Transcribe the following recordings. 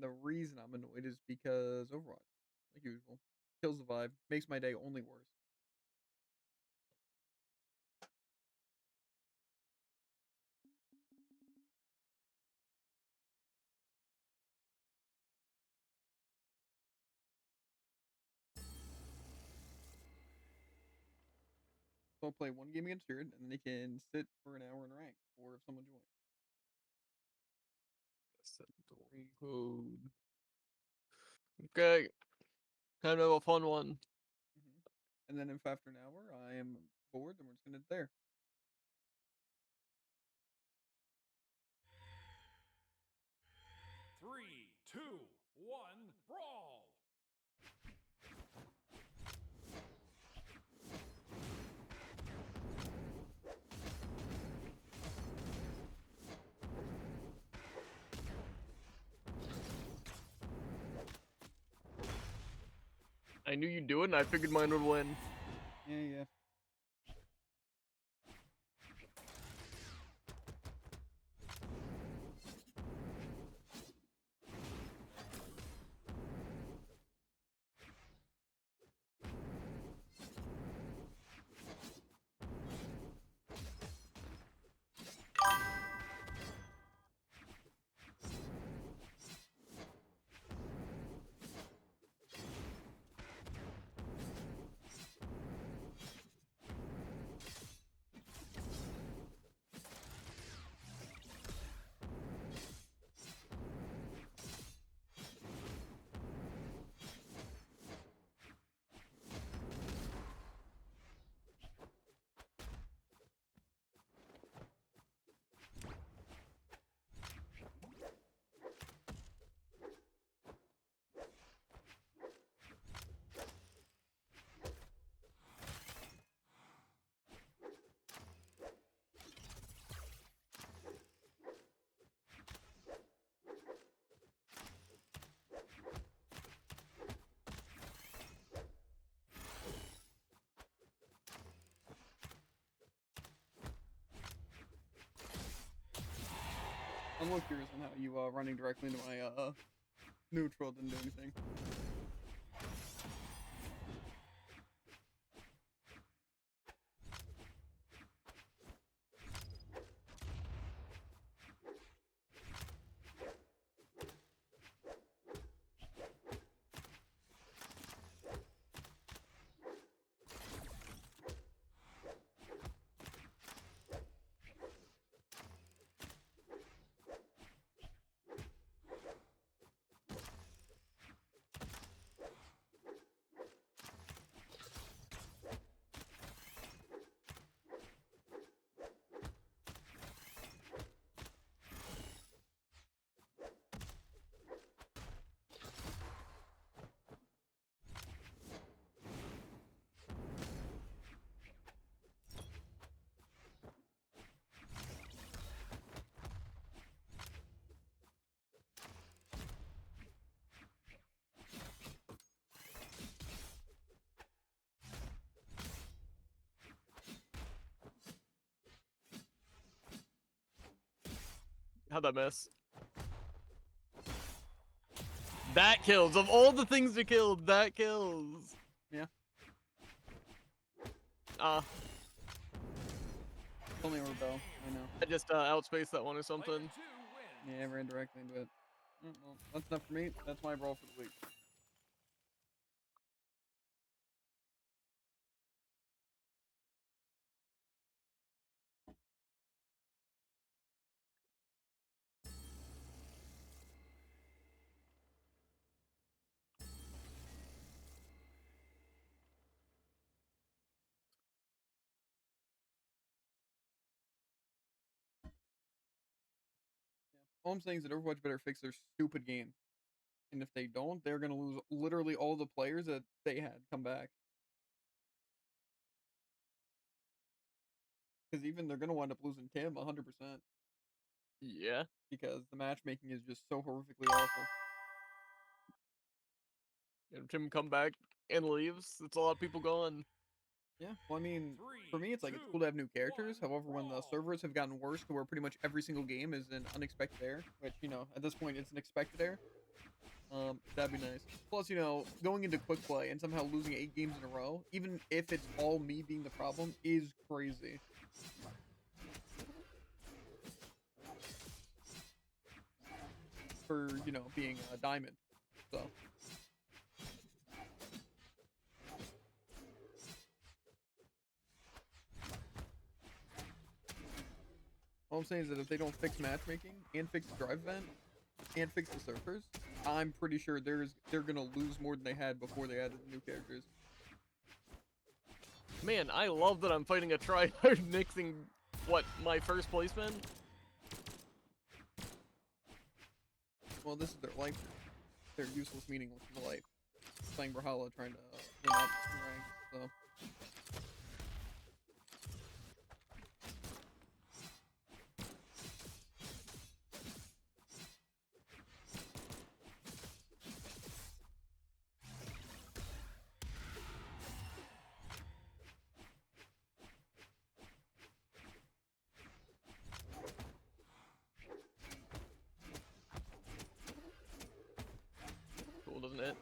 the reason I'm annoyed is because Overwatch, like usual, kills the vibe, makes my day only worse. So I'll play one game against Jared, and then they can sit for an hour in rank, or if someone joins. Set the code. Okay. Kind of a fun one. And then if after an hour I am bored, then we're just gonna end it there. Three, two, one, brawl! I knew you'd do it, and I figured mine would win. Yeah. I'm a little curious on how you running directly into my neutral didn't do anything. How'd that miss? That kills. Of all the things to kill, that kills. Yeah. Only a rebel, I know. I just outspaced that one or something. Yeah, I ran directly into it. Well, that's enough for me. That's my brawl for the week. All I'm saying is that Overwatch better fix their stupid game. And if they don't, they're going to lose literally all the players that they had come back. Because even they're going to wind up losing Tim 100%. Yeah. Because the matchmaking is just so horrifically awful. If Tim come back and leaves, it's a lot of people gone. Yeah, well, I mean, for me, it's like it's cool to have new characters. However, when the servers have gotten worse to where pretty much every single game is an unexpected error, which, you know, at this point, it's an expected error. That'd be nice. Plus, you know, going into quick play and somehow losing 8 games in a row, even if it's all me being the problem, is crazy. For, you know, being a diamond. So. All I'm saying is that if they don't fix matchmaking and fix the drive event and fix the surfers, I'm pretty sure they're gonna lose more than they had before they added the new characters. Man, I love that I'm fighting a tryhard mixing, what, my first placement? Well, this is their life. Their useless, meaningless life. Playing Brawlhalla, trying to win up in rank, so. Cool, doesn't it?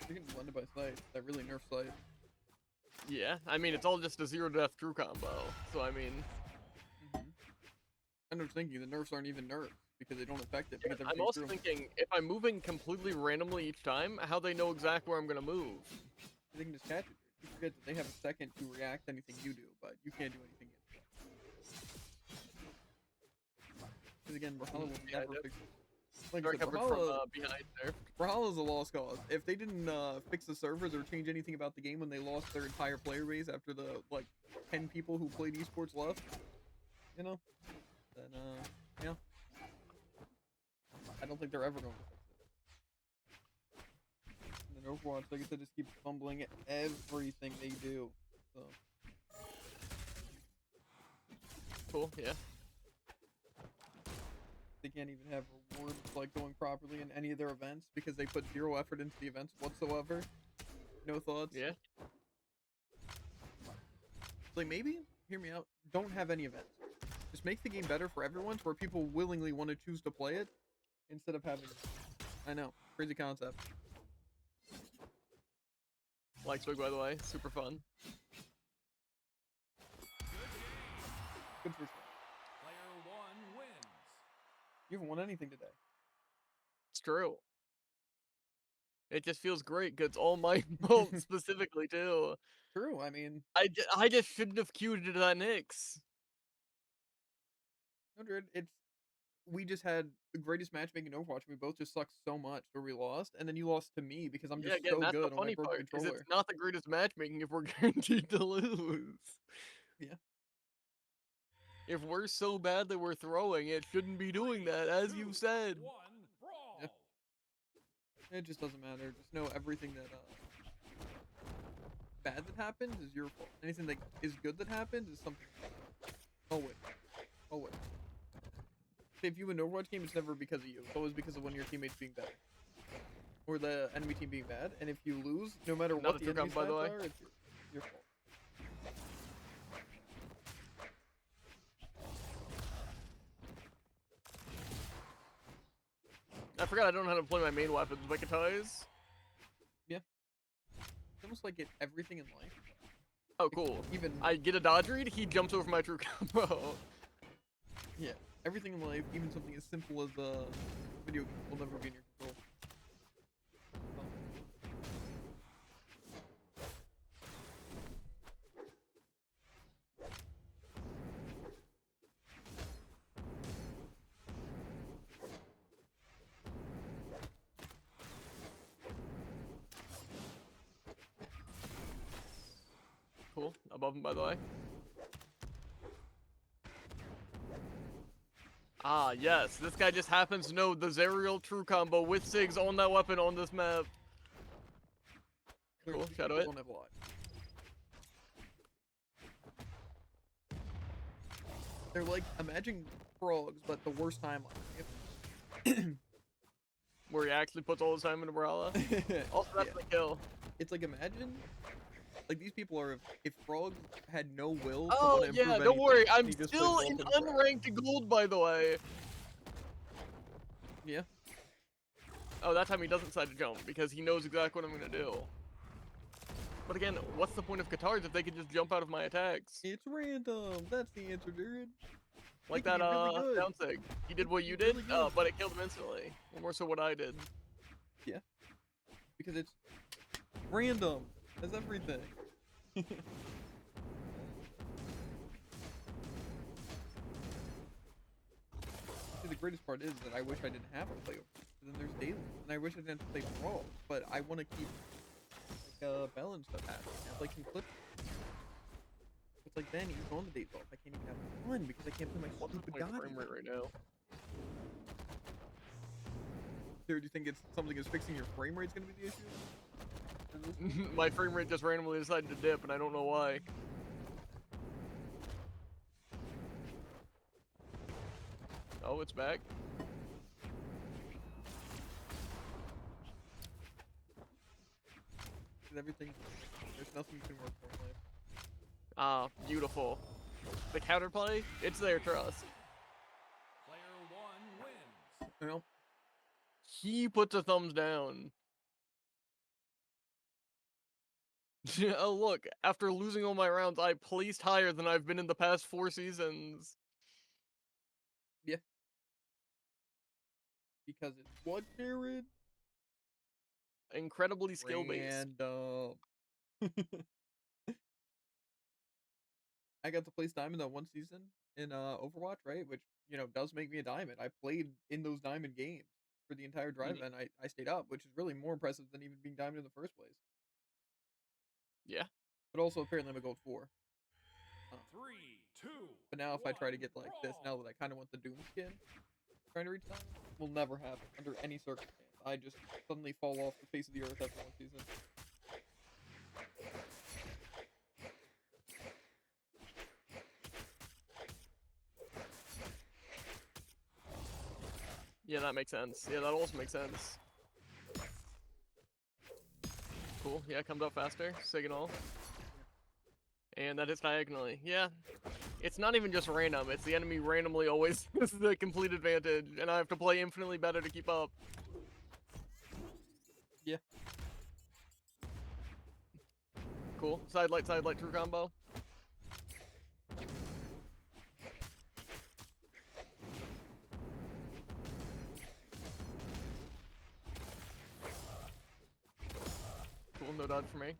You're getting blended by sight. That really nerfs sight. Yeah, I mean, it's all just a zero-death true combo, so I mean... I'm just thinking, the nerfs aren't even nerfs, because they don't affect it. Yeah, Because I'm also thinking, if I'm moving completely randomly each time, how they know exactly where I'm gonna move? they can just catch it. You forget that they have a second to react to anything you do, but you can't do anything yet. Because again, Brawlhalla will Yeah, never fix it. Like I Very said, covered from behind there. Brawlhalla's a lost cause. If they didn't fix the servers or change anything about the game when they lost their entire player base after the, like, 10 people who played esports left, you know, then, yeah. I don't think they're ever going to fix it. And then Overwatch, like I said, just keeps fumbling at everything they do, so. Cool, yeah. They can't even have rewards, like, going properly in any of their events because they put 0 effort into the events whatsoever. No thoughts. Yeah. Like, maybe, hear me out, don't have any events. Just make the game better for everyone to where people willingly want to choose to play it instead of having... I know, crazy concept. Like Swig, by the way, super fun. Good for sure. Player 1 wins. You haven't won anything today. It's true. It just feels great, because all my bolts specifically, too. True, I mean, I just shouldn't have queued into that Nyx. 100, we just had the greatest matchmaking in Overwatch. We both just sucked so much where we lost, and then you lost to me because I'm Yeah, just again, so that's the good on my funny broken part, is controller. it's not the greatest matchmaking if we're guaranteed to lose. Yeah. If we're so bad that we're throwing, it shouldn't be doing that, as you said. 1 brawl. Yeah. It just doesn't matter. Just know everything that bad that happens is your fault. Anything that is good that happens is something. Oh wait. Oh wait. If you win an Overwatch game, it's never because of you. It's always because of one of your teammates being better. Or the enemy team being bad. And if you lose, no matter Another what the true enemy combo, by the stats way. are, it's your fault. I forgot I don't know how to play my main weapons, like ties. It's almost like everything in life. Oh, cool. Even I get a dodge read, he jumps over my true combo. yeah, everything in life, even something as simple as video games, will never be in your control. Cool. Above him, by the way. Ah, yes. This guy just happens to know the Zerial true combo with Sigs on that weapon on this map. Clearly, Cool, shadow people it. don't have a lot. They're like, imagine frogs, but the worst timeline. Where he actually puts all his time into Brawlhalla. Also, that's Yeah. the kill. It's like, imagine, like, these people are, if frogs had no will to Oh, want to improve yeah, don't anything, worry. and I'm he just still plays in Vulcan crap. unranked gold, by the way. Yeah. Oh, that time he doesn't decide to jump because he knows exactly what I'm gonna do. But again, what's the point of Katars if they could just jump out of my attacks? It's random. That's the answer, dude. Like He that, could be really good. down sig. He did what you Be did, really good. but it killed him instantly. Or more so what I did. Yeah. Because it's random. That's everything. See, the greatest part is that I wish I didn't have to play over. Then there's daily, and I wish I didn't have to play Brawl. But I want to keep like balance stuff happening. Have like some clips. It's like then even on the days off, I can't even have fun because I can't play my What's the stupid point of god. frame rate right now? Dude, do you think it's something is fixing your frame rate's gonna be the issue? My frame rate just randomly decided to dip, and I don't know why. Oh, it's back. Because everything, there's nothing you can work for in life. Ah, beautiful. The counterplay, it's their trust. Player 1 wins. You know, He puts a thumbs down. Oh look, after losing all my rounds, I placed higher than I've been in the past 4 seasons. because it's what, Jared? Incredibly skill-based. Random. I got to place diamond that one season in Overwatch, right? Which, you know, does make me a diamond. I played in those diamond games for the entire drive, and I stayed up, which is really more impressive than even being diamond in the first place. Yeah. But also, apparently, I'm a gold 4. 3, 2. But now, if I try to get like this, brawl. now that I kind of want the Doom skin, trying to reach diamond, will never happen under any circumstance. I just suddenly fall off the face of the earth after one season. Yeah, that makes sense. Yeah, that also makes sense. Cool. Yeah, comes up faster. Signal. And that hits diagonally. Yeah. It's not even just random. It's the enemy randomly always is the complete advantage, and I have to play infinitely better to keep up. Yeah. Cool. Side light, true combo. Cool, no dodge for me.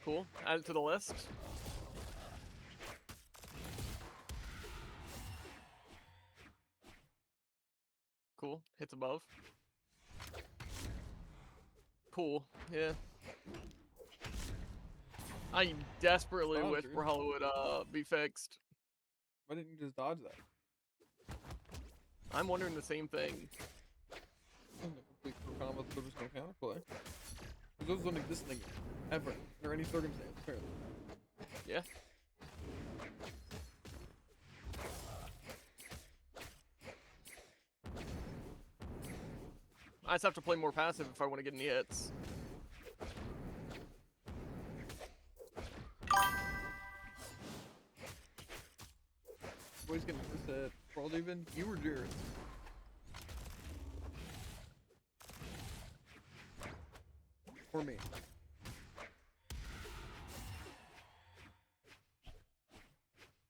Cool, add it to the list. Cool, hits above. Cool, yeah. I desperately Oh, wish dude. Brawlhalla would be fixed. Why didn't you just dodge that? I'm wondering the same thing. Complete for combo, there was no counterplay. Those don't exist in the game. Ever. Under any circumstance, apparently. Yeah. I just have to play more passive if I want to get any hits. Boys getting this at Brawl even? You or Jared? Or me?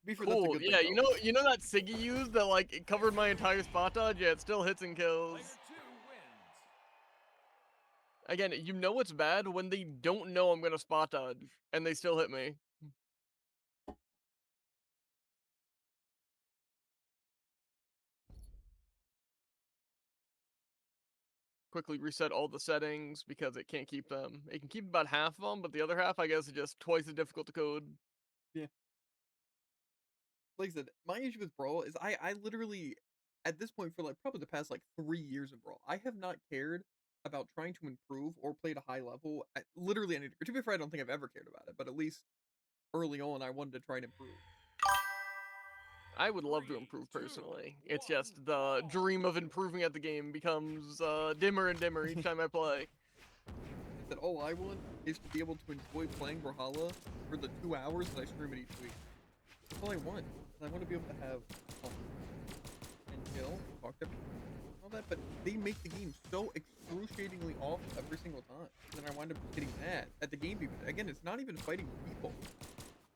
Be fair, that's a Cool. good Yeah, thing, you know that Siggy used that like it covered my entire spot dodge. Yeah, it still hits and kills. Player 2 wins. Again, you know it's bad when they don't know I'm gonna spot dodge and they still hit me. Quickly reset all the settings because it can't keep them. It can keep about half of them, but the other half, I guess, is just twice as difficult to code. Like I said, my issue with Brawl is I literally, at this point for like probably the past like 3 years of Brawl, I have not cared about trying to improve or play at a high level at literally any degree. To be fair, I don't think I've ever cared about it, but at least early on I wanted to try and improve. I would love to 3, improve 2, personally. It's 1, just the dream of improving at the game becomes dimmer and dimmer each time I play. said, all I want is to be able to enjoy playing Brawlhalla for the 2 hours that I stream it each week. That's all I want. I want to be able to have fun and chill, talk to people, all that. But they make the game so excruciatingly awful every single time. And then I wind up getting mad at the game being bad. Again, it's not even fighting people.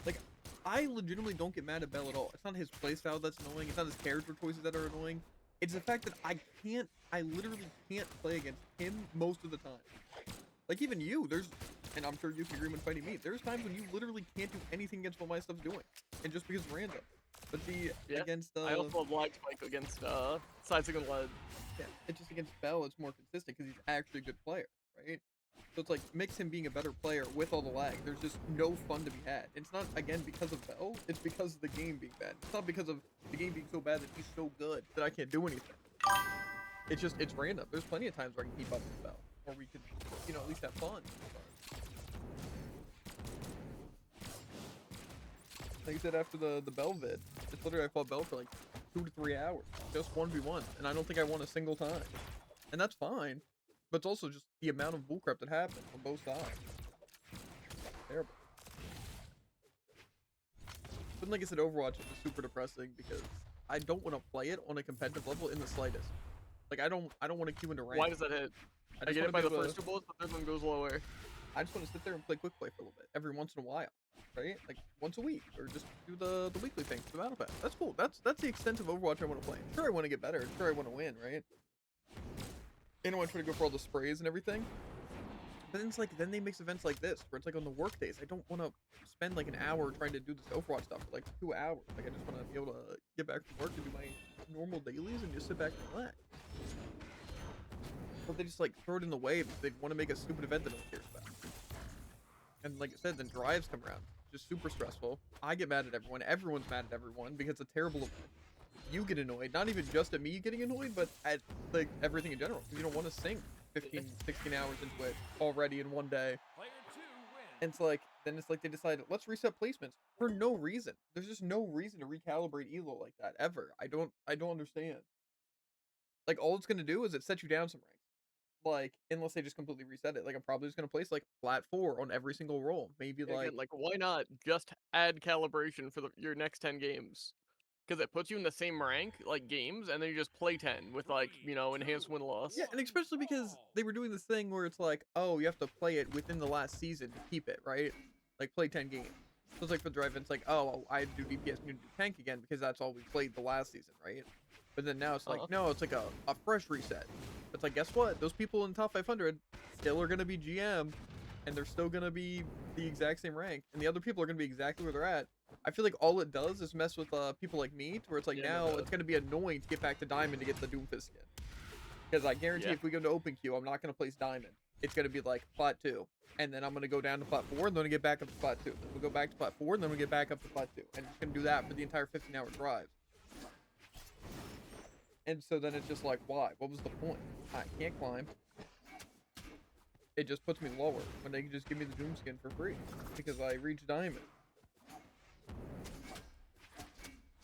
Like, I legitimately don't get mad at Bell at all. It's not his playstyle that's annoying. It's not his character choices that are annoying. It's the fact that I literally can't play against him most of the time. Like, even you, and I'm sure you can agree when fighting me, there's times when you literally can't do anything against what my stuff's doing. And just because it's random. But see, against, I also have lag spike against, Sizing and Lead. yeah, it's just against Bell, it's more consistent because he's actually a good player, right? So it's like, mix him being a better player with all the lag. There's just no fun to be had. It's not, again, because of Bell, it's because of the game being bad. It's not because of the game being so bad that he's so good that I can't do anything. It's just, it's random. There's plenty of times where I can keep up with Bell. Or we could, you know, at least have fun. Like I said after the Bell vid, it's literally I fought Bell for like 2 to 3 hours. Just 1v1. And I don't think I won a single time. And that's fine. But it's also just the amount of bullcrap that happened on both sides. Terrible. But like I said, Overwatch is super depressing because I don't want to play it on a competitive level in the slightest. Like I don't want to queue into rank. Why does that hit? I get it by the first 2 bullets, the 3rd one goes lower. I just want to sit there and play quick play for a little bit every once in a while, right? Like once a week, or just do the weekly things, the battle pass. That's cool. That's the extent of Overwatch I want to play. Sure, I want to get better. Sure, I want to win, right? And I want to try to go for all the sprays and everything. But then it's like, then they mix events like this, where it's like on the work days. I don't want to spend like an hour trying to do this Overwatch stuff for like 2 hours. Like I just want to be able to get back from work and do my normal dailies and just sit back and relax. But they just like throw it in the way because they want to make a stupid event that no one cares about. And like I said, then drives come around. Just super stressful. I get mad at everyone. Everyone's mad at everyone because it's a terrible event. You get annoyed, not even just at me getting annoyed, but at like everything in general. Because you don't want to sink 15, 16 hours into it already in one day. Player 2 wins. And it's like, then it's like they decided, let's reset placements for no reason. There's just no reason to recalibrate elo like that ever. I don't understand. Like all it's gonna do is it set you down some ranks. Like unless they just completely reset it. Like I'm probably just gonna place like flat 4 on every single roll. Maybe Yeah, like again, like why not just add calibration for your next 10 games? Because it puts you in the same rank, like games, and then you just play 10 with like, you know, enhanced win-loss. yeah, and especially because they were doing this thing where it's like, oh, you have to play it within the last season to keep it, right? Like play 10 games. So it's like for the drive, it's like, oh, I do DPS, I need to do tank again because that's all we played the last season, right? But then now it's like, no, it's like a fresh reset. It's like, guess what? Those people in the top 500 still are gonna be GM, and they're still gonna be the exact same rank, and the other people are gonna be exactly where they're at. I feel like all it does is mess with people like me, to where it's like now it's gonna be annoying to get back to Diamond to get the Doomfist skin. Because I guarantee if we go to Open Queue, I'm not gonna place Diamond. It's gonna be like Plat 2, and then I'm gonna go down to Plat 4, and then get back up to Plat 2. Then we'll go back to Plat 4, and then we'll get back up to Plat 2. And it's gonna do that for the entire 15-hour drive. And so then it's just like, why? What was the point? I can't climb. It just puts me lower when they can just give me the Doom skin for free because I reached Diamond.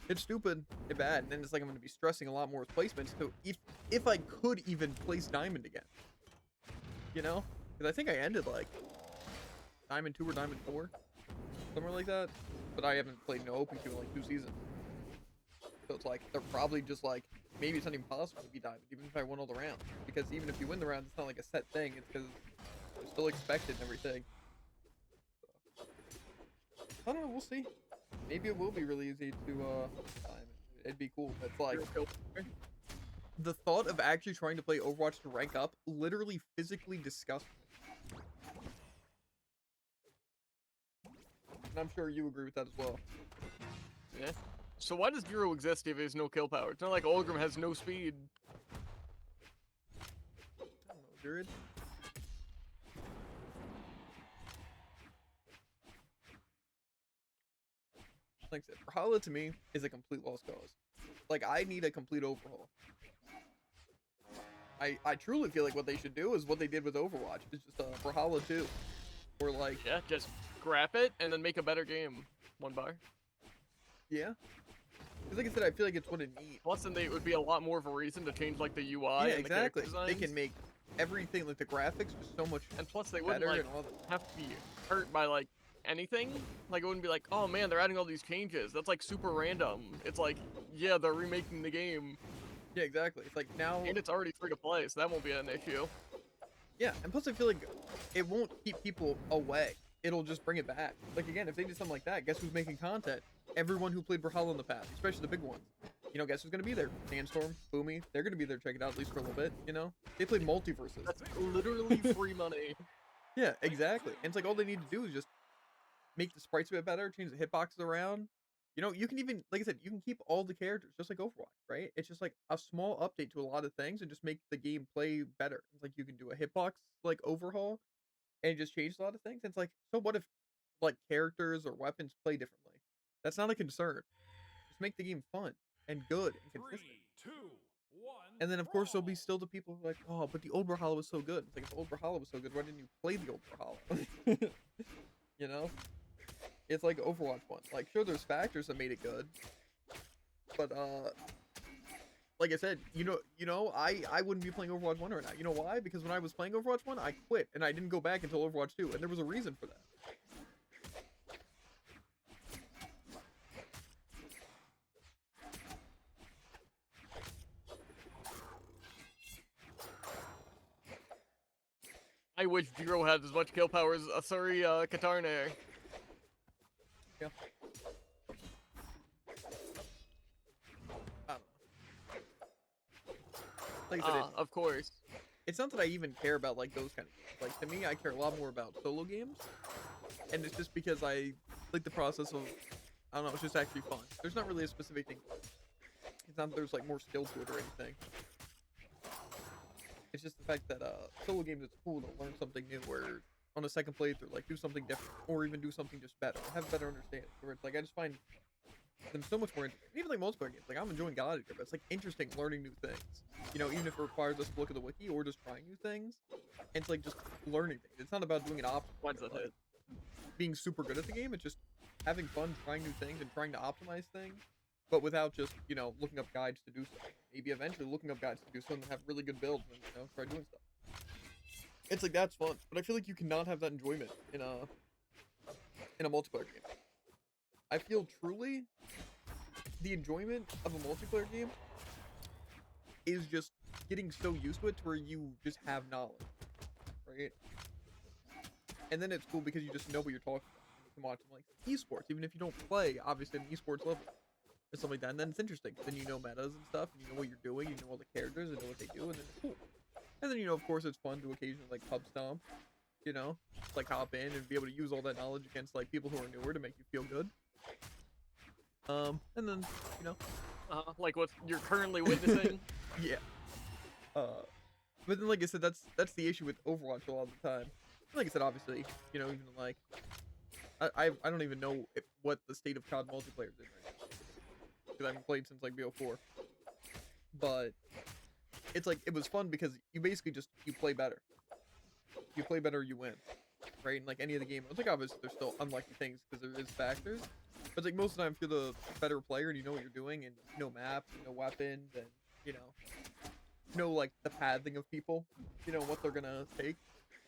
It's stupid and bad, and then it's like I'm going to be stressing a lot more with placements. So if I could even place Diamond again, you know, because I think I ended like Diamond 2 or Diamond 4, somewhere like that. But I haven't played no Open Queue in like 2 seasons. So it's like they're probably just like, maybe it's not even possible to be Diamond, even if I won all the rounds. Because even if you win the rounds, it's not like a set thing. It's because it's still expected and everything. So, I don't know. We'll see. Maybe it will be really easy to Diamond. It'd be cool. It's like the thought of actually trying to play Overwatch to rank up literally physically disgusts me. And I'm sure you agree with that as well. Yeah. So why does Zero exist if he has no kill power? It's not like Olgrim has no speed. I don't know, Jared. Like I said, Brawlhalla to me is a complete lost cause. Like, I need a complete overhaul. I truly feel like what they should do is what they did with Overwatch. It's just Brawlhalla 2. Or like... Yeah, just scrap it and then make a better game. 1 bar. Yeah. Because like I said, I feel like it's what it needs. Plus, then it would be a lot more of a reason to change like the UI. Yeah, and exactly. The They can make everything, like the graphics, are so much And plus, they wouldn't better like and all that. have to be hurt by like anything. Like it wouldn't be like, oh man, they're adding all these changes. That's like super random. It's like, yeah, they're remaking the game, Yeah, exactly. It's like now, and it's already free to play, so that won't be an issue. yeah, and plus I feel like it won't keep people away. It'll just bring it back. Like again, if they did something like that, guess who's making content? Everyone who played Brawlhalla in the past, especially the big ones. You know, guess who's gonna be there? Sandstorm, Boomy, they're gonna be there. Check it out at least for a little bit. You know, they played multiverses. That's literally free money. Yeah, exactly. And it's like all they need to do is just make the sprites a bit better, change the hitboxes around. You know, you can even, like I said, you can keep all the characters just like Overwatch, right? It's just like a small update to a lot of things and just make the game play better. It's like you can do a hitbox like overhaul and just change a lot of things. It's like, so what if like characters or weapons play differently? That's not a concern. Just make the game fun and good and consistent. 3, 2, 1. And then of course there'll be brawl. still the people who are like, oh, but the old Brawlhalla was so good. It's like if the old Brawlhalla was so good, why didn't you play the old Brawlhalla? You know? It's like Overwatch 1. Like sure there's factors that made it good. But like I said, I wouldn't be playing Overwatch 1 right now. You know why? Because when I was playing Overwatch 1, I quit and I didn't go back until Overwatch 2, and there was a reason for that. I wish Jiro had as much kill power as Asuri Katarne. Yeah. I don't know. Like I said, Of course. it's not that I even care about like those kind of games. Like to me, I care a lot more about solo games, and it's just because I like the process of, I don't know, it's just actually fun. There's not really a specific thing. It's not that there's like more skill to it or anything. It's just the fact that solo games, it's cool to learn something new, or on a second playthrough, like do something different, or even do something just better, have a better understanding. Where it's like I just find them so much more interesting. Even like multiplayer games, like I'm enjoying God Eater, but it's like interesting learning new things. You know, even if it requires us to look at the wiki or just trying new things, and it's like just learning things. It's not about doing an When's optimal, that hit? being super good at the game. It's just having fun, trying new things, and trying to optimize things, but without just, you know, looking up guides to do so. Maybe eventually looking up guides to do so and then have really good builds and, you know, try doing stuff. It's like that's fun, but I feel like you cannot have that enjoyment in a multiplayer game. I feel truly the enjoyment of a multiplayer game is just getting so used to it to where you just have knowledge, right? And then it's cool because you just know what you're talking about. You can watch like esports, even if you don't play, obviously, an esports level or something like that. And then it's interesting. Then you know metas and stuff, and you know what you're doing, you know all the characters, and know what they do, and then it's cool. And then, you know, of course, it's fun to occasionally like pub stomp, you know, just, like hop in and be able to use all that knowledge against like people who are newer to make you feel good. And then, you know, Like what you're currently witnessing. yeah. But then, like I said, that's the issue with Overwatch a lot of the time. Like I said, obviously, you know, even like, I don't even know what the state of COD multiplayer is in right now, because I haven't played since like BO4. But it's like, it was fun because you basically just, you play better. You play better, you win. Right? And like any of the game, it's like obviously there's still unlucky things because there is factors. But like most of the time, if you're the better player and you know what you're doing and you know maps, you know weapons, and you know like the pathing of people, you know what they're gonna take.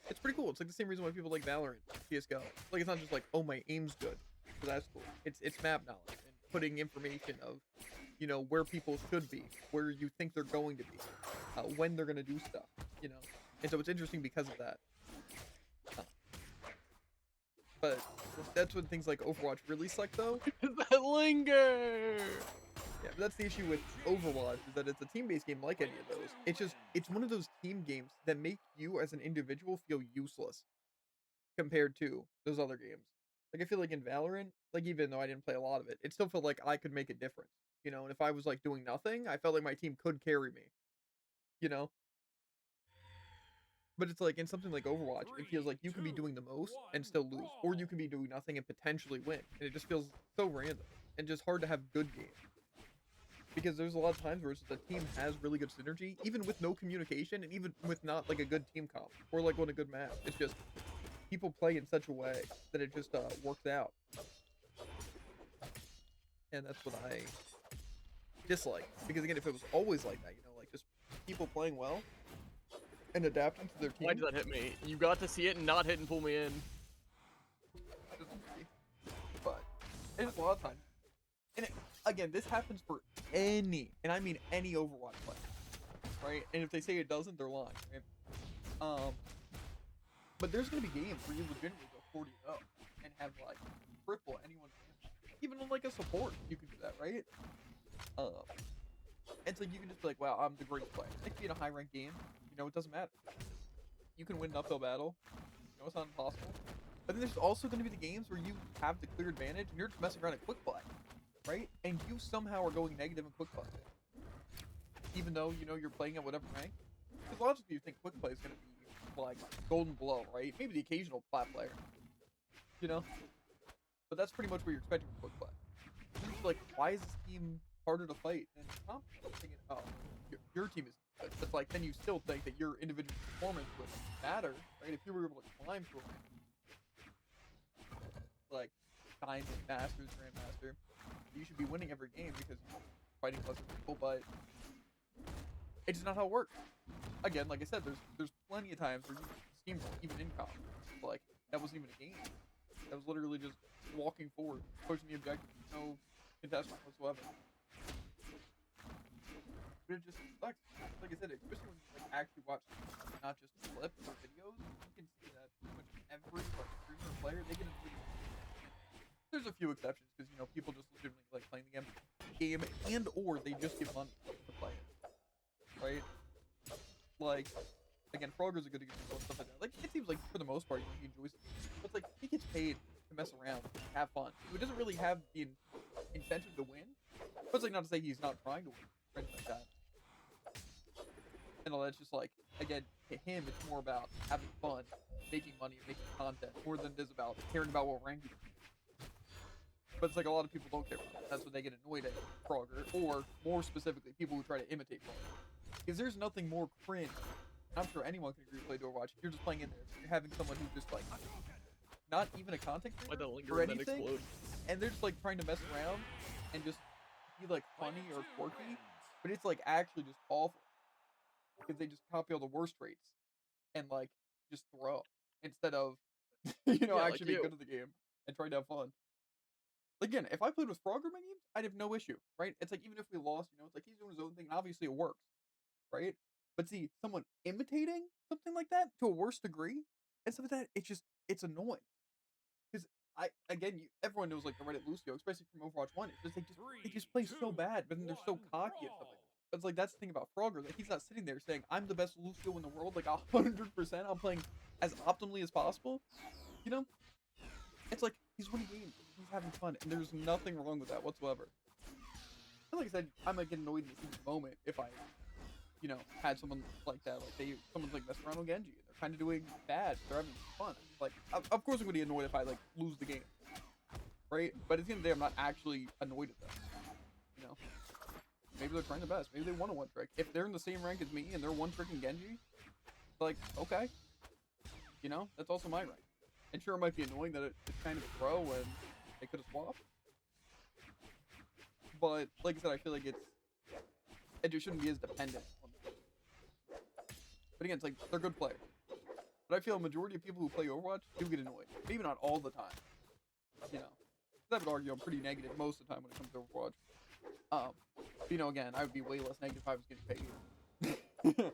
It's pretty cool. It's like the same reason why people like Valorant, CS:GO. Like it's not just like, oh, my aim's good, so that's cool. It's map knowledge and putting information of, you know, where people should be, where you think they're going to be, when they're gonna do stuff, you know. And so it's interesting because of that. But that's when things like Overwatch really suck, though. That linger. Yeah, but that's the issue with Overwatch, is that it's a team-based game like any of those. It's one of those team games that make you as an individual feel useless compared to those other games. Like I feel like in Valorant, like even though I didn't play a lot of it, it still felt like I could make a difference. You know, and if I was like doing nothing, I felt like my team could carry me. You know? But it's like in something like Overwatch, it feels like you can be doing the most and still lose, or you can be doing nothing and potentially win. And it just feels so random and just hard to have good games. Because there's a lot of times where it's just the team has really good synergy, even with no communication, and even with not like a good team comp or like on a good map. It's just people play in such a way that it just works out, and that's what I dislike. Because again, if it was always like that, you know, like just people playing well, and adapting to their team. Why did that hit me? You got to see it and not hit and pull me in. But it's a lot of times. And again, this happens for any, and I mean any Overwatch player, right? And if they say it doesn't, they're lying, right? But there's gonna be games where you legitimately go 40-0 and have like triple anyone, even on like a support, you can do that, right? And so you can just be like, wow, I'm the greatest player. It could be in a high ranked game, you know, it doesn't matter. You can win an uphill battle, you know, it's not impossible. But then there's also going to be the games where you have the clear advantage and you're just messing around at quick play, right? And you somehow are going negative in quick play, even though you know you're playing at whatever rank. Because logically, you think quick play is going to be like golden below, right? Maybe the occasional plat player, you know. But that's pretty much what you're expecting from quick play. You're just like, why is this team harder to fight than comp? Thinking, oh, your team is good. But like, then you still think that your individual performance would matter, right? If you were able to climb to a rank, like Diamond, Masters, Grandmaster, you should be winning every game because you're fighting lesser people. But it's just not how it works. Again, like I said, there's plenty of times where you steamroll even in comp. Like that wasn't even a game. That was literally just walking forward, pushing the objective, no contestant whatsoever. But it just sucks. Like I said, especially when you like actually watch, not just clips or videos, you can see that pretty much every like streamer or player, they get a video. There's a few exceptions because you know people just legitimately like playing the game and or they just give money to play it, right? Like again, Frogger's a good example and stuff like that. Like it seems like for the most part, you know, he enjoys it, but like he gets paid to mess around, have fun. He doesn't really have the incentive to win. But it's like not to say he's not trying to win, or anything like that. And all that's just like, again, to him, it's more about having fun, making money, and making content, more than it is about caring about what rank you are. But it's like a lot of people don't care about that. That's when they get annoyed at Frogger, or more specifically, people who try to imitate Frogger. Because there's nothing more cringe. I'm sure anyone can agree with Overwatch. If you're just playing in there, you're having someone who's just like, not even a content creator or anything, and they're just like trying to mess around and just be like funny or quirky, but it's like actually just awful because they just copy all the worst traits and like just throw instead of you know actually be good at the game and try to have fun. Again, if I played with Frogger my games, I'd have no issue, right? It's like even if we lost, you know, it's like he's doing his own thing, and obviously it works, right? But see, someone imitating something like that to a worse degree and stuff like that, it's annoying. Because everyone knows like the Reddit Lucio, especially from Overwatch 1. It's just they just play so bad, but then they're so cocky and stuff like that. But it's like that's the thing about Frogger, like he's not sitting there saying, I'm the best Lucio in the world, like 100%, I'm playing as optimally as possible. You know? It's like he's winning games, he's having fun, and there's nothing wrong with that whatsoever. And like I said, I might get annoyed in this moment if I, you know, had someone like that, like someone's like messing around with Genji, and they're kind of doing bad, they're having fun. Like, of course I'm gonna be annoyed if I like lose the game, right? But at the end of the day, I'm not actually annoyed at them. You know, maybe they're trying their best, maybe they want a one trick. If they're in the same rank as me and they're one tricking Genji, like okay, you know, that's also my rank. And sure, it might be annoying that it's kind of a throw when they could have swapped. But like I said, I feel like it just shouldn't be as dependent on them. But again, it's like they're good players. But I feel a majority of people who play Overwatch do get annoyed. Maybe not all the time. You know. I would argue I'm pretty negative most of the time when it comes to Overwatch. But, you know, again, I would be way less negative if I was getting paid.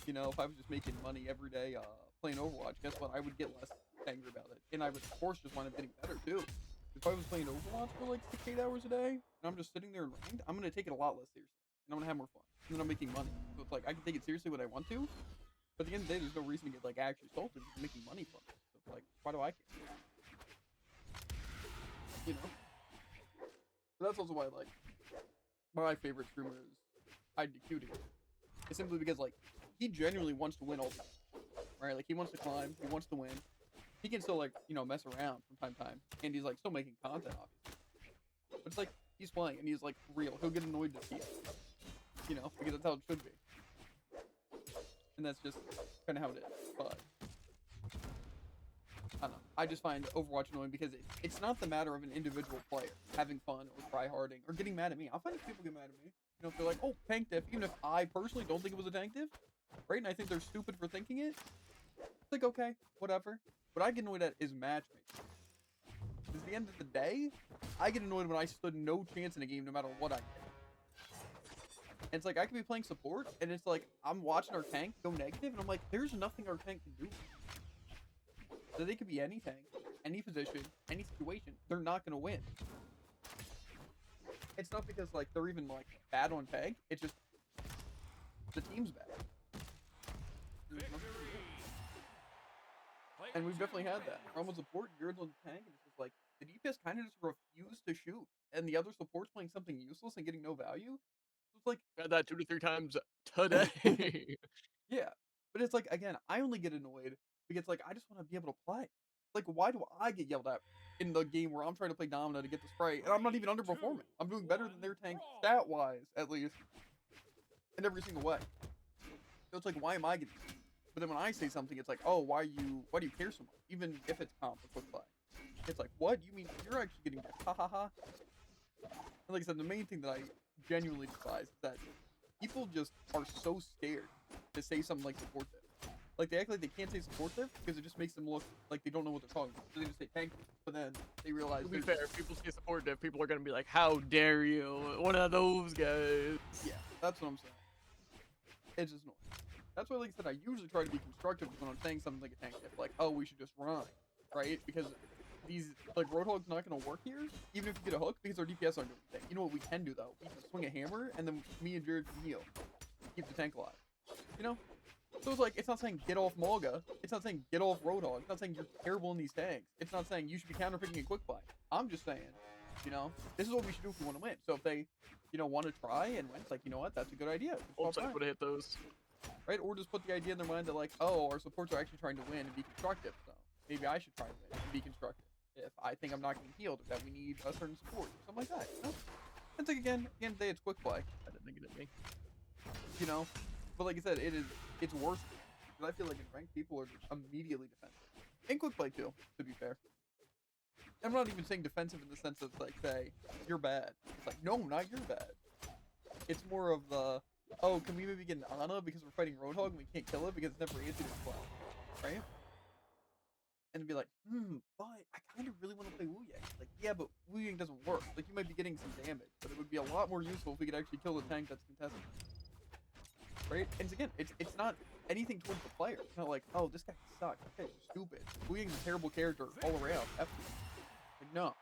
You know, if I was just making money every day playing Overwatch, guess what? I would get less angry about it. And I would, of course, just wind up getting better, too. If I was playing Overwatch for like 6-8 hours a day, and I'm just sitting there and ranked, I'm going to take it a lot less seriously. And I'm going to have more fun. And then I'm making money. So it's like, I can take it seriously when I want to, but at the end of the day, there's no reason to get like actually salted because I'm making money from it. So it's like, why do I care? You know? So that's also why, like, my favorite streamer is IDQ. It's simply because, like, he genuinely wants to win all the time. Right? Like, he wants to climb, he wants to win. He can still, like, you know, mess around from time to time. And he's, like, still making content, obviously. But it's like, he's playing, and he's, like, real. He'll get annoyed to see it. You know? Because that's how it should be. And that's just kind of how it is. But I don't know. I just find Overwatch annoying because it's not the matter of an individual player having fun or tryharding or getting mad at me. I'll find if people get mad at me. You know, if they're like, oh, tank diff, even if I personally don't think it was a tank diff, right? And I think they're stupid for thinking it. It's like, okay, whatever. What I get annoyed at is matchmaking. Because at the end of the day, I get annoyed when I stood no chance in a game no matter what I did. And it's like, I could be playing support, and it's like, I'm watching our tank go negative, and I'm like, there's nothing our tank can do. So they could be any tank, any position, any situation. They're not going to win. It's not because, like, they're even, like, bad on peg. It's just the team's bad. There's nothing to do. And we've definitely had that. We're almost support, you're on the tank, and it's just like, the DPS kind of just refuse to shoot. And the other support's playing something useless and getting no value. So it's like, Had that 2 to 3 times today. yeah. But it's like, again, I only get annoyed because, like, I just want to be able to play. Like, why do I get yelled at in the game where I'm trying to play Domino to get the spray, and I'm not even underperforming? I'm doing better than their tank stat-wise, at least, in every single way. So it's like, why am I getting? But then when I say something, it's like, oh, why do you care so much? Even if it's comp or quick play, it's like, what? You mean you're actually getting that? Ha ha ha. And like I said, the main thing that I genuinely despise is that people just are so scared to say something like supportive. Like, they act like they can't say supportive because it just makes them look like they don't know what they're talking about. So they just say tank, but then they realize. To be fair, if people say supportive, people are gonna be like, "How dare you? One of those guys." Yeah, that's what I'm saying. It's just annoying. That's why, like I said, I usually try to be constructive when I'm saying something like a tank tip, like, oh, we should just run, right? Because these, like, Roadhog's not gonna work here, even if you get a hook, because our DPS aren't doing anything. You know what we can do though? We can swing a hammer, and then me and Jared can heal, keep the tank alive. You know? So it's like, it's not saying get off Mulga. It's not saying get off Roadhog. It's not saying you're terrible in these tanks. It's not saying you should be counterpicking a quick play. I'm just saying, you know, this is what we should do if we want to win. So if they, you know, want to try and win, it's like, you know what, that's a good idea. Oops, I would have hit those. Right? Or just put the idea in their mind that, like, oh, our supports are actually trying to win and be constructive. So maybe I should try to win and be constructive. If I think I'm not getting healed, or that we need a certain support, or something like that. You know? It's like, again, at the end of the day, it's quick play. I didn't think it hit me. You know? But like I said, it's worse. Because I feel like in ranked, people are just immediately defensive. In quick play, too, to be fair. I'm not even saying defensive in the sense of, like, say, you're bad. It's like, no, not you're bad. It's more of the, oh, can we maybe get an Ana because we're fighting Roadhog and we can't kill it because it's never answered as well, right? And be like, but I kind of really want to play Wu Yang. Like, yeah, but Wu Yang doesn't work. Like, you might be getting some damage, but it would be a lot more useful if we could actually kill the tank that's contested. Right? And again, it's not anything towards the player. It's not like, oh, this guy sucks. This guy's stupid. Wu Yang's a terrible character all around. F you. Like, no.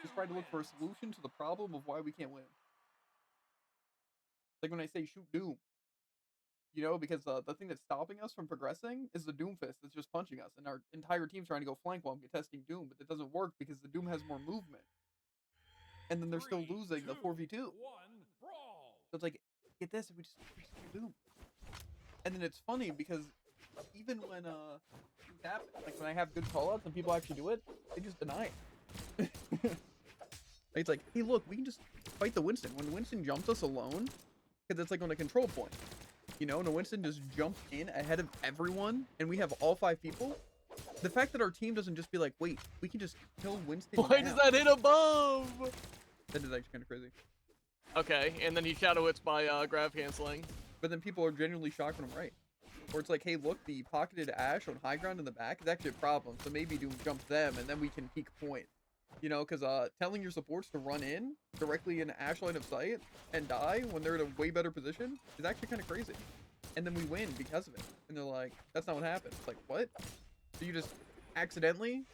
Just try to look for a solution to the problem of why we can't win. Like when I say shoot Doom. You know, because the thing that's stopping us from progressing is the Doom Fist that's just punching us. And our entire team's trying to go flank while I'm contesting Doom. But it doesn't work because the Doom has more movement. And then they're still losing the 4v2. So it's like, get this, we just Doom. And then it's funny because even when things happen, like when I have good callouts and people actually do it, they just deny it. It's like, hey, look, we can just fight the Winston. When Winston jumps us alone, because it's like on a control point, you know, and Winston just jumps in ahead of everyone, and we have all 5 people. The fact that our team doesn't just be like, wait, we can just kill Winston. Why does that hit above? That is actually kind of crazy. Okay, and then he shadow hits by grav canceling. But then people are genuinely shocked when I'm right. Or it's like, hey, look, the pocketed Ash on high ground in the back is actually a problem. So maybe Doom jumps them, and then we can peak point. You know, because telling your supports to run in directly in Ash line of sight and die when they're in a way better position is actually kind of crazy. And then we win because of it. And they're like, that's not what happened. It's like, what? So you just accidentally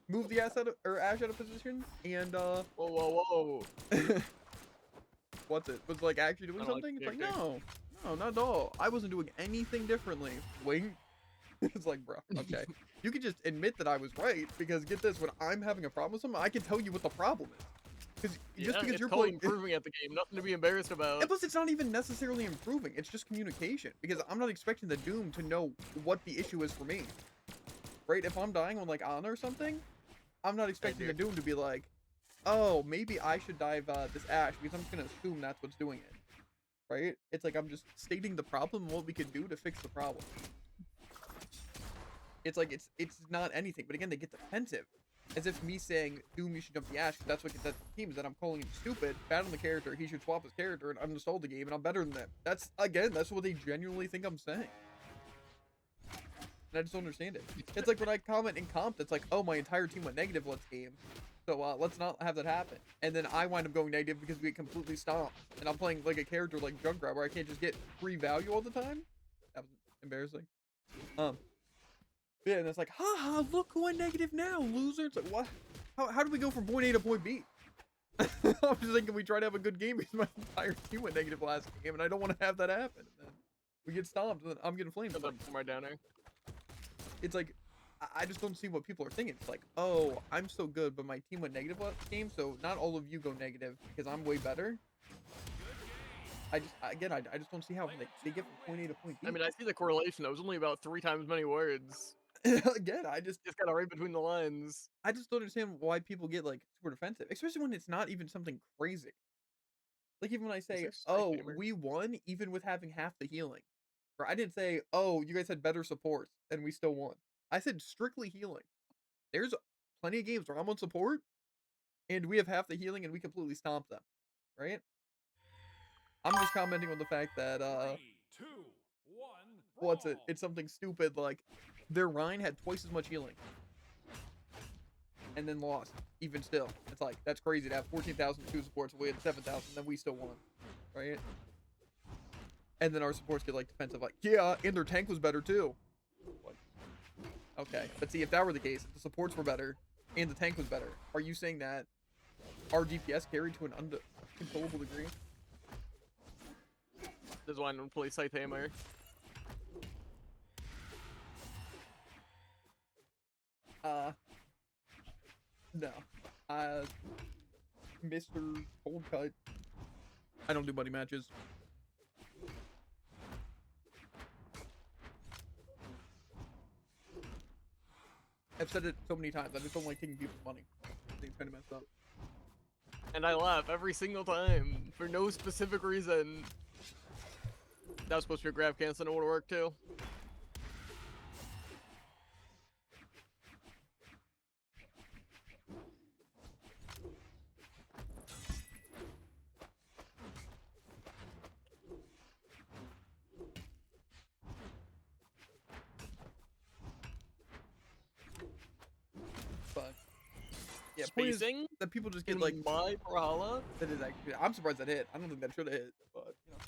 move the Ash out of position and Whoa, whoa, whoa. What's it? Was like actually doing something? It's like, no, not at all. I wasn't doing anything differently. Wait. It's like, bro, okay. You could just admit that I was right, because get this, when I'm having a problem with something, I can tell you what the problem is. Because just because you're playing, improving at the game, nothing to be embarrassed about. And plus, it's not even necessarily improving. It's just communication. Because I'm not expecting the Doom to know what the issue is for me. Right? If I'm dying on like Ana or something, I'm not expecting the Doom to be like, oh, maybe I should dive this Ash, because I'm just gonna assume that's what's doing it. Right? It's like I'm just stating the problem and what we could do to fix the problem. It's like it's not anything, but again, they get defensive. As if me saying, Doom, you should jump the Ash, 'cause that's what gets that team, is that I'm calling him stupid, bad on the character, he should swap his character and uninstall the game, and I'm better than them. That's, again, that's what they genuinely think I'm saying. And I just don't understand it. It's like when I comment in comp, it's like, oh, my entire team went negative last game, so let's not have that happen. And then I wind up going negative because we get completely stomped. And I'm playing like a character like Junkrat where I can't just get free value all the time. That was embarrassing. Yeah, and it's like, haha, look who went negative now, loser. It's like, what? How do we go from point A to point B? I'm just thinking we try to have a good game because my entire team went negative last game, and I don't want to have that happen. And then we get stomped, and then I'm getting flamed. My downer. It's like, I just don't see what people are thinking. It's like, oh, I'm so good, but my team went negative last game, so not all of you go negative because I'm way better. I just don't see how they get from point A to point B. I mean, I see the correlation. It was only about 3 times many words. Again, Just kind of right between the lines. I just don't understand why people get like super defensive, especially when it's not even something crazy. Like even when I say, "Oh, we won," even with having half the healing. Or I didn't say, "Oh, you guys had better support and we still won." I said strictly healing. There's plenty of games where I'm on support and we have half the healing and we completely stomp them, right? I'm just commenting on the fact that 3, 2, 1. what's it? It's something stupid like their Rhine had twice as much healing. And then lost, even still. It's like, that's crazy to have 14,000 two supports, we had 7,000, then we still won, right? And then our supports get like defensive, like, yeah, and their tank was better too. Like, okay, but see, if that were the case, if the supports were better and the tank was better, are you saying that our DPS carried to an uncontrollable degree? This is why I don't play Scythe Hammer. No. Mr. Cold Cut. I don't do buddy matches. I've said it so many times. I just don't like taking people's money. I think it's kind of messed up. And I laugh every single time for no specific reason. That was supposed to be a grab cancel and it would work too. But yeah, point is Spacing that people just get in like my Brawlhalla. that is actually. I'm surprised that hit. I don't think that should have hit, but you know.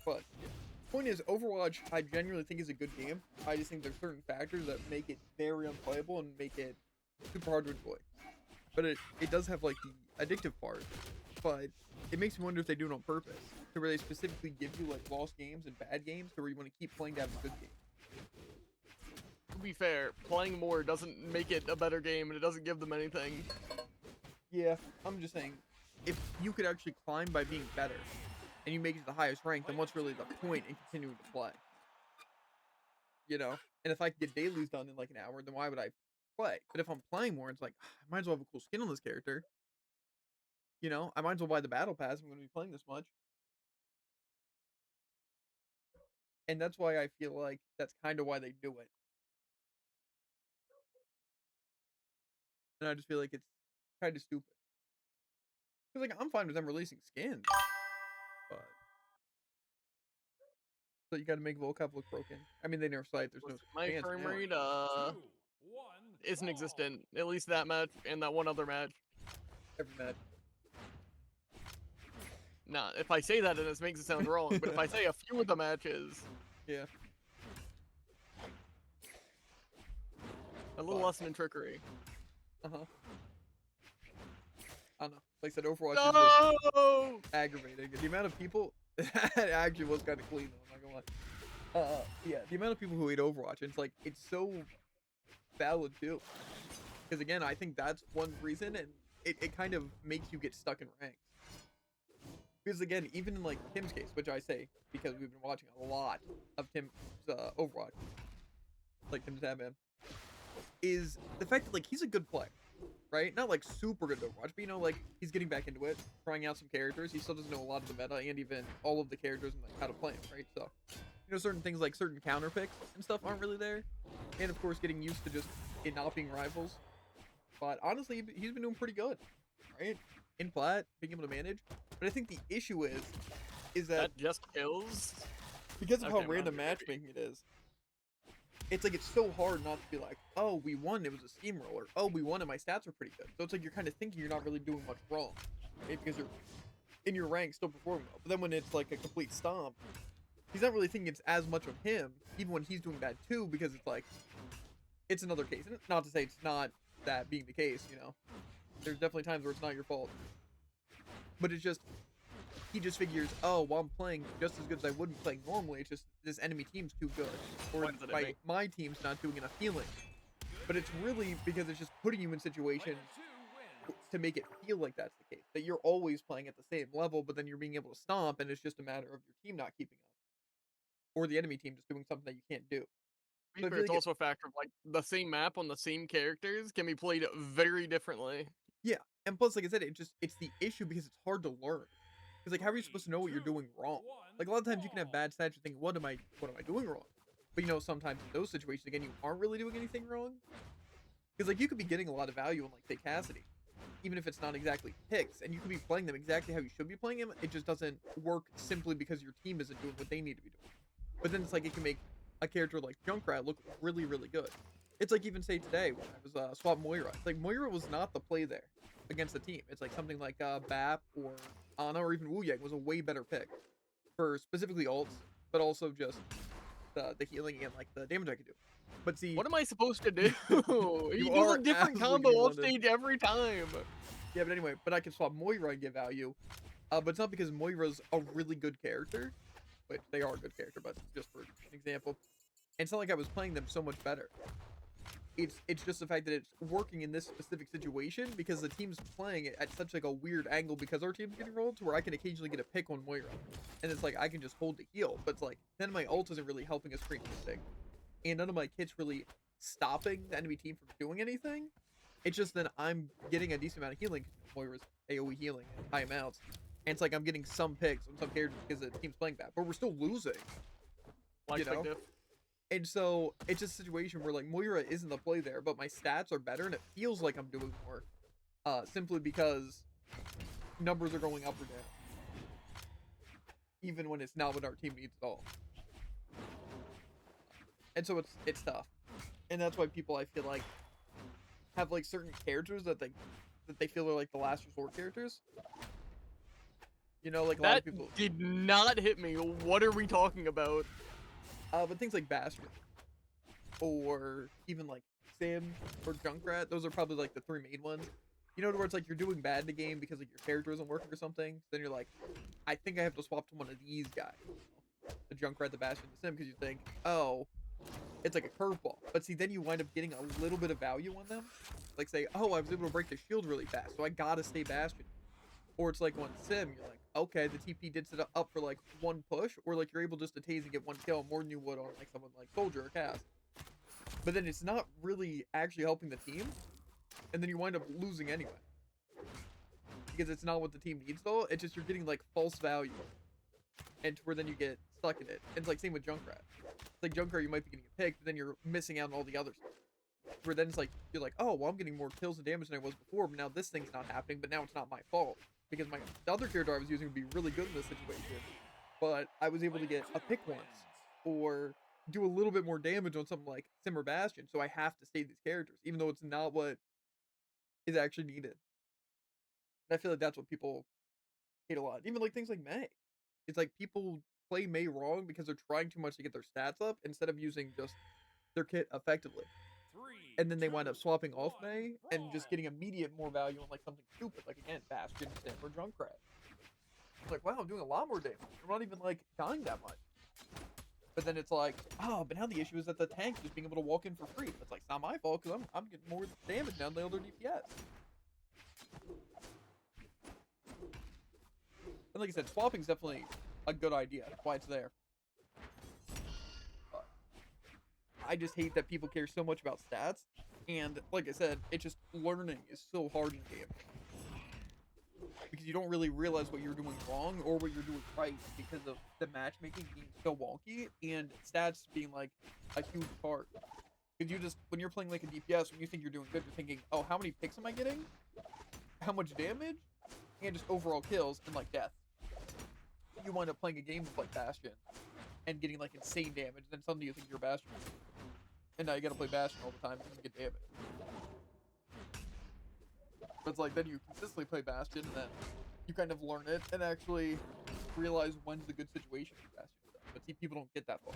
But yeah. Point is, Overwatch, I genuinely think is a good game. I just think there's certain factors that make it very unplayable and make it super hard to enjoy. But it does have like the addictive part. But it makes me wonder if they do it on purpose, to where they specifically give you like lost games and bad games, to where you want to keep playing to have a good game. To be fair, playing more doesn't make it a better game and it doesn't give them anything. Yeah, I'm just saying, if you could actually climb by being better, and you make it to the highest rank, then what's really the point in continuing to play? You know? And if I could get dailies done in like an hour, then why would I play? But if I'm playing more, it's like, I might as well have a cool skin on this character. You know? I might as well buy the battle pass if I'm going to be playing this much. And that's why I feel like that's kind of why they do it. And I just feel like it's kind of stupid. Because like, I'm fine with them releasing skins. But so you got to make vocab look broken. I mean, they nerf Scythe. There's no My fans frame now. rate 2, 1. isn't existent. At least that match and that one other match. Every match. Nah, if I say that, then it makes it sound wrong. But if I say a few of the matches, Yeah. a little lesson in trickery. Uh-huh. I don't know. Like I said, Overwatch is just No! aggravating. The amount of people... it actually was kind of clean, though. I'm not gonna lie. Yeah, the amount of people who hate Overwatch, it's like, it's so valid, too. Because, again, I think that's one reason, and it kind of makes you get stuck in ranks. Because, again, even in, like, Tim's case, which I say, because we've been watching a lot of Tim's Overwatch, like Tim's Tabman, is the fact that, like, he's a good player. Right? Not like super good at Overwatch, but you know, like, he's getting back into it, trying out some characters. He still doesn't know a lot of the meta and even all of the characters and like how to play them, right? So, certain things like certain counter picks and stuff aren't really there. And of course, getting used to just it not being rivals. But honestly, he's been doing pretty good, right? In plat, being able to manage. But I think the issue is that just kills. because of how Okay, random well, matchmaking it is, it's like it's so hard not to be like, oh, we won, it was a steamroller. Oh, we won and my stats are pretty good. So it's like you're kind of thinking you're not really doing much wrong, right? Because you're in your rank still performing well. But then when it's like a complete stomp, he's not really thinking it's as much on him, even when he's doing bad too, because it's like, it's another case. And not to say it's not that being the case, you know. There's definitely times where it's not your fault. But it's just, he just figures, oh, well, I'm playing just as good as I would be playing normally. It's just this enemy team's too good. Or my team's not doing enough healing. But it's really because it's just putting you in situations to make it feel like that's the case. That you're always playing at the same level, but then you're being able to stomp, and it's just a matter of your team not keeping up. Or the enemy team just doing something that you can't do. So It's also a factor of like the same map on the same characters can be played very differently. Yeah, and plus, like I said, it's the issue because it's hard to learn. Because like, how are you supposed to know what you're doing wrong? Like a lot of times you can have bad stats. You think, what am I doing wrong? But you know, sometimes in those situations, again, you aren't really doing anything wrong. Because like you could be getting a lot of value on like say Cassidy, even if it's not exactly picks, and you could be playing them exactly how you should be playing them. It just doesn't work simply because your team isn't doing what they need to be doing. But then it's like it can make a character like Junkrat look really, really good. It's like even say today when I was swap Moira. It's like Moira was not the play there against the team. It's like something like Bap or Ana or even Wu Yang was a way better pick for specifically ults, but also just the healing and like the damage I could do. But see, what am I supposed to do? He does are a different absolutely combo off London. stage every time. Yeah, but anyway, but I can swap Moira and get value. But it's not because Moira's a really good character, which they are a good character, but just for an example. And it's not like I was playing them so much better. It's just the fact that it's working in this specific situation because the team's playing it at such like a weird angle because our team's getting rolled to where I can occasionally get a pick on Moira. And it's like I can just hold the heal, but it's like then my ult isn't really helping us create anything. And none of my kits really stopping the enemy team from doing anything. It's just that I'm getting a decent amount of healing because Moira's AoE healing and high amounts. And it's like I'm getting some picks on some characters because the team's playing bad, but we're still losing. You know? And so it's just a situation where like Moira isn't the play there, but my stats are better and it feels like I'm doing more. Simply because numbers are going up or down. Even when it's not what our team needs at all. And so it's tough. And that's why people I feel like have like certain characters that they feel are like the last resort characters. You know, like a lot of people did not hit me. What are we talking about? But things like Bastion or even like Sim or Junkrat, those are probably like the three main ones. You know, where it's like you're doing bad in the game because like your character isn't working or something. Then you're like, I think I have to swap to one of these guys, the Junkrat, the Bastion, the Sim, because you think, oh, it's like a curveball. But see, then you wind up getting a little bit of value on them. Like say, oh, I was able to break the shield really fast, so I gotta stay Bastion. Or it's like on Sim, you're like, okay, the TP did set up for like one push, or like you're able just to tase and get one kill more than you would on like someone like Soldier or Cast. But then it's not really actually helping the team, and then you wind up losing anyway. Because it's not what the team needs though, it's just you're getting like false value. And where then you get stuck in it. And it's like same with Junkrat. It's like Junkrat you might be getting a pick, but then you're missing out on all the others. Where then it's like, you're like, oh, well I'm getting more kills and damage than I was before, but now this thing's not happening, but now it's not my fault. Because the other character I was using would be really good in this situation, but I was able to get a pick once, or do a little bit more damage on something like Sim or Bastion, so I have to stay these characters, even though it's not what is actually needed. And I feel like that's what people hate a lot. Even like things like May. It's like people play May wrong because they're trying too much to get their stats up instead of using just their kit effectively. And then they wind up swapping off May and just getting immediate more value on like something stupid, like again, Bastion, Sim, or Junkrat. It's like, wow, I'm doing a lot more damage. I'm not even like dying that much. But then it's like, oh, but now the issue is that the tank just being able to walk in for free. It's like, it's not my fault because I'm getting more damage now than the other DPS. And like I said, swapping's definitely a good idea. That's why it's there. But I just hate that people care so much about stats. And like I said, it's just learning is so hard in the game. Because because you don't really realize what you're doing wrong or what you're doing right because of the matchmaking being so wonky and stats being like a huge part. Because you just, when you're playing like a DPS, when you think you're doing good, you're thinking, oh, how many picks am I getting? How much damage? And just overall kills and like death. You wind up playing a game of like Bastion and getting like insane damage, and then suddenly you think you're Bastion. And now you gotta play Bastion all the time and you get damage. But it's like, then you consistently play Bastion, and then you kind of learn it and actually realize when's a good situation for Bastion stuff. But see, people don't get that far.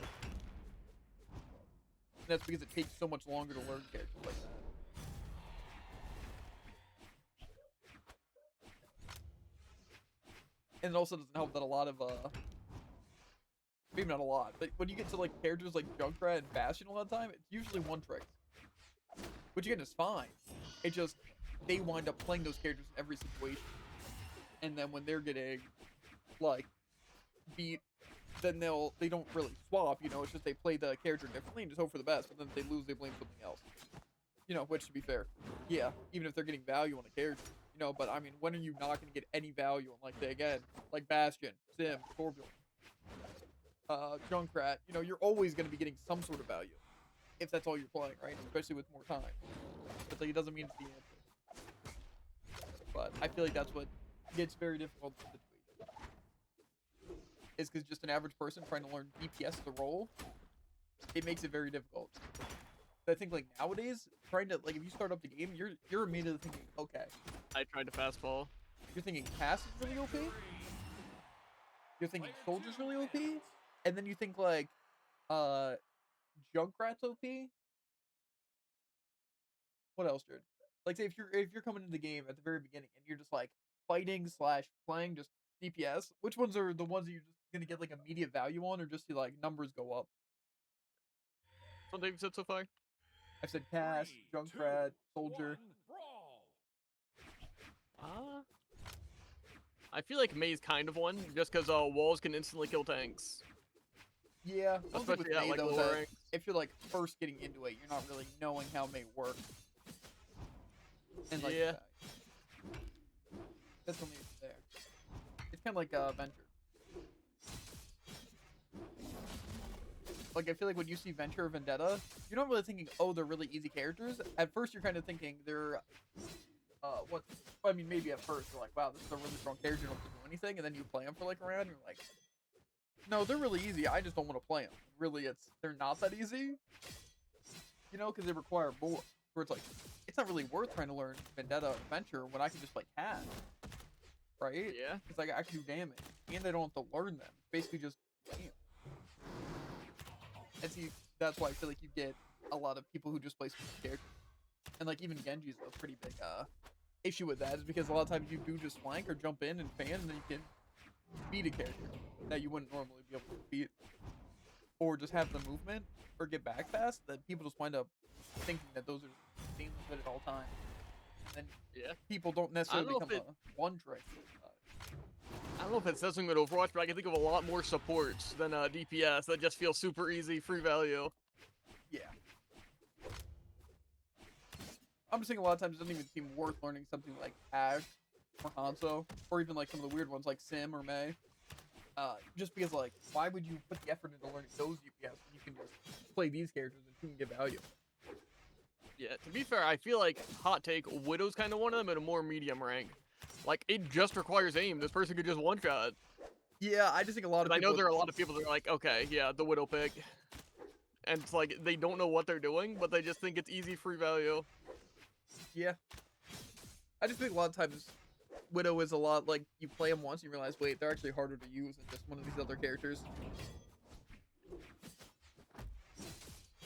And that's because it takes so much longer to learn characters like that. And it also doesn't help that a lot of, maybe not a lot, but when you get to like characters like Junkrat and Bastion a lot of the time, it's usually one trick. Which again is fine. It just, they wind up playing those characters in every situation. And then when they're getting, like, beat, then they don't really swap, you know, it's just they play the character differently and just hope for the best, but then if they lose, they blame something else. You know, which to be fair, yeah, even if they're getting value on a character, you know, but I mean, when are you not going to get any value on, like, say again, like Bastion, Sim, Torbjorn, Junkrat, you know, you're always going to be getting some sort of value, if that's all you're playing, right, especially with more time. But like, it doesn't mean it's the answer. But I feel like that's what gets very difficult in the situation. Is because just an average person trying to learn DPS as a role, it makes it very difficult. But I think like nowadays, trying to like if you start up the game, you're immediately thinking, okay. I tried to fast fall. You're thinking Cass is really OP. You're thinking Soldier's really OP, and then you think like Junkrat's OP. What else, dude? Like, say if you're coming into the game at the very beginning and you're just like fighting / playing just DPS, which ones are the ones that you're just gonna get like immediate value on, or just see like numbers go up? Something you've said so far? I've said Cass, Junkrat, Soldier. I feel like May's kind of one, just because walls can instantly kill tanks. Yeah, something with Especially at, May like, though, lower that ranks. if you're like first getting into it, you're not really knowing how May works. And like, Yeah. that's only there. It's kind of like Venture. Like, I feel like when you see Venture or Vendetta, you're not really thinking, oh, they're really easy characters. At first, you're kind of thinking they're, what? I mean, maybe at first you're like, wow, this is a really strong character. You don't have to do anything, and then you play them for like a round, and you're like, no, they're really easy. I just don't want to play them. Really, they're not that easy. You know, because they require more. Where it's like, it's not really worth trying to learn Vendetta or Venture when I can just play Cat. Right? Yeah. It's like I can do damage, and they don't have to learn them. Basically, just damn. And see, that's why I feel like you get a lot of people who just play specific characters. And like even Genji's a pretty big issue with that, is because a lot of times you do just flank or jump in and fan, and then you can beat a character that you wouldn't normally be able to beat. Or just have the movement or get back fast, that people just wind up thinking that those are insanely good at all times. And Yeah. people don't necessarily know if become a one trick. I don't know if it says something with Overwatch, but I can think of a lot more supports than DPS that just feel super easy, free value. Yeah. I'm just saying a lot of times it doesn't even seem worth learning something like Ashe or Hanzo, or even like some of the weird ones like Sim or May. Just because, like, why would you put the effort into learning those DPS when you can just play these characters and you can get value? Yeah, to be fair, I feel like, hot take, Widow's kind of one of them at a more medium rank. Like, it just requires aim. This person could just one-shot. Yeah, I just think a lot of I people... know there are a lot of people that are like, okay, yeah, the Widow pick. And it's like, they don't know what they're doing, but they just think it's easy free value. Yeah. I just think a lot of times Widow is a lot like, you play them once and you realize, wait, they're actually harder to use than just one of these other characters.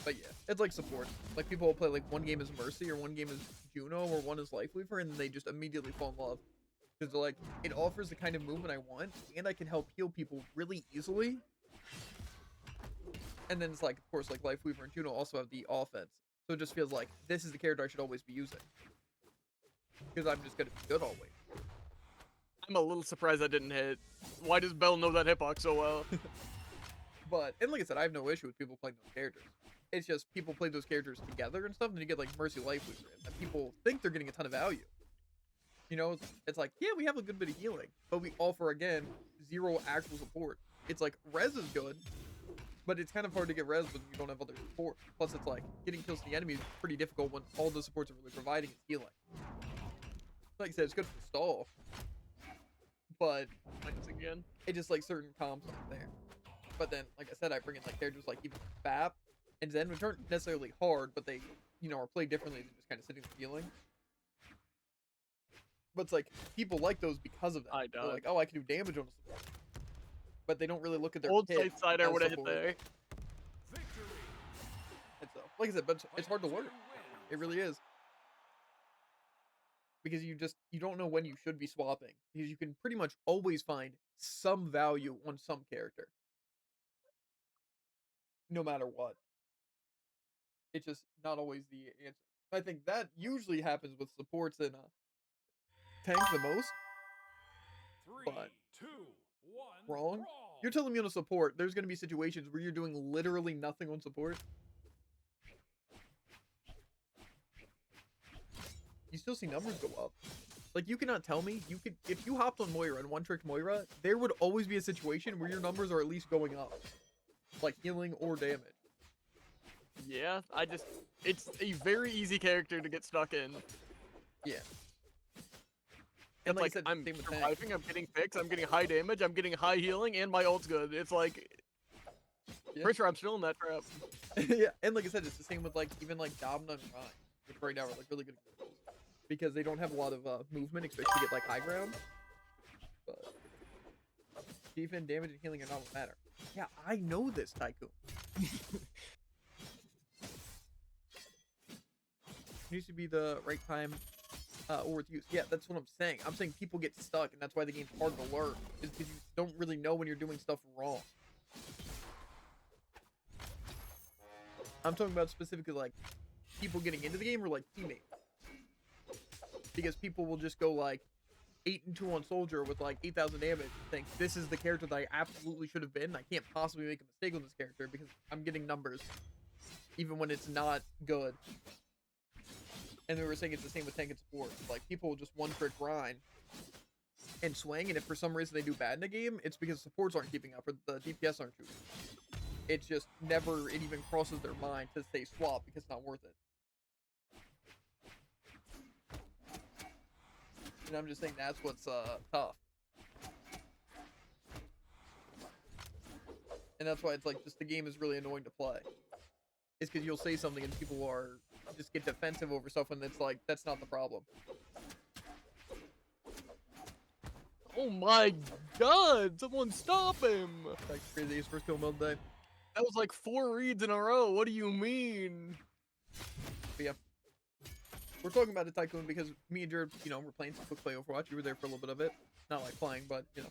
But yeah, it's like support. Like, people will play like one game as Mercy or one game as Juno or one as Lifeweaver, and then they just immediately fall in love. Because they're like, it offers the kind of movement I want, and I can help heal people really easily. And then it's like, of course, like Lifeweaver and Juno also have the offense. So it just feels like, this is the character I should always be using. Because I'm just going to be good always. I'm a little surprised that didn't hit. Why does Bell know that hitbox so well? But, and like I said, I have no issue with people playing those characters. It's just people play those characters together and stuff, and then you get like Mercy Lifeweaver, and people think they're getting a ton of value. You know, it's like, yeah, we have a good bit of healing, but we offer, again, 0 actual support. It's like, res is good, but it's kind of hard to get res when you don't have other support. Plus, it's like, getting kills to the enemy is pretty difficult when all the supports are really providing is healing. Like I said, it's good for stall, but Again. it just, like, certain comps aren't there. But then, like I said, I bring in, like, characters like even Bap and Zen, which aren't necessarily hard, but they, you know, are played differently than just kind of sitting and healing. But it's like, people like those because of that. They're like, oh, I can do damage on a support. But they don't really look at their Old kit Sight Sider as would have hit support. there. And so, like I said, but it's hard to learn. It really is. Because you don't know when you should be swapping. Because you can pretty much always find some value on some character. No matter what. It's just not always the answer. I think that usually happens with supports and tanks the most. 3, But 2, 1. wrong. Brawl. You're telling me on a support, there's going to be situations where you're doing literally nothing on support? You still see numbers go up. Like, you cannot tell me, if you hopped on Moira and one-tricked Moira, there would always be a situation where your numbers are at least going up. Like, healing or damage. Yeah, it's a very easy character to get stuck in. Yeah. It's like I like, said, I'm same with tank. surviving, I'm getting fixed, I'm getting high damage, I'm getting high healing, and my ult's good. It's like, Yeah. pretty sure I'm still in that trap. Yeah, and like I said, it's the same with, like, even, like, Domina and Ryan, which right now are, like, really good examples. Because they don't have a lot of movement, especially to get, like, high ground. But defense, damage, and healing are not what matter. Yeah, I know this, Tycoon. Needs to be the right time or with use. Yeah, that's what I'm saying. I'm saying people get stuck, and that's why the game's hard to learn. Is because you don't really know when you're doing stuff wrong. I'm talking about specifically, like, people getting into the game or, like, teammates. Because people will just go, like, 8-2 on Soldier with, like, 8,000 damage and think, this is the character that I absolutely should have been. I can't possibly make a mistake on this character because I'm getting numbers. Even when it's not good. And we were saying it's the same with tank and support. Like, people will just one-trick grind and swing, and if for some reason they do bad in a game, it's because supports aren't keeping up or the DPS aren't shooting. It's just never it even crosses their mind to say swap because it's not worth it. And I'm just saying that's what's tough. And that's why it's like just the game is really annoying to play. It's because you'll say something and people are just get defensive over stuff when it's like that's not the problem. Oh my god! Someone stop him! Like crazy his first kill mode day. That was like 4 reads in a row. What do you mean? But yeah. We're talking about a Tycoon because me and Jared, you know, we're playing some quick play Overwatch. You were there for a little bit of it. Not like playing, but you know.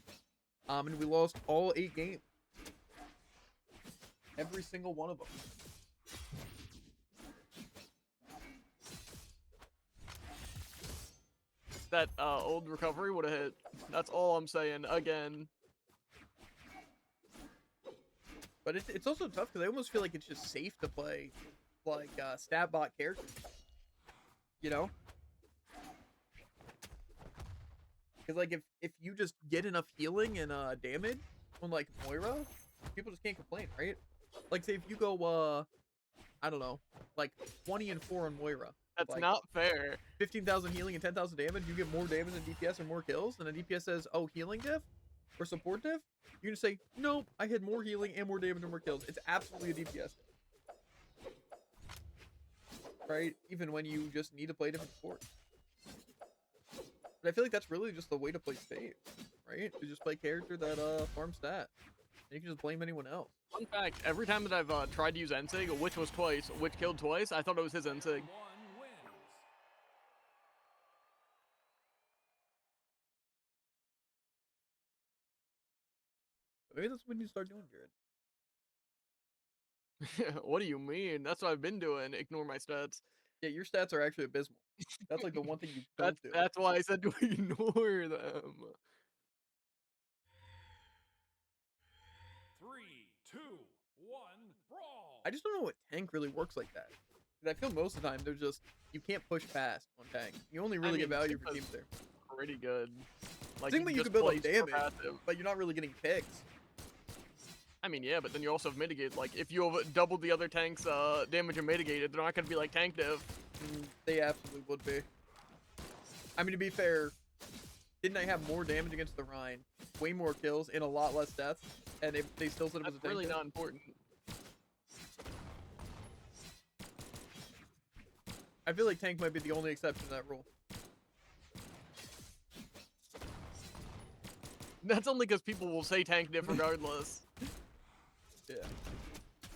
And we lost all 8 games. Every single one of them. That old recovery would have hit. That's all I'm saying. Again. But it's also tough because I almost feel like it's just safe to play like stat bot characters. You know? Because like if you just get enough healing and damage on like Moira, people just can't complain, right? Like say if you go I don't know, like 20-4 on Moira. That's like, not fair. 15,000 healing and 10,000 damage, you get more damage than DPS or more kills, and then DPS says, oh, healing diff? Or support diff? You're gonna say, no, I had more healing and more damage and more kills. It's absolutely a DPS diff. Right? Even when you just need to play different sports. But I feel like that's really just the way to play safe, right? To just play character that farms stats. And you can just blame anyone else. Fun fact, every time that I've tried to use Ensig, which was twice, which killed twice, I thought it was his Ensig. 1 wins. Maybe that's what you start doing, Jared. What do you mean? That's what I've been doing. Ignore my stats. Yeah, your stats are actually abysmal. That's like the one thing you don't do. That's why I said to ignore them. 3, 2, 1, brawl. I just don't know what tank really works like that. 'Cause I feel most of the time they're just you can't push past on tank. You only really I get mean, value for Tifa's teams there. pretty good. Like, Thing that you just can build play up super damage, passive. but you're not really getting picks. I mean, yeah, but then you also have mitigate. Like, if you have doubled the other tank's damage and mitigated, they're not gonna be like tank div. They absolutely would be. I mean, to be fair, didn't I have more damage against the Rhine, way more kills, and a lot less deaths, and they still said it was That's a tank really div? not important. I feel like tank might be the only exception to that rule. That's only because people will say tank div regardless. Yeah.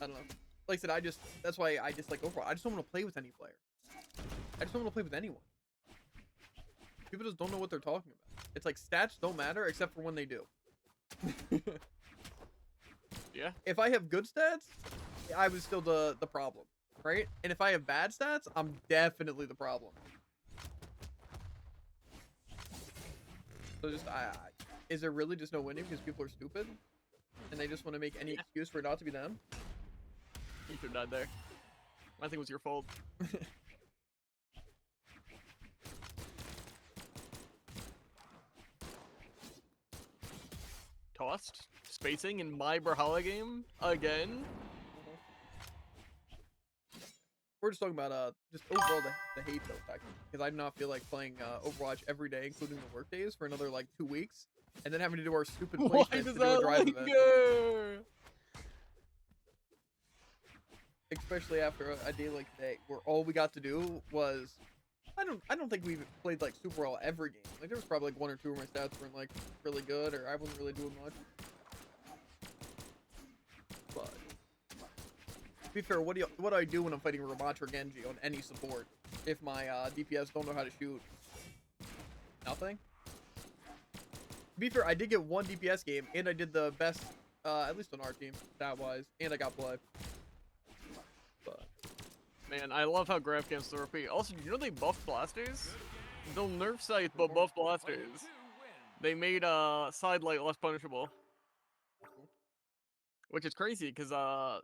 I don't know. Like I said, that's why I just like Overwatch. I just don't want to play with any player. I just don't want to play with anyone. People just don't know what they're talking about. It's like stats don't matter except for when they do. Yeah. If I have good stats, I was still the problem, right? And if I have bad stats, I'm definitely the problem. So just is there really just no winning because people are stupid and they just want to make any excuse for it not to be them? You should have died there. I think it was your fault. Tossed. Spacing in my Brawlhalla game again. We're just talking about just overall the hate though factor, because I do not feel like playing Overwatch every day, including the work days, for another like 2 weeks, and then having to do our stupid Why placements does to do a that drive event. linger? Especially after a day like today, where all we got to do was, I don't think we played like super well every game. Like there was probably like 1 or 2 where my stats weren't like really good, or I wasn't really doing much. But to be fair, what do I do when I'm fighting Ramattra or Genji on any support if my DPS don't know how to shoot? Nothing. To be fair, I did get 1 DPS game, and I did the best, at least on our team, stat-wise, and I got play. But Man, I love how grab camps the repeat. Also, you know they buffed blasters? They'll nerf sight, but buff blasters. They made sidelight less punishable. Which is crazy, because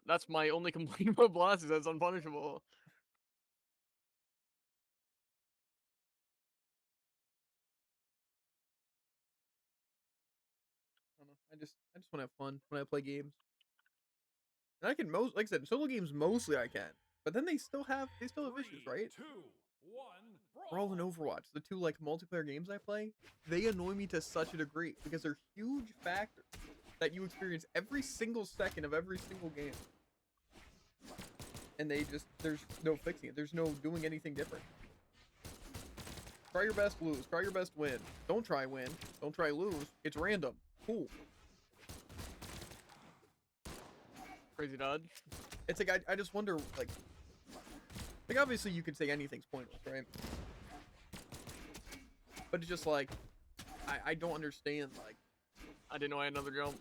that's my only complaint about blasters, that's unpunishable. I don't know. I just want to have fun when I play games. And I can like I said, solo games mostly I can, but then they still have issues, right? 2, 1, Brawl and Overwatch, the 2 like multiplayer games I play, they annoy me to such a degree because they're huge factors that you experience every single second of every single game. And there's no fixing it. There's no doing anything different. Try your best, lose. Try your best, win. Don't try win. Don't try lose. It's random. Cool. Crazy dodge. It's like, I just wonder, like obviously you could say anything's pointless, right? But it's just like, I don't understand, like, I didn't know I had another jump.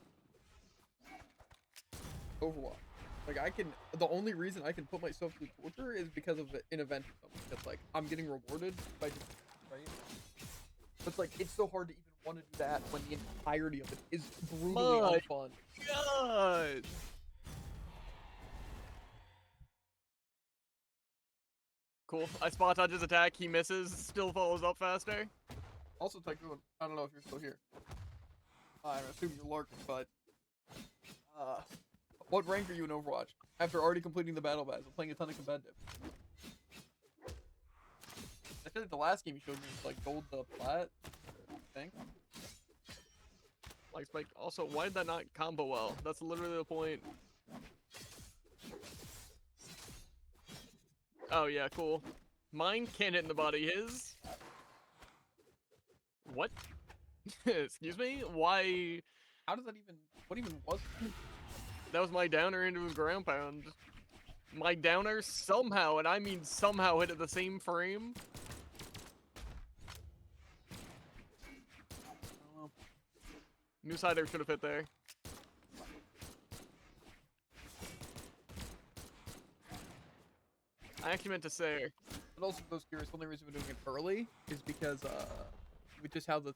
Overwatch. Like, the only reason I can put myself through torture is because of an event or something. It's like, I'm getting rewarded by just, right? But it's like, it's so hard to even want to do that when the entirety of it is brutally My unfun. God! Cool. I spot dodge his attack, he misses, still follows up faster. Also, Tycoon, I don't know if you're still here. I assume you're lurking, but what rank are you in Overwatch? After already completing the battle pass and playing a ton of competitive. I feel like the last game you showed me was like gold to plat, I think. Like Spike. Also, why did that not combo well? That's literally the point. Oh yeah, cool. Mine can't hit in the body. His. What? Excuse me? Why? How does that even? What even was it? That was my downer into his ground pound. My downer somehow, and I mean somehow, hit at the same frame. New sider should have hit there. I actually meant to say. But also, for those curious, the only reason we're doing it early is because with just how the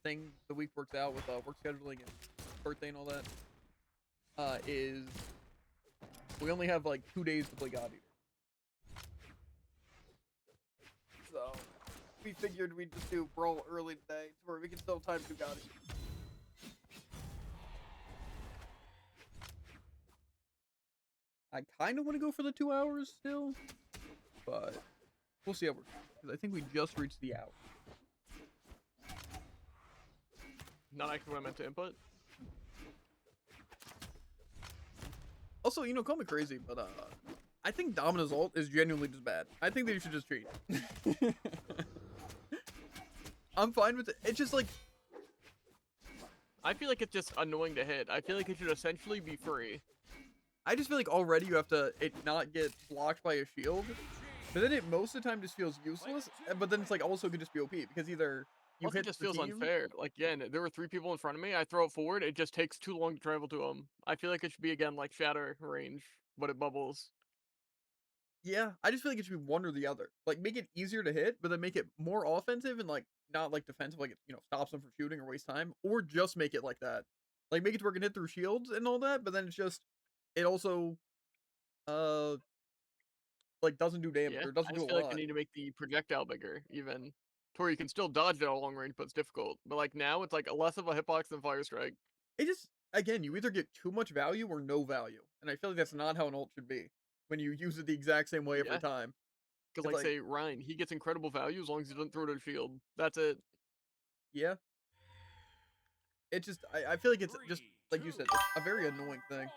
week works out with work scheduling and birthday and all that, is we only have like 2 days to play God Eater. So we figured we'd just do Brawl early today, to where we can still time Bugatti. I kind of want to go for the 2 hours still, but we'll see how we're doing, because I think we just reached the hour. Not actually what I meant to input. Also, you know, call me crazy, but I think Domina's ult is genuinely just bad. I think that you should just cheat. I'm fine with it. It's just like, I feel like it's just annoying to hit. I feel like it should essentially be free. I just feel like already you have to not get blocked by a shield, but then it most of the time just feels useless. But then it's like also could just be OP, because either you Also, hit it just the feels team. unfair. Like, again, there were 3 people in front of me. I throw it forward. It just takes too long to travel to them. I feel like it should be, again, like Shatter range, but it bubbles. Yeah, I just feel like it should be one or the other. Like, make it easier to hit, but then make it more offensive and like not like defensive, like it, you know, stops them from shooting or waste time, or just make it like that. Like, make it to where it can hit through shields and all that, but then it's just it also uh like doesn't do damage Yeah, or I doesn't do just a feel like they lot. need to make the projectile bigger, even. To where you can still dodge it at a long range, but it's difficult. But, like, now it's, like, less of a hitbox than Fire Strike. It just again, you either get too much value or no value, and I feel like that's not how an ult should be when you use it the exact same way every Yeah, time. because, It's like, like, say, Ryan, he gets incredible value as long as he doesn't throw it at a shield. That's it. yeah, it just I feel like it's just 3, like you 2, said, it's a very annoying thing. brawl.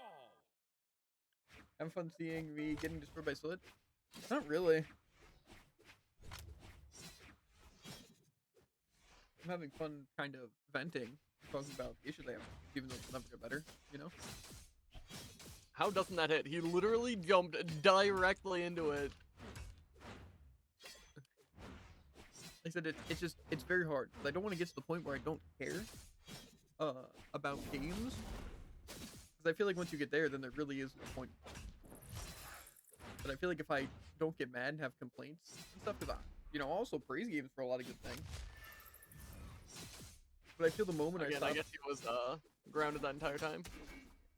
Having fun seeing me getting destroyed by Slit? Not really. I'm having fun kind of venting, talking about the issues I have, even though they'll never get better, you know? How doesn't that hit? He literally jumped directly into it. Like I said, it's just, it's very hard. I don't want to get to the point where I don't care about games. Because I feel like once you get there, then there really is no point. But I feel like if I don't get mad and have complaints and stuff, because I, you know, also praise games for a lot of good things. But I feel the moment Again, I I stop, guess he was grounded that entire time.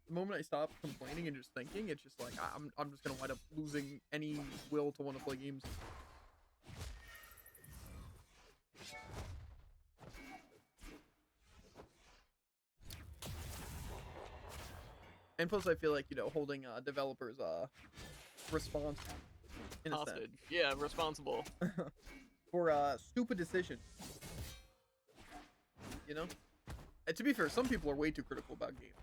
the moment I stop complaining and just thinking, it's just like I'm just gonna wind up losing any will to want to play games. And plus, I feel like, you know, holding developers responsible in a sense Hostage. Yeah, responsible. for stupid decisions. You know, and to be fair, some people are way too critical about games.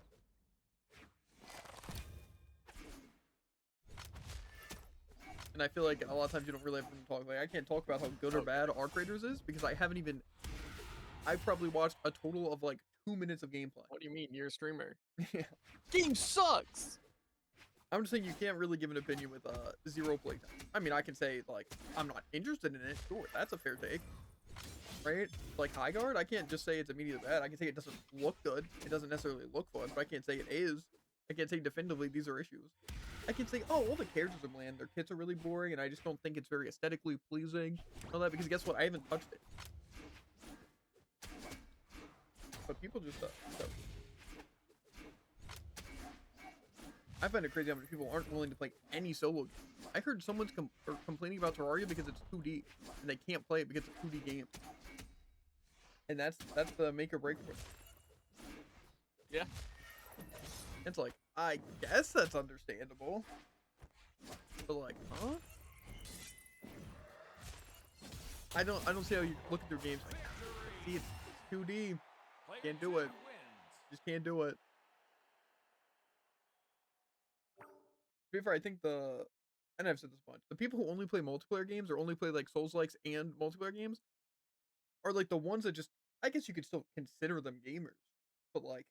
And I feel like a lot of times you don't really have to talk. Like, I can't talk about how good or bad Arc Raiders is because I haven't even. I probably watched a total of like 2 minutes of gameplay. What do you mean? You're a streamer. Yeah. Game sucks! I'm just saying you can't really give an opinion with zero playtime. I mean, I can say like I'm not interested in it. Sure, that's a fair take, right? Like High Guard, I can't just say it's immediately bad. I can say it doesn't look good. It doesn't necessarily look fun, but I can't say it is. I can't say definitively these are issues. I can say, oh, all the characters are bland. Their kits are really boring, and I just don't think it's very aesthetically pleasing. All that because guess what? I haven't touched it. But people just so. I find it crazy how many people aren't willing to play any solo game. I heard someone's complaining about Terraria because it's 2D, and they can't play it because it's a 2D game. And that's the make or break for it. Yeah. It's like, I guess that's understandable. But like, huh? I don't see how you look at their games like, see, it's 2D. Can't do it. Just can't do it. To be fair, I think and I've said this bunch, the people who only play multiplayer games or only play like Souls-likes and multiplayer games are like the ones that just, I guess you could still consider them gamers, but like,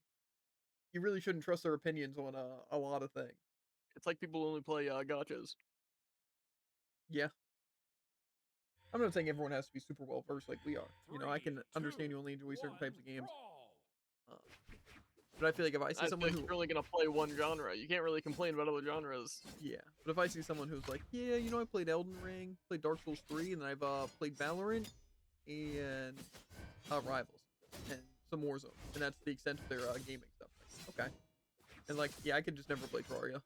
you really shouldn't trust their opinions on a lot of things. It's like people only play gotchas. Yeah. I'm not saying everyone has to be super well versed like we are. You know, I can understand you only enjoy certain types of games. But I feel like if I see I someone feel like who, you're only gonna play one genre. You can't really complain about other genres. yeah, but if I see someone who's like, yeah, you know, I played Elden Ring, played Dark Souls 3, and then I've played Valorant and Rivals and some Warzone, and that's the extent of their gaming stuff. Like, okay, and like, yeah, I could just never play Terraria,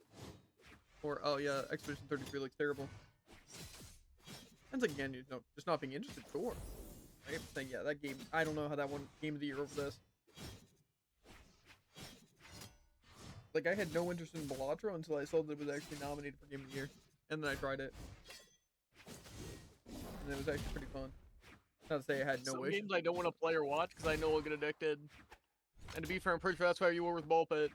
or oh yeah, Expedition 33 looks terrible. And like, again, you know, just not being interested, sure. I'm saying, yeah, that game. I don't know how that one game of the year over this. Like, I had no interest in Brawlhalla until I saw that it was actually nominated for Game of the Year, and then I tried it, and it was actually pretty fun. Not to say I had no Some wish. games I don't want to play or watch because I know I'll get addicted. And to be fair, I'm pretty sure that's why you were with Ball Pit.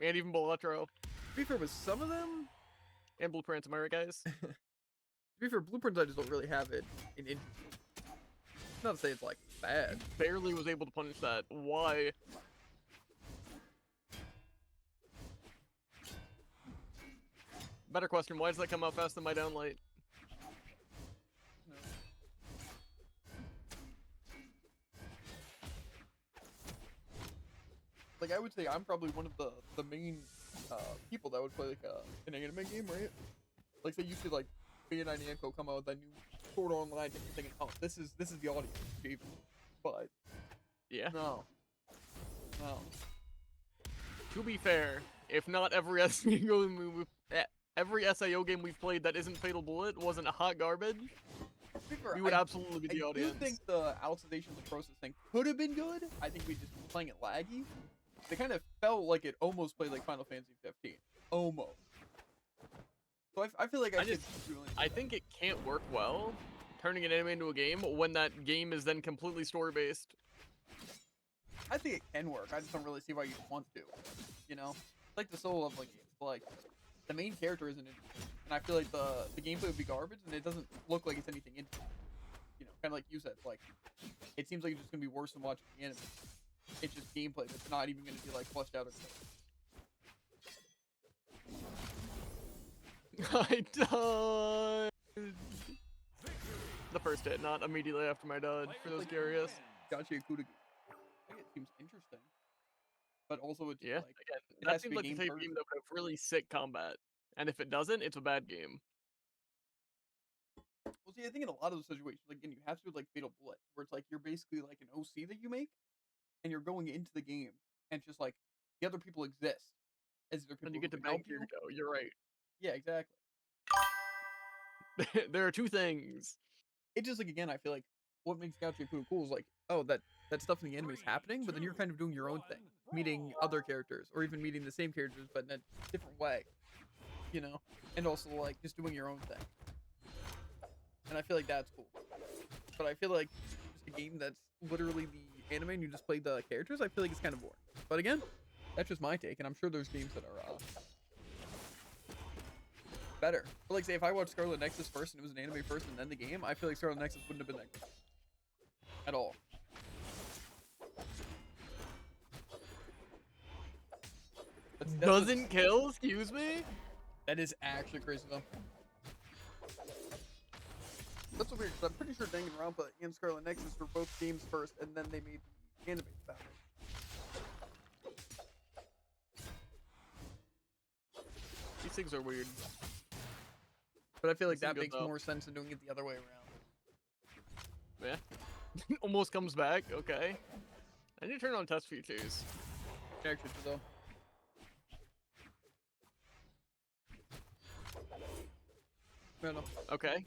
And even Brawlhalla. To be fair, with some of them, And Blueprints, am I right, guys? to be fair, Blueprints I just don't really have it in interest. Not to say it's like bad. Barely was able to punish that. Why? Better question, why does that come out faster than my downlight? No. Like, I would say I'm probably one of the main people that would play like an anime game, right? Like, say you see like Bandai Namco come out with that new Sword Art Online thing, you're thinking, oh, this is the audience achievement. But Yeah. no. To be fair, if not every SAO game we've played that isn't Fatal Bullet wasn't hot garbage, To be fair, we would I absolutely be the audience. do think the Alicization of the process thing could have been good. I think we just were playing it laggy. They kind of felt like it almost played like Final Fantasy 15. Almost. So I feel like I think it can't work well, turning an anime into a game, when that game is then completely story-based. I think it can work. I just don't really see why you want to. You know? It's like the solo leveling games. Like, the main character isn't interesting. And I feel like the gameplay would be garbage, and it doesn't look like it's anything interesting. You know, kind of like you said. Like, it seems like it's just going to be worse than watching the anime. It's just gameplay that's not even going to be, like, fleshed out or I died! The first hit, not immediately after my dodge, for those curious. Gotcha, Kuda. I think it seems interesting. But also it's Yeah, like, again, it that has to seems be like the game type of first. game that would have really sick combat. And if it doesn't, it's a bad game. Well, see, I think in a lot of those situations, like, again, you have to do like Fatal Bullet, where it's like you're basically like an OC that you make, and you're going into the game, and it's just like the other people exist as other people And you get to who can help bank your you. go. You're right. Yeah, exactly. There are two things. It just like again, I feel like what makes Gotcha cool is like, oh, that stuff in the anime is happening, but then you're kind of doing your own thing, meeting other characters, or even meeting the same characters but in a different way, you know, and also like just doing your own thing. And I feel like that's cool. But I feel like just a game that's literally the anime and you just play the characters, I feel like it's kind of boring. But again, that's just my take, and I'm sure there's games that are better. But like, say if I watched Scarlet Nexus first and it was an anime first and then the game, I feel like Scarlet Nexus wouldn't have been that good at all. That's Doesn't kill? Excuse me? That is actually crazy though. That's so weird, because I'm pretty sure Danganronpa and Scarlet Nexus were both games first, and then they made the anime about it. These things are weird. But I feel like This is that good, makes though. more sense than doing it the other way around. Yeah. Almost comes back. Okay. I need to turn on test features. Actually, though. No, no. Okay. Like,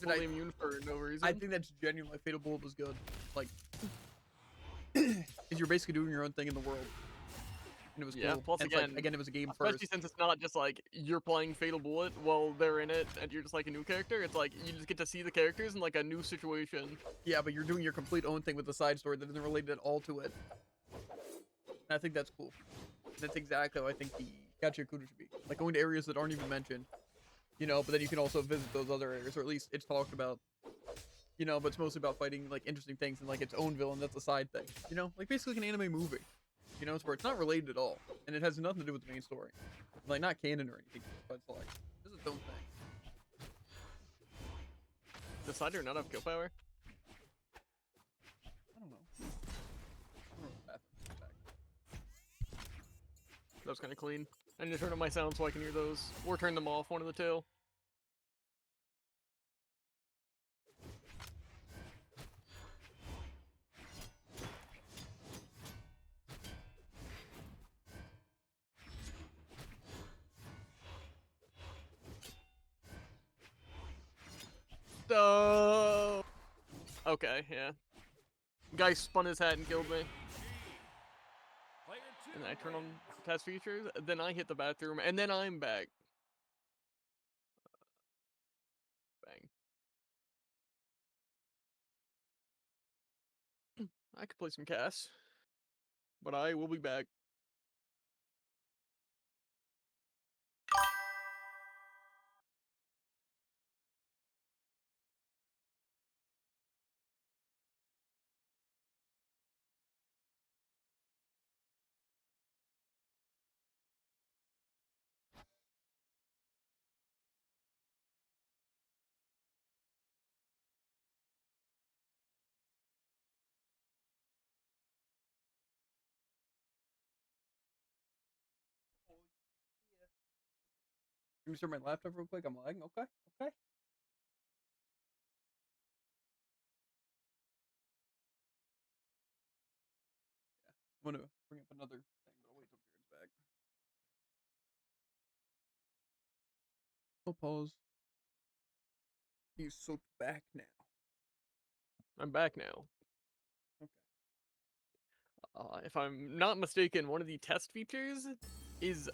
Completely immune for no reason. I think that's genuinely Fatal Bullet was good. Like, is you're basically doing your own thing in the world, and it was Yeah, cool. plus And it's like, again, again, it was a game especially first. since it's not just like you're playing Fatal Bullet while they're in it and you're just like a new character. It's like you just get to see the characters in like a new situation. Yeah, but you're doing your complete own thing with the side story that isn't related at all to it. And I think that's cool. That's exactly how I think the Gacha Yakuza should be. Like going to areas that aren't even mentioned, you know, but then you can also visit those other areas, or at least it's talked about, you know, but it's mostly about fighting like interesting things and like its own villain that's a side thing, you know, like basically like an anime movie, you know, it's where it's not related at all, and it has nothing to do with the main story, like not canon or anything, but it's like, this is its own thing. Does Cider not have kill power? I don't know. I don't know the bathroom back. That was kind of clean. I need to turn on my sound so I can hear those, or turn them off, one of the two. No. Okay, yeah. Guy spun his hat and killed me. Player 2 And I turn on wins. test features, then I hit the bathroom, and then I'm back. Bang. I could play some Cass, but I will be back. Let me start my laptop real quick. I'm lagging. Okay. Okay. I'm gonna bring up another thing, but I'll wait till Jared's back. I'll pause. He's so back now. I'm back now. Okay. If I'm not mistaken, one of the test features is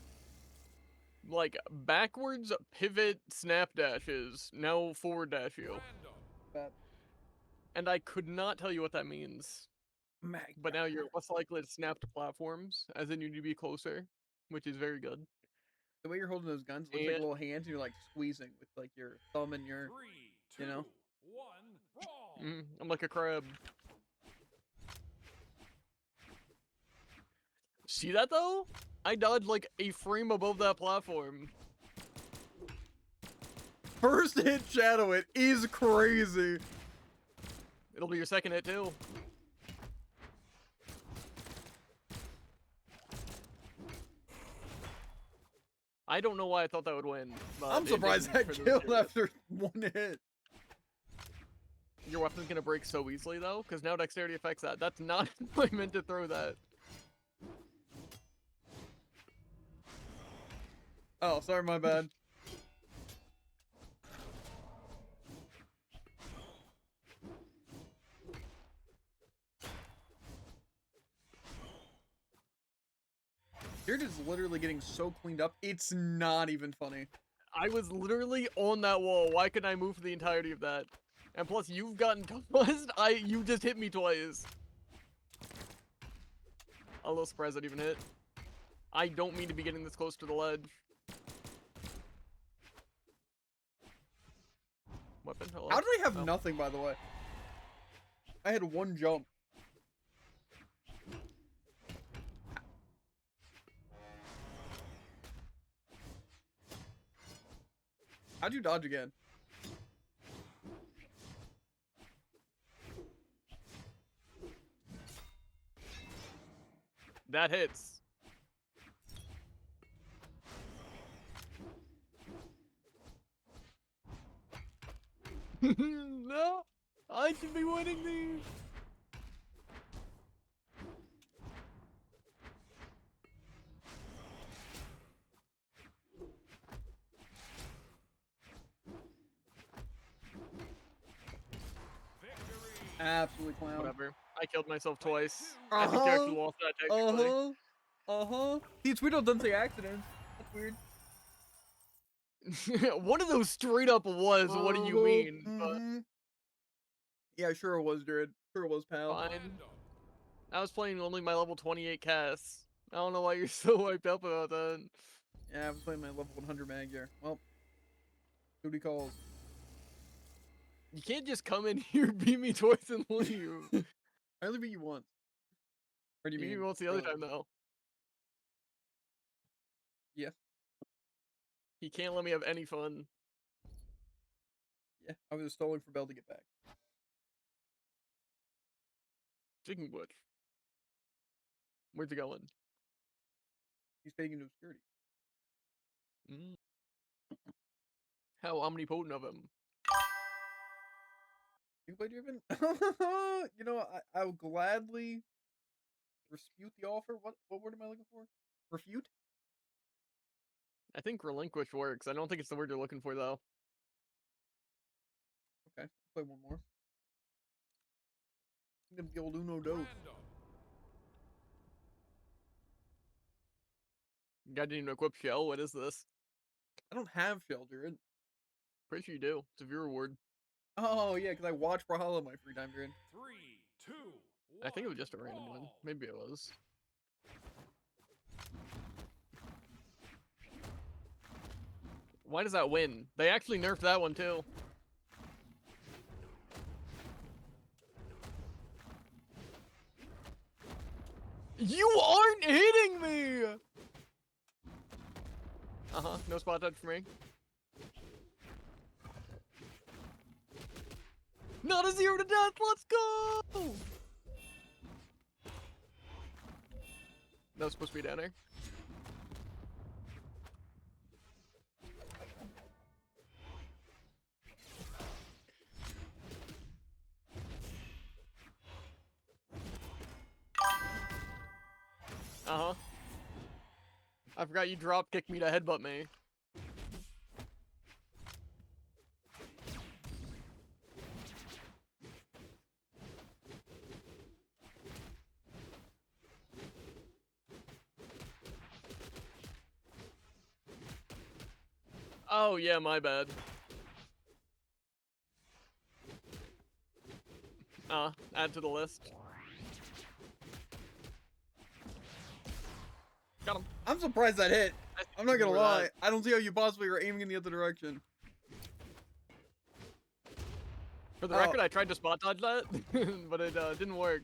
like backwards pivot snap dashes, now forward dash you. Random. Bad. And I could not tell you what that means. Mag. But now you're less likely to snap to platforms, as in you need to be closer, which is very good. The way you're holding those guns looks like And- little hands, and you're like squeezing with like your thumb and your. 3, 2, You know? 1, brawl. I'm like a crab. See that though? I dodged like a frame above that platform. First hit shadow it is crazy. It'll be your second hit too. I don't know why I thought that would win. But I'm it surprised didn't that for the killed material. after one hit. Your weapon's gonna break so easily though, because now dexterity affects that. That's not how I meant to throw that. Oh, sorry, my bad. Jared is literally getting so cleaned up, it's not even funny. I was literally on that wall. Why couldn't I move for the entirety of that? And plus, you've gotten tossed. You just hit me twice. A little surprised that even hit. I don't mean to be getting this close to the ledge. Weapon, hello? How did I have Oh. nothing, by the way? I had one jump. How'd you dodge again? That hits. No! I should be winning these! Victory. Absolutely clown. Whatever. I killed myself twice. I think you Uh-huh. actually lost that technically. Uh-huh. See, Tweedle doesn't say accidents. That's weird. One of those straight up was, what do you mean? But Mhm. Yeah, sure it was, Jared. Sure it was, pal. fine. Random. I was playing only my level 28 casts. I don't know why you're so hyped up about that. Yeah, I was playing my level 100 mag here. Well, duty calls. You can't just come in here, beat me twice, and leave. I only beat you once. Or do you You beat mean? me once the other really? time, though. Yes. He can't let me have any fun. Yeah, I was stalling for Bell to get back. Chicken butt. Where's he going? He's fading into obscurity. Mm. How omnipotent of him. You play Driven? You know, I will gladly dispute the offer. What word am I looking for? Refute? I think relinquish works. I don't think it's the word you're looking for, though. Okay, play one more. The old Uno dos. Random. Guy didn't even equip shell. What is this? I don't have shell, Jared. Pretty sure you do. It's a view reward. Oh yeah, because I watch Brawlhalla in my free time, Jared. 3, 2, 1. I think it was just a random one. brawl. Maybe it was. Why does that win? They actually nerfed that one too. You aren't hitting me! Uh-huh, no spot dodge for me. Not a 0 to death, let's go! That was supposed to be down there. Uh-huh. I forgot you drop kicked me to headbutt me. Oh yeah, my bad. Add to the list. Got him. I'm surprised that hit. I'm not gonna Remember lie. that. I don't see how you possibly were aiming in the other direction. For the Oh. record, I tried to spot dodge that, but it didn't work.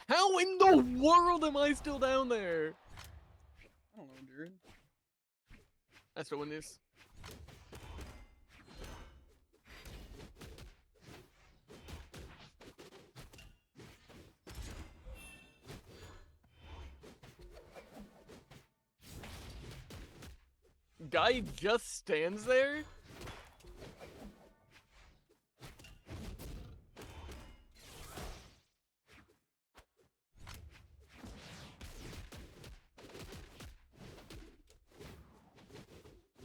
How in the world am I still down there? I don't know, Jared. I still win this. Guy just stands there?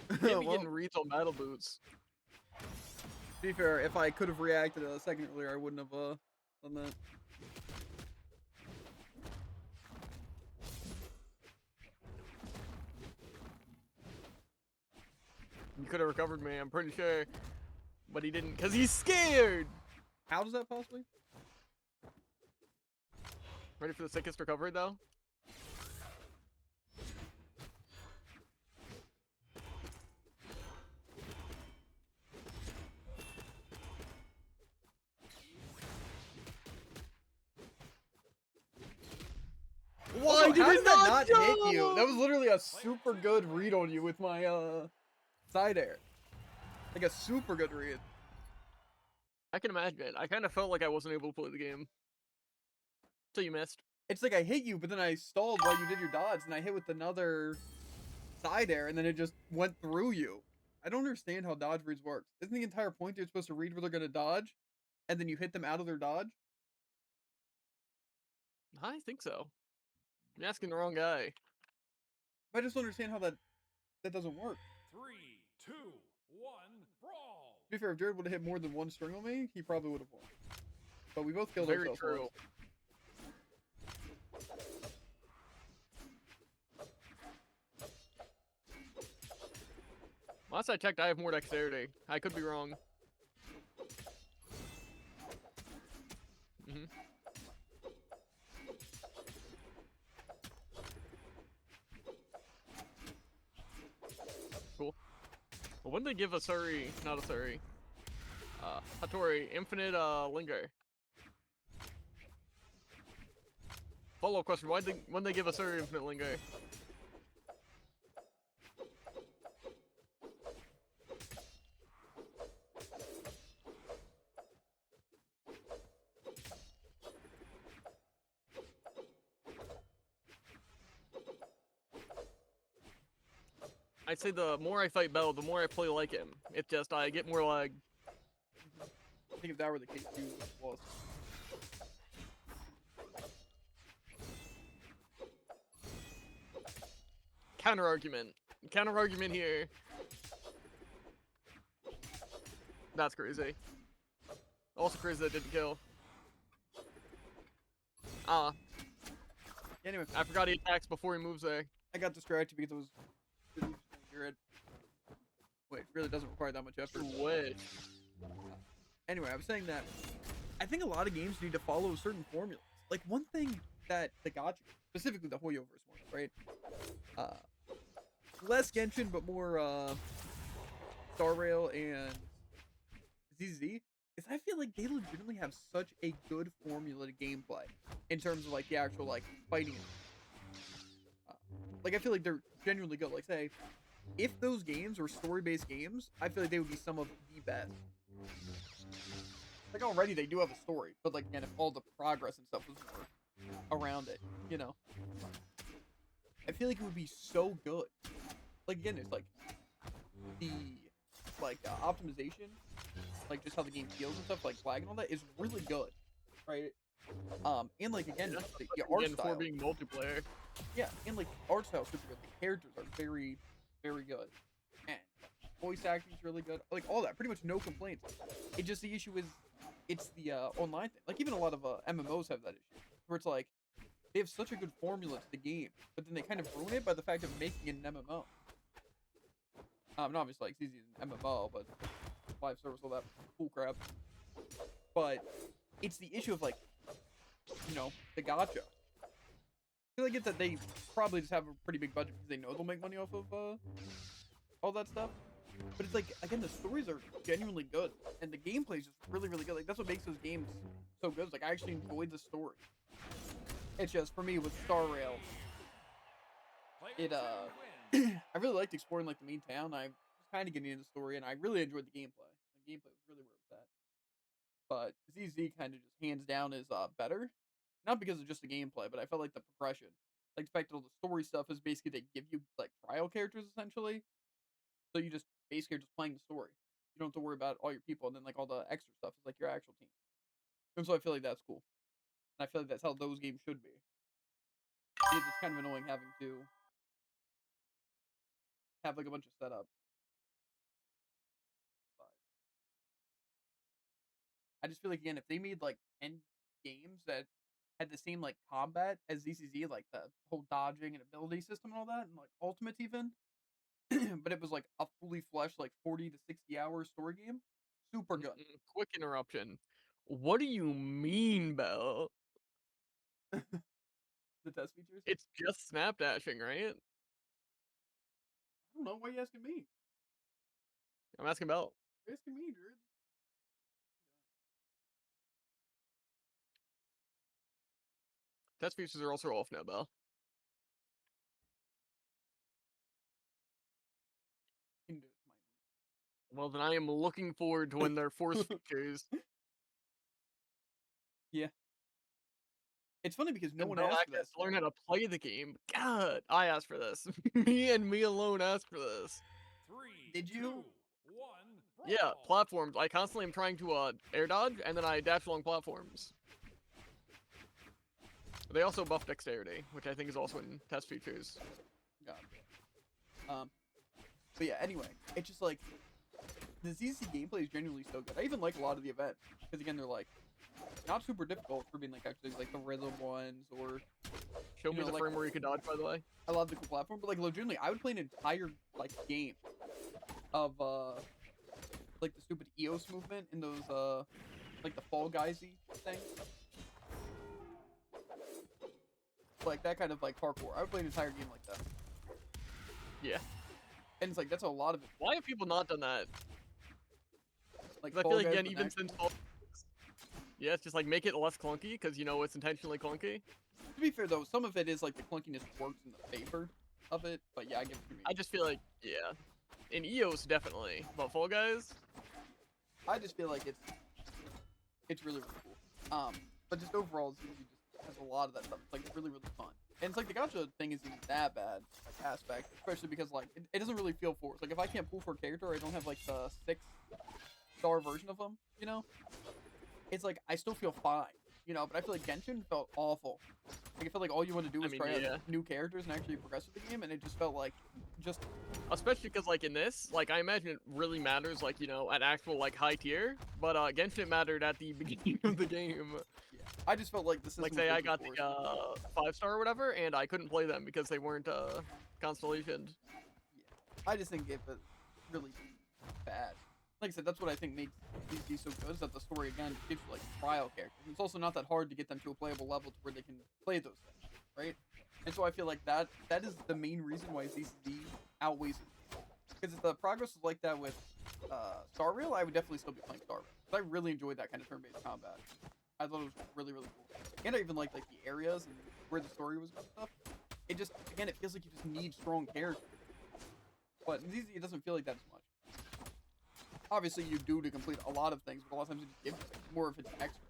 Can't be Well, getting reads on battle boots. to be fair, if I could have reacted a second earlier, I wouldn't have done that. You could have recovered me, I'm pretty sure. But he didn't, because he's scared! How does that possibly? Ready for the sickest recovery, though? Why Also, did how it did that not hit jump? you? That was literally a super good read on you with my side air. Like a super good read. I can imagine. I kind of felt like I wasn't able to play the game. So you missed. It's like I hit you, but then I stalled while you did your dodge, and I hit with another side air, and then it just went through you. I don't understand how dodge reads works. Isn't the entire point you're supposed to read where they're gonna dodge, and then you hit them out of their dodge? I think so. You're asking the wrong guy. I just don't understand how that doesn't work. 3, 2, 1. Brawl. To be fair, if Jared would have hit more than one string on me, he probably would have won. But we both killed Very ourselves. true. Last I checked, I have more dexterity. I could be wrong. Mm-hmm. Cool. Well, when did they give a Suri, not a Suri, Hattori, infinite, linger? Follow-up question, when they give a Suri infinite linger? I'd say the more I fight Bell, the more I play like him. It's just I get more lag. I think if that were the case, you would have lost. Counter argument. Counter argument here. That's crazy. Also crazy that didn't kill. Anyway, I forgot he attacks before he moves there. I got distracted because it was really just your head. Wait, it really doesn't require that much effort. Wish. Anyway, I was saying that I think a lot of games need to follow certain formulas. Like one thing that the gacha, specifically the Hoyoverse one, right? Less Genshin, but more Star Rail and ZZ. Is I feel like they legitimately have such a good formula to gameplay in terms of like the actual like fighting. Like I feel like they're genuinely good. Like say, if those games were story-based games, I feel like they would be some of the best. Like already they do have a story, but like again, if all the progress and stuff was more around it, you know, I feel like it would be so good. Like again, it's like the optimization, like just how the game feels and stuff, like lag and all that is really good, right? And like again, the art Again, style for being multiplayer. yeah, and like the art style super good. The characters are very, very good, and voice acting is really good. Like all that, pretty much no complaints. It just the issue is, it's the online thing. Like even a lot of MMOs have that issue, where it's like they have such a good formula to the game, but then they kind of ruin it by the fact of making it an MMO. And obviously like it's easy an MMO, but live service, all that cool crap. But it's the issue of like, you know, the gacha. I feel like it's that they probably just have a pretty big budget because they know they'll make money off of all that stuff. But it's like, again, the stories are genuinely good, and the gameplay is just really, really good. Like that's what makes those games so good. It's like I actually enjoyed the story. It's just for me with Star Rail, it I really liked exploring like the main town. I was kind of getting into the story, and I really enjoyed the gameplay. The gameplay was really where it was at. But ZZ kind of just hands down is better. Not because of just the gameplay, but I felt like the progression. Like the fact that all the story stuff is basically they give you like trial characters essentially. So you just basically are just playing the story. You don't have to worry about all your people, and then like all the extra stuff is like your actual team. And so I feel like that's cool. And I feel like that's how those games should be. It's kind of annoying having to have like a bunch of setup. But I just feel like again, if they made like 10 games that had the same like combat as ZCZ, like the whole dodging and ability system and all that, and like Ultimate even, but it was like a fully fleshed like 40 to 60 hour story game, super good. Quick interruption. What do you mean, Bell? The test features. It's just snap dashing, right? I don't know. Why are you asking me? I'm asking Bell. You're asking me, dude. Test features are also off now, Bell. You can do it. Well, then I am looking forward to when they're force features. Yeah. It's funny because no And one Bell asked for has this. to learn how to play the game. God, I asked for this. me alone asked for this. 3, Did you? 2, 1, Yeah, brawl. platforms. I constantly am trying to air dodge, and then I dash along platforms. They also buff dexterity, which I think is also in test features. God. But yeah. Anyway, it's just like the ZC gameplay is genuinely so good. I even like a lot of the events because again, they're like not super difficult for being like actually like the rhythm ones or Show You me know, the like- frame where you can dodge, by the way. I love the cool platform. But like legitimately, I would play an entire like game of like the stupid EOS movement in those like the Fall Guysy thing. Like that kind of like parkour. I would play an entire game like that. Yeah. And it's like that's a lot of it. Why have people not done that? Like 'Cause I Fall feel like, Guys, again, but even actually- since yeah, it's just like make it less clunky, because you know it's intentionally clunky. To be fair though, some of it is like the clunkiness works in the favor of it. But yeah, I get what you mean. I just feel like, yeah. In EOS, definitely. But Fall Guys? I just feel like it's really really cool. But just overall, ZZ just has a lot of that stuff. It's like really really fun. And it's like the gacha thing isn't even that bad like, aspect, especially because like it doesn't really feel forced. Like if I can't pull for a character, or I don't have like the 6-star version of them, you know, it's like I still feel fine, you know. But I feel like Genshin felt awful. Like I felt like all you wanted to do was mean, try yeah. out new characters and actually progress with the game, and it just felt like just Especially because, like, in this, like, I imagine it really matters, like, you know, at actual, like, high tier, but, Genshin mattered at the beginning of the game. yeah. I just felt like the system Like, was say way I too got forced. the, 5-star or whatever, and I couldn't play them because they weren't, constellationed. Yeah. I just think it was really bad. Like I said, that's what I think makes these so good, is that the story, again, gives you, like, trial characters. It's also not that hard to get them to a playable level to where they can play those things, right? And so I feel like that is the main reason why ZCZ outweighs it. Because if the progress was like that with Star Rail, I would definitely still be playing Star Rail. Because I really enjoyed that kind of turn-based combat. I thought it was really, really cool. And I even liked, like, the areas and where the story was going and stuff. It just, again, it feels like you just need strong characters. But in ZZ, it doesn't feel like that as much. Obviously, you do to complete a lot of things, but a lot of times it just gives you more if it's extra.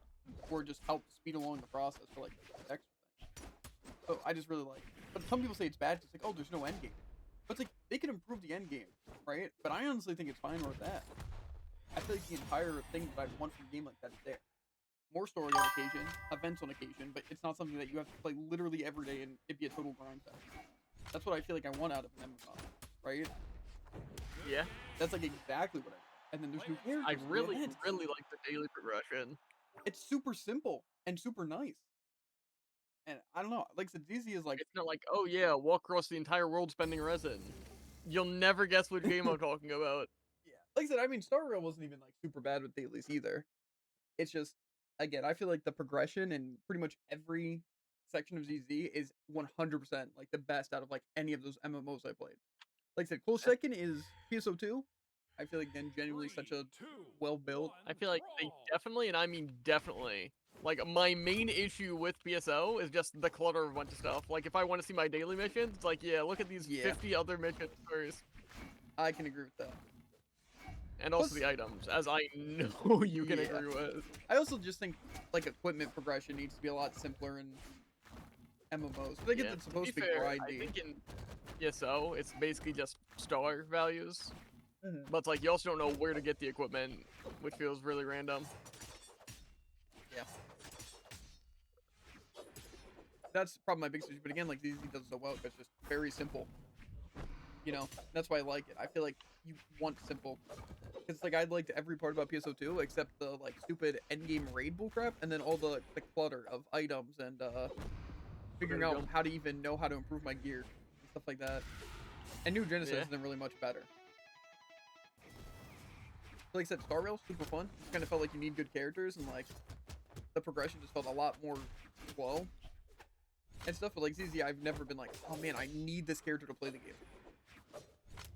Or just help speed along the process for, like, extra things. So I just really like it. But some people say it's bad because, like, oh, there's no end game. But it's like, they can improve the end game, right? But I honestly think it's fine with that. I feel like the entire thing that I want from a game like that is there. More story on occasion, events on occasion, but it's not something that you have to play literally every day and it'd be a total grind fest. That's what I feel like I want out of an MMO, right? Yeah. That's like exactly what I want. And then there's new characters. I new really, events. really like the daily progression. It's super simple and super nice. And I don't know, like I said, DZ is like, It's not like, oh yeah, walk across the entire world spending resin. You'll never guess which game I'm talking about. yeah. Like I said, I mean, Star Rail wasn't even like super bad with dailies either. It's just, again, I feel like the progression in pretty much every section of ZZ is 100% like the best out of like any of those MMOs I played. Like I said, close second is PSO2. I feel like, again, genuinely such a well built. I feel like they definitely, and I mean definitely, like, my main issue with PSO is just the clutter of a bunch of stuff. Like, if I want to see my daily missions, it's like, yeah, look at these Yeah. 50 other missions first. I can agree with that. And also Plus- the items, as I know you can Yeah. agree with. I also just think like equipment progression needs to be a lot simpler in MMOs. I get Yeah, that it's supposed to be fair, I grindy. think in PSO, it's basically just star values. Mhm. But it's like, you also don't know where to get the equipment, which feels really random. Yeah. That's probably my biggest issue. But again, like ZZ does so well because it's just very simple. You know, that's why I like it. I feel like you want simple. It's like I liked every part about PSO2 except the like stupid endgame raid bullcrap and then all the clutter of items and figuring out jump. how to even know how to improve my gear and stuff like that. And New Genesis Yeah. isn't really much better. Like I said, Star Rail super fun. It kind of felt like you need good characters and like the progression just felt a lot more slow and stuff. But like ZZ, I've never been like, oh man, I need this character to play the game.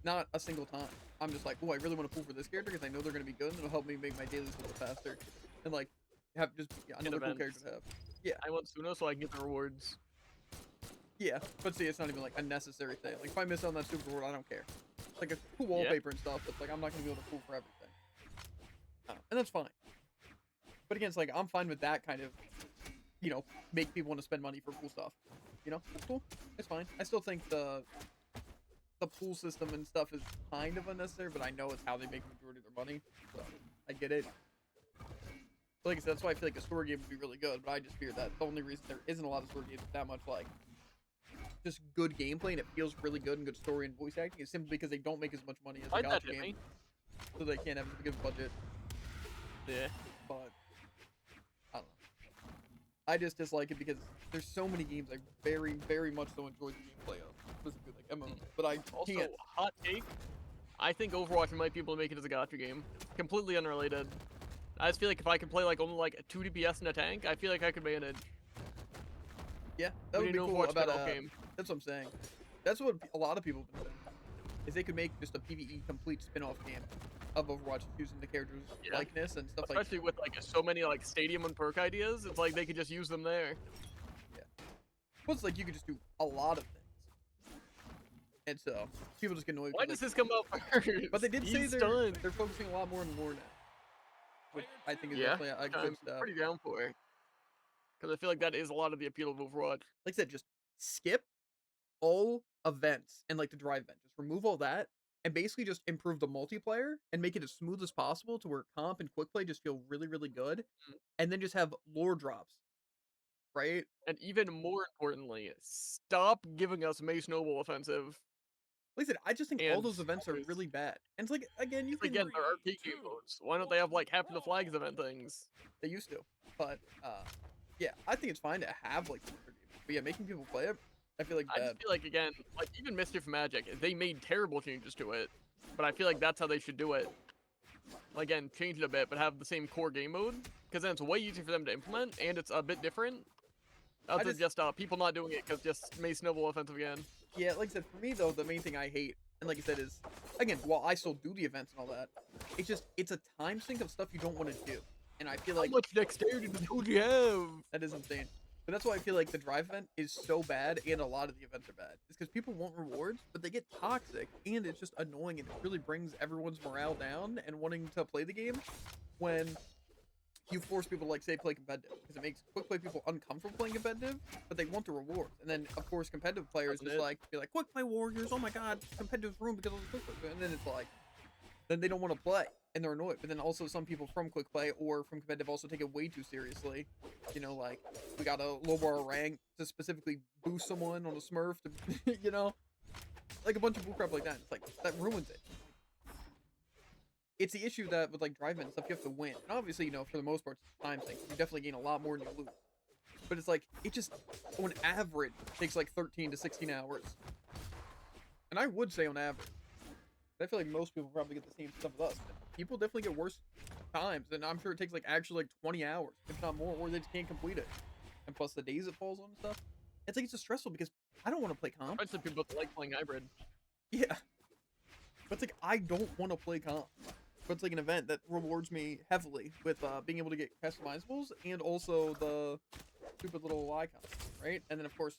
Not a single time. I'm just like, oh, I really want to pull for this character because I know they're going to be good and it'll help me make my dailies a little faster. And like, have just another cool character to have. Yeah, I want Suno so I can get the rewards. yeah. But see, it's not even like a necessary thing. Like if I miss out on that super reward, I don't care. It's like a cool wallpaper and stuff, but like I'm not going to be able to pull for everything. I don't know. And that's fine. But again, it's like I'm fine with that kind of, you know, make people want to spend money for cool stuff. You know, that's cool. It's fine. I still think the pool system and stuff is kind of unnecessary, but I know it's how they make the majority of their money, so I get it. But like I said, that's why I feel like a story game would be really good, but I just fear that the only reason there isn't a lot of story games with that much, like, just good gameplay and it feels really good and good story and voice acting is simply because they don't make as much money as a Why'd that gacha hit game, me? so they can't have as big of a budget, Yeah. but I don't know. I just dislike it because there's so many games I very, very much so enjoy the gameplay of, specifically like MMOs, but I Also, can't. hot take. I think Overwatch might be able to make it as a gacha game. Completely unrelated. I just feel like if I could play like only like 2 DPS in a tank, I feel like I could manage. Yeah, that We would be need an cool Overwatch about spin-off a. game. That's what I'm saying. That's what a lot of people have been saying. Is they could make just a PvE complete spin-off game of Overwatch using the characters' Yeah. likeness and stuff Especially with like so many like stadium and perk ideas, it's like they could just use them there. Well, it's like you could just do a lot of things. And so people just get annoyed. Why 'cause does this come up first? But they did say He's they're stunned. focusing a lot more on lore now, which I think is Yeah, definitely a which good I'm step. pretty down for it. Because I feel like that is a lot of the appeal of Overwatch. Like I said, just skip all events and like the drive event. Just remove all that and basically just improve the multiplayer and make it as smooth as possible to where comp and quick play just feel really, really good. Mm. And then just have lore drops, right? And even more importantly, stop giving us Mace Noble offensive. Like I said, I just think all And those events are always- really bad. And it's like, again, you It's can again, there are PK modes. Why don't they have like Happy the Flags event things? they used to, but yeah, I think it's fine to have like the games. But yeah, making people play it, I feel like I bad. just feel like again, like even Mischief Magic, they made terrible changes to it, but I feel like that's how they should do it. Again, change it a bit, but have the same core game mode, because then it's way easier for them to implement, and it's a bit different. Other than just people not doing it because just may snowball offensive again. Yeah, like I said, for me though, the main thing I hate, and like I said, is again, while I still do the events and all that, it's a time sink of stuff you don't want to do. And I feel like How much dexterity does you have? that is insane. But that's why I feel like the drive event is so bad, and a lot of the events are bad. It's because people want rewards, but they get toxic, and it's just annoying, and it really brings everyone's morale down and wanting to play the game when you force people to, like, say, play competitive. Because it makes quick play people uncomfortable playing competitive, but they want the rewards. And then, of course, competitive players Doesn't just, it? like, be like, quick play warriors, oh my god, competitive's ruined because of the quick play. And then it's like, then they don't want to play, and they're annoyed. But then also some people from quick play or from competitive also take it way too seriously. You know, like, we gotta lowbar our rank to specifically boost someone on a smurf to, you know? Like a bunch of bullcrap like that. It's like, that ruins it. It's the issue that with, like, drive-in stuff, you have to win. And obviously, you know, for the most part, it's a time thing. You definitely gain a lot more than you lose. But it's like, it just, on average, takes like 13 to 16 hours. And I would say on average. I feel like most people probably get the same stuff with us. People definitely get worse times, and I'm sure it takes like actually like 20 hours, if not more, or they just can't complete it. And plus the days it falls on and stuff. It's like it's just stressful because I don't want to play comp. I've some people that like playing hybrid. Yeah. But it's like I don't want to play comp. But it's like an event that rewards me heavily with being able to get customizables and also the stupid little icons, right? And then of course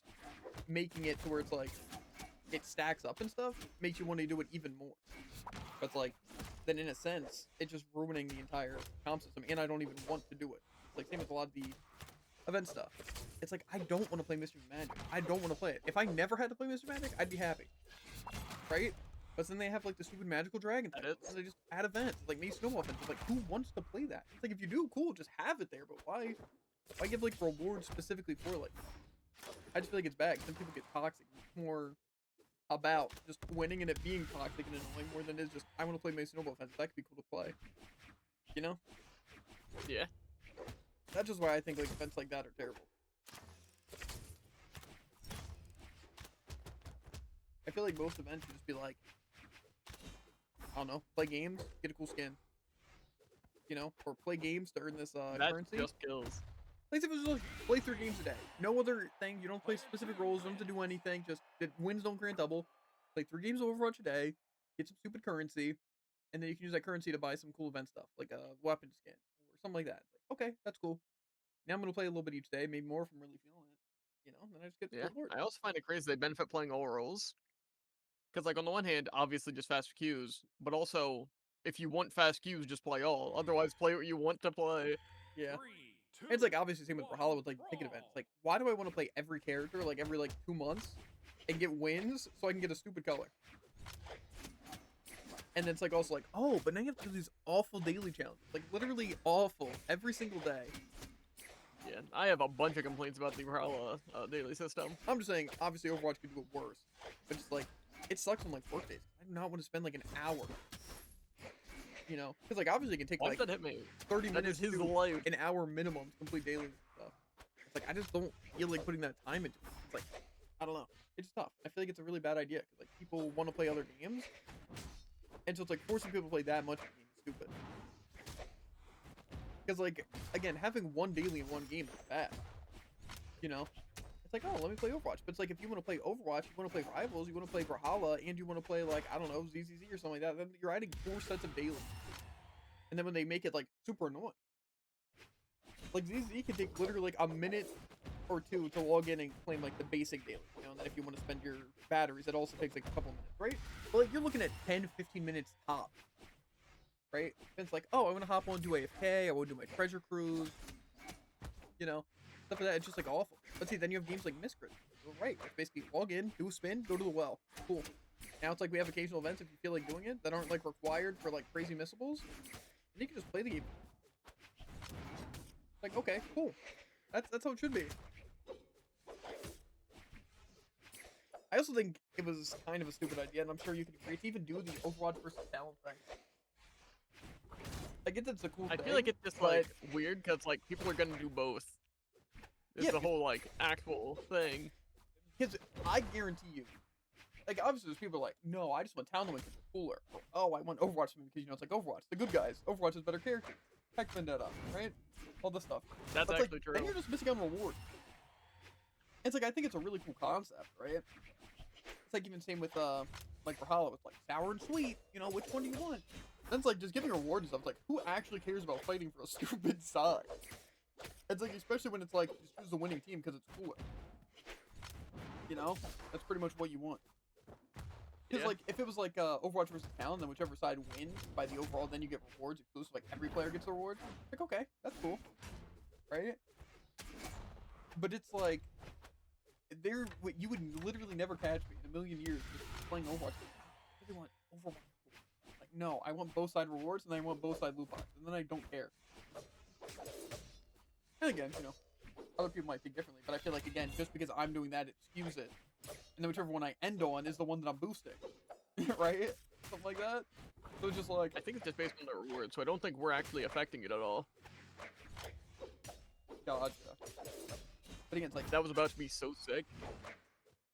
making it to where it's like it stacks up and stuff makes you want to do it even more. But it's like, then in a sense, it's just ruining the entire comp system, and I don't even want to do it. Like, same with a lot of the event stuff. It's like, I don't want to play Mystery Magic. I don't want to play it. If I never had to play Mystery Magic, I'd be happy. Right? But then they have, like, the stupid magical dragon thing. So they just add events. Like, me snowball events. It's like, who wants to play that? It's like, if you do, cool, just have it there. But why give, like, rewards specifically for, like, I just feel like it's bad, because then people get toxic. It's more about just winning and it being toxic and annoying more than it is just, I want to play Mason Snowball Offensive. That could be cool to play. You know? Yeah. That's just why I think like events like that are terrible. I feel like most events should just be like, I don't know, play games, get a cool skin. You know? Or play games to earn this That currency. just kills. Like if it was like play 3 games a day. No other thing. You don't play specific roles. You don't have to do anything. Just wins don't grant double. Play 3 games of Overwatch a day. Get some stupid currency, and then you can use that currency to buy some cool event stuff, like a weapon skin or something like that. Like, okay, that's cool. Now I'm gonna play a little bit each day, maybe more if I'm really feeling it. You know, and then I just get Yeah. rewards. I also find it crazy they benefit playing all roles. Because, like, on the one hand, obviously just fast queues, but also, if you want fast queues, just play all. Otherwise, play what you want to play. Yeah. 3, 2, It's like obviously same with 1, Brawlhalla with like ticket events. Like, why do I want to play every character like every like 2 months and get wins so I can get a stupid color? And it's like also like, oh, but now you have to do these awful daily challenges. Like literally awful every single day. Yeah, I have a bunch of complaints about the Brawlhalla daily system. I'm just saying, obviously Overwatch could do it worse. But just like, it sucks on like work days. I do not want to spend like an hour. You know? Because like obviously it can take Why like does that hit me? 30 That minutes is his to life. an hour minimum to complete daily stuff. It's like, I just don't feel like putting that time into it. It's like, I don't know. It's tough. I feel like it's a really bad idea. Because like people want to play other games. And so it's like forcing people to play that much of the game is stupid. Because like, again, having one daily in one game is bad. You know? It's like, oh, let me play Overwatch. But it's like, if you want to play Overwatch, you want to play Rivals, you want to play Brawlhalla, and you want to play, like, I don't know, ZZZ or something like that, then you're adding 4 sets of dailies. And then when they make it, like, super annoying. Like, ZZZ can take literally, like, a minute or 2 to log in and claim, like, the basic daily. You know, and then if you want to spend your batteries, that also takes, like, a couple minutes, right? But, like, you're looking at 10, 15 minutes top. Right? And it's like, oh, I want to hop on, do AFK, I want to do my treasure cruise. You know? Stuff like that, it's just like awful. But see, then you have games like Miscrit. Right, it's basically log in, do a spin, go to the well. Cool. Now it's like we have occasional events if you feel like doing it that aren't like required for like crazy missables. And you can just play the game. Like, okay, cool. That's how it should be. I also think it was kind of a stupid idea, and I'm sure you could agree to even do the Overwatch versus talent thing. I get that's a cool I thing. feel like it's just but- like weird because like people are gonna do both. It's Yeah, the whole like actual thing. Because I guarantee you, like, obviously there's people like, no, I just want talent because they're cooler. Or, oh, I want Overwatch because, you know, it's like Overwatch. The good guys. Overwatch has better characters. Heck Vendetta, right? All this stuff. That's But, actually like, true. then you're just missing out on reward. It's like, I think it's a really cool concept, right? It's like even same with, like, Brawlhalla with, like, sour and sweet. You know, which one do you want? Then it's like, just giving rewards and stuff. It's like, who actually cares about fighting for a stupid side? It's like, especially when it's like, just choose the winning team because it's cooler. You know? That's pretty much what you want. Because, Yeah. like, if it was like Overwatch versus Talon, then whichever side wins by the overall, then you get rewards exclusive. Like, every player gets a reward. Like, okay, that's cool. Right? But it's like, you would literally never catch me in a million years just playing Overwatch. I really want Overwatch. Like, no, I want both side rewards, and then I want both side loot boxes, and then I don't care. And again, you know, other people might think differently, but I feel like, again, just because I'm doing that, it skews it. And then whichever one I end on is the one that I'm boosting. Right? Something like that. So it's just like, I think it's just based on the reward, so I don't think we're actually affecting it at all. gotcha. But again, it's like, That was about to be so sick.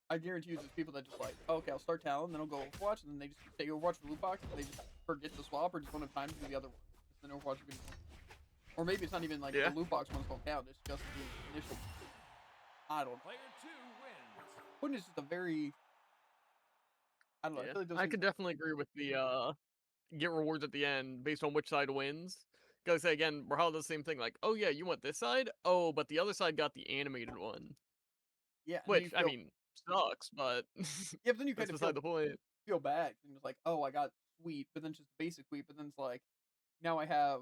I guarantee you there's people that just like, oh, okay, I'll start Talon, then I'll go Overwatch, and then they just stay Overwatch for loot box, and they just forget to swap or just don't have time to do the other one. Then Overwatch is gonna. Or maybe it's not even like Yeah. the loot box ones don't count, it's just the initial. I don't know. Player 2 wins. Wouldn't it's just a very. I don't know. I Yeah. feel like those I things- could definitely agree with the get rewards at the end based on which side wins. Gotta say again, Brawlhalla does the same thing. Like, oh yeah, you want this side? Oh, but the other side got the animated one, Yeah. And then which you I feel- mean sucks, but yeah, but then you that's kind of beside the point. feel bad. And it's like, oh, I got sweet, but then it's just basic sweet, but then it's like, now I have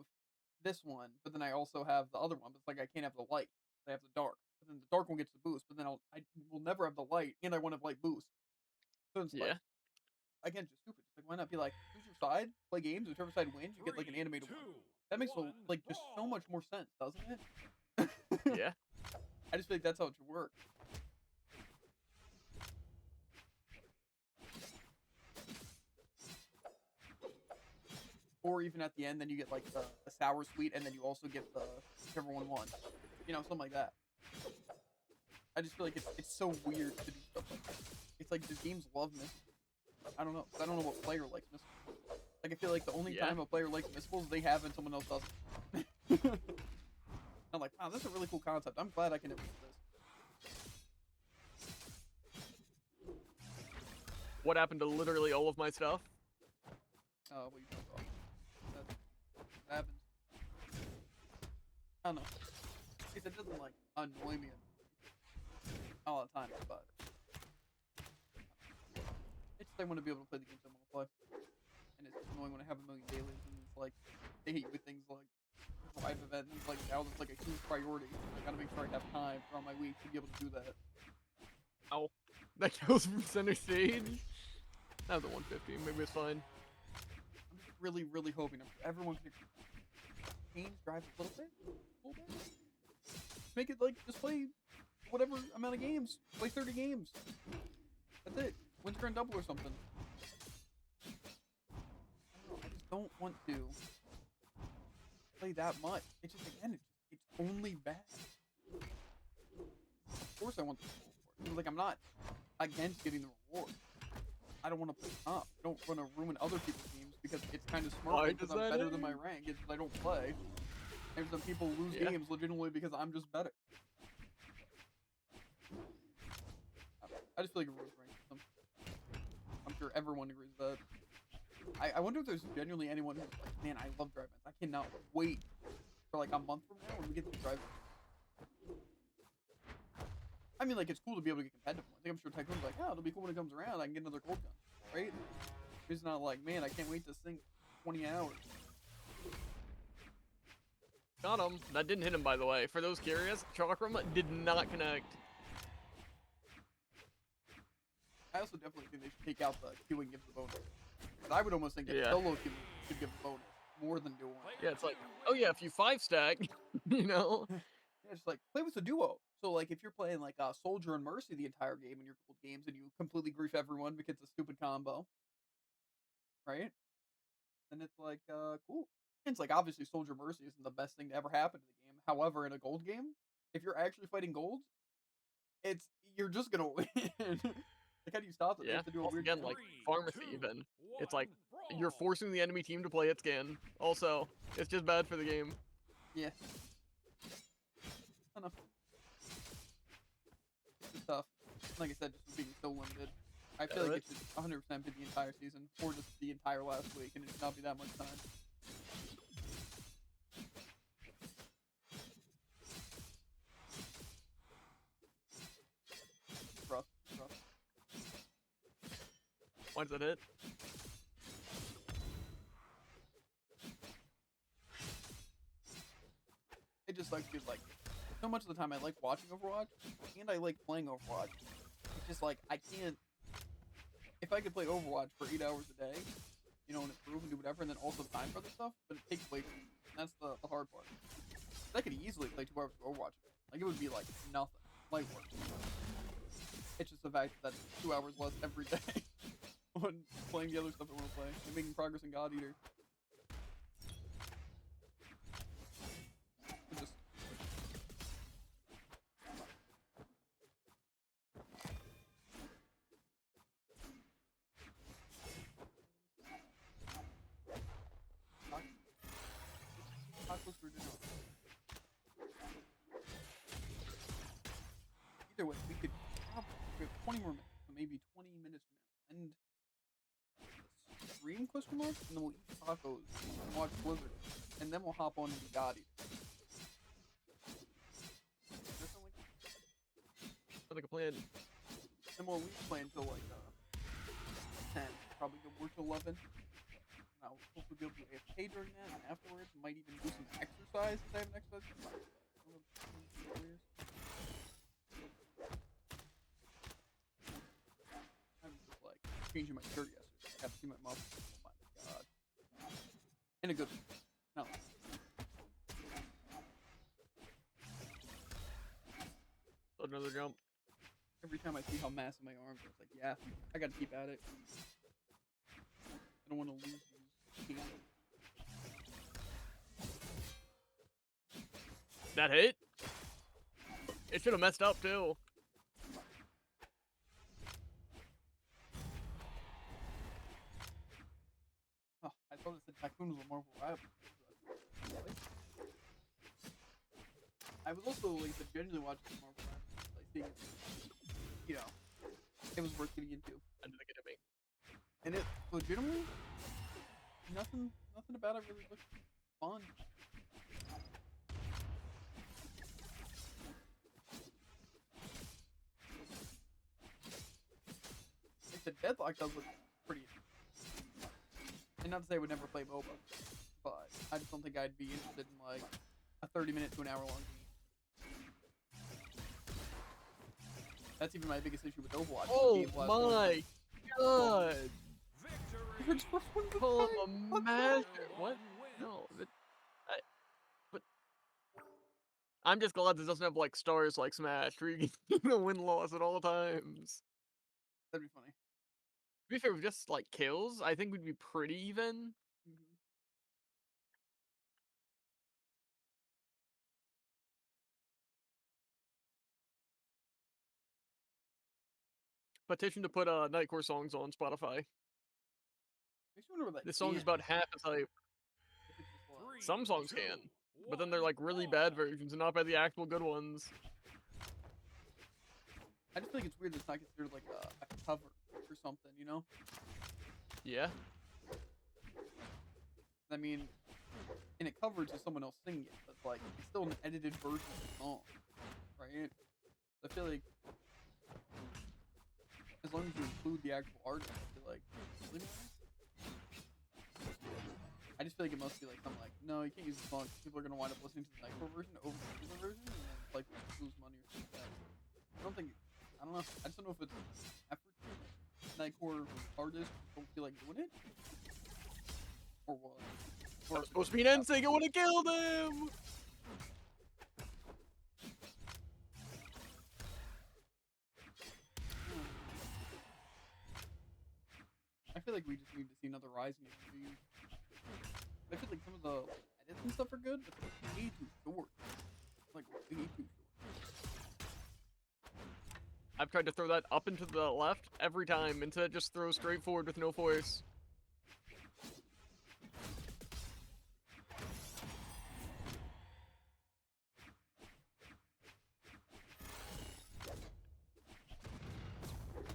this one, but then I also have the other one. But it's like I can't have the light. I have the dark. But then the dark one gets the boost, but then I will never have the light, and I want to have light boost. So it's like, Yeah. again, just stupid. It's like, why not be like, choose your side, play games, whichever side wins, you get like an 3, animated 2, one. That makes like just so brawl. much more sense, doesn't it? Yeah. I just feel like that's how it should work. Or even at the end, then you get like the sour sweet, and then you also get the whichever one won. You know, something like that. I just feel like it's so weird to do stuff like that. It's like the games love mystical. I don't know. I don't know what player likes mystical. Like I feel like the only Yeah. time a player likes mysticals they have and someone else doesn't. I'm like, wow, this is a really cool concept. I'm glad I can implement this. What happened to literally all of my stuff? What you talking about? That happens. I don't know. It doesn't like annoy me all the time, but it's just I want to be able to play the games I want to play, and it's just annoying when I have a million dailies and it's like they hate with things like drive event and it's like now that's like a huge priority. I gotta make sure I have time throughout my week to be able to do that. Ow. That goes from center stage. That was a 150. Maybe it's fine. I'm just really, really hoping everyone can change drive a little bit. Make it like just play whatever amount of games. Play 30 games. That's it. Win turn double or something. I don't know, I just don't want to play that much. It's just again, it's only bad. Of course I want the reward. Like I'm not against getting the reward. I don't want to play comp. I don't want to ruin other people's games because it's kind of smart Why because does I'm that better than my end? rank. It's I don't play. And some people lose Yeah. games legitimately because I'm just better. I just feel like a rules rank system. I'm sure everyone agrees with that. I wonder if there's genuinely anyone who's like, man, I love drive events. I cannot wait for like a month from now when we get to drive events. I mean, like, it's cool to be able to get competitive ones. Like, I'm sure Tycoon's like, oh, it'll be cool when it comes around. I can get another gold gun, right? It's not like, man, I can't wait to sink 20 hours. Got him. That didn't hit him, by the way. For those curious, Chakram did not connect. I also definitely think they should take out the queuing gives the bonus. But I would almost think that Yeah. solo queuing should give the bonus more than dual one. Yeah, it's like, oh yeah, if you 5-stack, you know, Yeah, just like play with a duo. So like if you're playing like Soldier and Mercy the entire game in your gold games and you completely grief everyone because it's a stupid combo, right? Then it's like cool. And it's like obviously Soldier Mercy isn't the best thing to ever happen to the game. However, in a gold game, if you're actually fighting golds, it's you're just gonna win. Like how do you stop it? They Yeah. have to do a Also, weird again, thing. like Three, pharmacy, two, even it's one, like you're brawl. forcing the enemy team to play its skin. Also, it's just bad for the game. Yeah. I don't know. It's tough. Like I said, just being so limited. I feel like it should 100% be the entire season, or just the entire last week, and it should not be that much time. It's rough. It's rough. Why does that hit? It just sucks because, like, so much of the time I like watching Overwatch, and I like playing Overwatch. It's just like, I can't... If I could play Overwatch for 8 hours a day, you know, and improve and do whatever, and then also time for other stuff, but it takes way too long. That's the hard part. I could easily play 2 hours of Overwatch. Like, it would be, like, nothing. Light work. It's just the fact that that's 2 hours less every day on playing the other stuff I want to play, and making progress in God Eater. It just... Tacos for dinner. Either way, we could we have 20 more minutes, so maybe 20 minutes from now, and stream question mark, and then we'll eat tacos and watch Blizzard, and then we'll hop on into God Eater. That sound like- Like a plan. Then we'll at least play until like 10, probably go work till 11. And I'll hopefully be able to do AFK during that, and afterwards might even do some exercise if I have an exercise. I'm just like changing my shirt yesterday. I got to see my mom. Oh my god. In a good way. No. Another jump. Every time I see how massive my arms are, it's like, yeah, I gotta keep at it. I don't want to lose these hands. That hit? It should have messed up too. Oh, I thought it said Tycoon was more reliable. I was also like genuinely watching Marvel Rivals, like seeing it, you know, it was worth getting into. I didn't get me. And it legitimately nothing about it really looked fun. Like the deadlock does look pretty interesting. And not to say I would never play MOBA, but I just don't think I'd be interested in like a 30-minute to an hour long game. That's even my biggest issue with Overwatch. Oh my god! Victory. Call him a master. What? No. But I'm just glad this doesn't have like stars like Smash, where you get the win-loss at all times. That'd be funny. To be fair, with just like kills, I think we'd be pretty even. Petition to put Nightcore songs on Spotify. Makes me wonder what that This song is is. about half as hype. If it's just like- Some songs can, but then they're like really bad versions and not by the actual good ones. I just think it's weird that it's not considered like a cover or something, you know? Yeah. I mean, in a cover it's just someone else singing it, but like it's still an edited version of the song, right? I feel like as long as you include the actual artist, I feel like really matters. I just feel like it must be like something like, no, you can't use the song. People are gonna wind up listening to the Nightcore version over the regular version, and then like lose money or something like that. I don't think. I don't know. I just don't know if it's effort. Nightcore artists don't feel like doing it, or what? That was supposed to be an NSYNC. I would have killed him. like we just need to see another Rise game. I feel like some of the edits and stuff are good, but they're way too short. Like way too short. I've tried to throw that up and to the left every time, instead just throw straight forward with no force.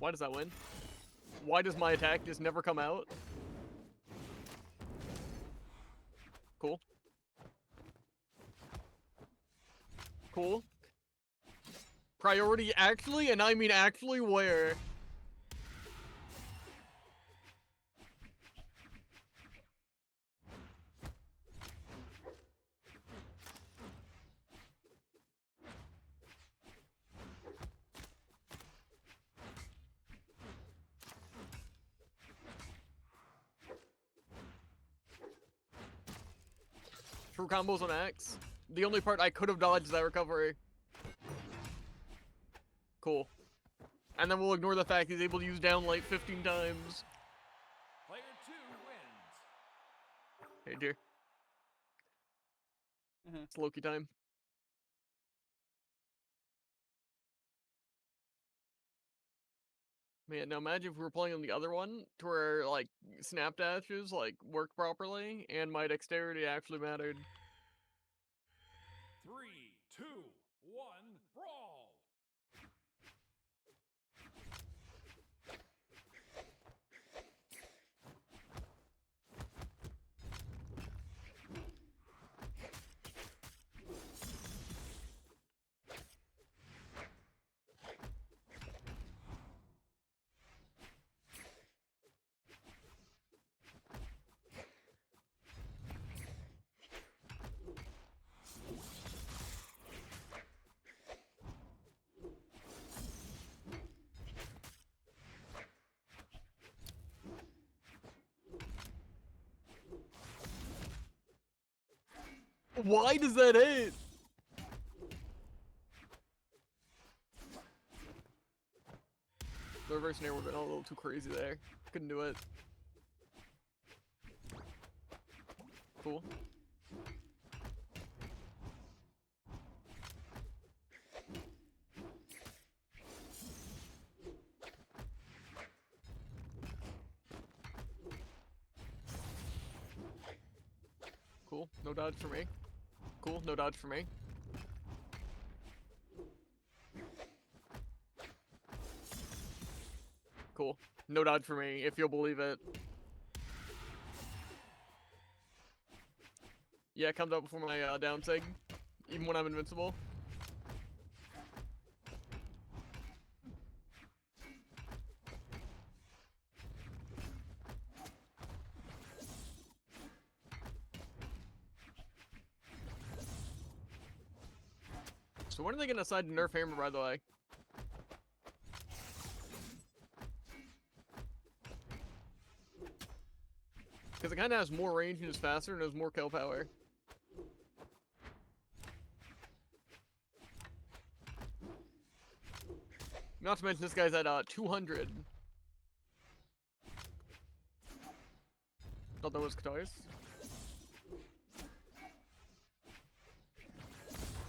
Why does that win? Why does my attack just never come out? Cool. Cool. Priority actually, and I mean actually where? True combos on Axe. The only part I could have dodged is that recovery. Cool. And then we'll ignore the fact he's able to use down light 15 times. Player 2 wins. Hey, dear. Uh-huh. It's Loki time. Man, now imagine if we were playing on the other one, to where, like, snap dashes, like, worked properly, and my dexterity actually mattered. 3, 2, 1, brawl. Why does that hit? The reverse nair would have been a little too crazy there. Couldn't do it. Cool. Cool. No dodge for me. Cool. No dodge for me. Cool. No dodge for me, if you'll believe it. Yeah, it comes out before my down sig, even when I'm invincible. So when are they gonna decide to nerf Hammer, by the way? Because it kind of has more range and is faster and has more kill power. Not to mention this guy's at 200. Thought that was Katars.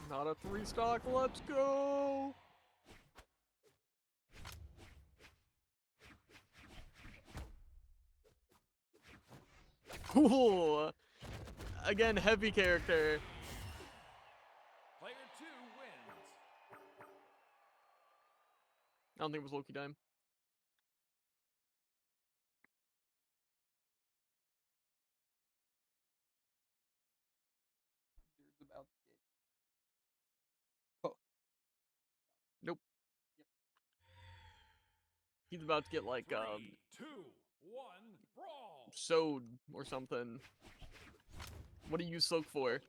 Not a 3-stock, let's go! Cool! Again, heavy character. Player 2 wins. I don't think it was Loki time. There's about to get cooked. Nope. Yep. He's about to get like 3, 2, 1, brawl. sewed or something. What do you soak for?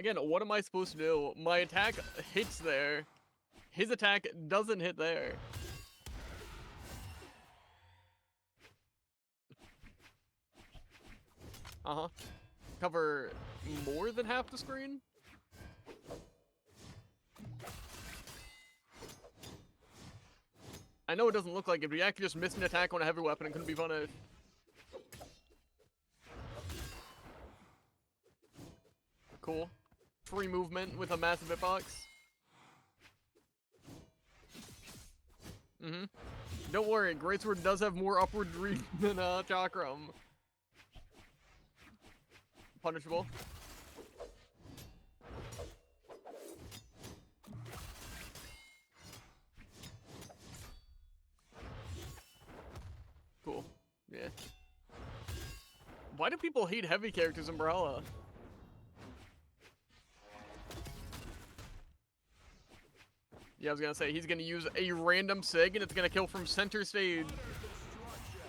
Again, what am I supposed to do? My attack hits there. His attack doesn't hit there. Uh-huh. Cover more than half the screen? I know it doesn't look like it, but you actually just missed an attack on a heavy weapon and couldn't be punished. Cool. Free movement with a massive hitbox. Mm-hmm. Don't worry, Greatsword does have more upward reach than Chakram. Punishable. Cool. Yeah. Why do people hate heavy characters in Brawlhalla? Yeah, I was gonna say, he's gonna use a random SIG and it's gonna kill from center stage.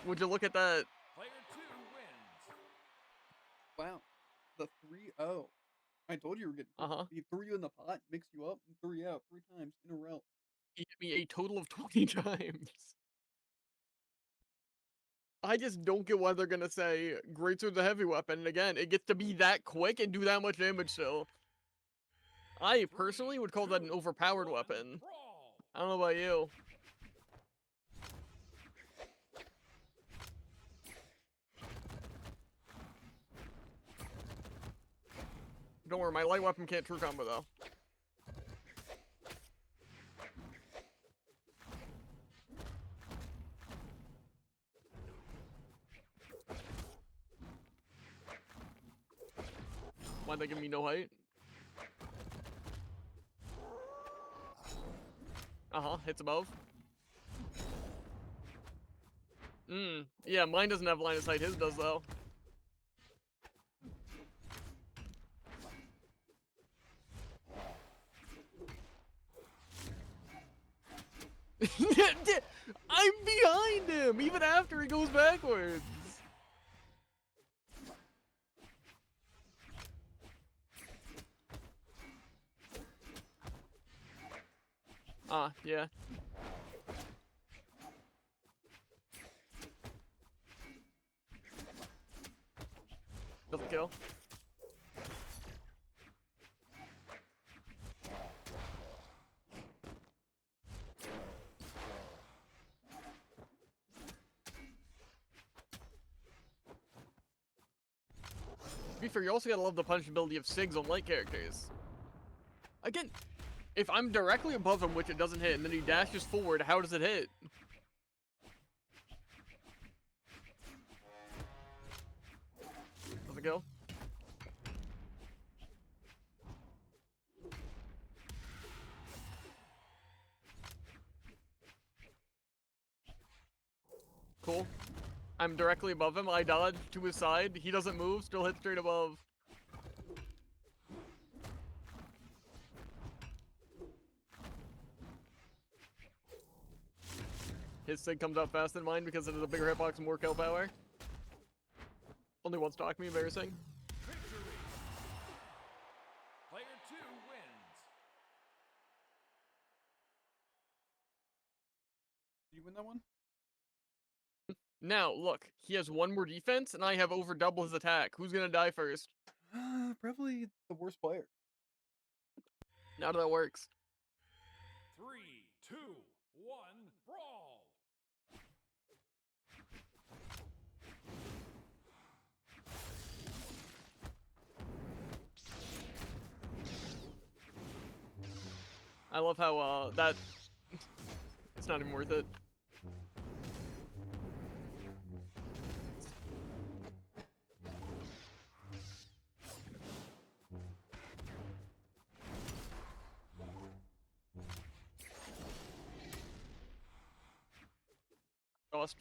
Would you look at that? Player 2 wins. Wow. The 3-0. I told you were getting. He threw you in the pot, mixed you up, and threw you out 3 times in a row. He hit me a total of 20 times. I just don't get why they're gonna say Greatsword's a heavy weapon. And again, it gets to be that quick and do that much damage still. I personally would call that an overpowered weapon. Brawl. I don't know about you. Don't worry, my light weapon can't true combo though. Why'd they give me no height? Uh-huh, hits above. Yeah, mine doesn't have line of sight, his does though. I'm behind him, even after he goes backwards. Yeah. Doesn't kill. To be fair, you also gotta love the punishability of SIGs on light characters. Again, if I'm directly above him, which it doesn't hit, and then he dashes forward, how does it hit? Does it go? Cool. I'm directly above him, I dodge to his side, he doesn't move, still hit straight above. His SIG comes out faster than mine because it has a bigger hitbox and more kill power. Only one stock me, embarrassing. Victory. Player 2 wins. Did you win that one? Now, look, he has 1 more defense, and I have over double his attack. Who's gonna die first? Probably the worst player. Now that works. 3, 2, 1, brawl. I love how, that... It's not even worth it. Cost.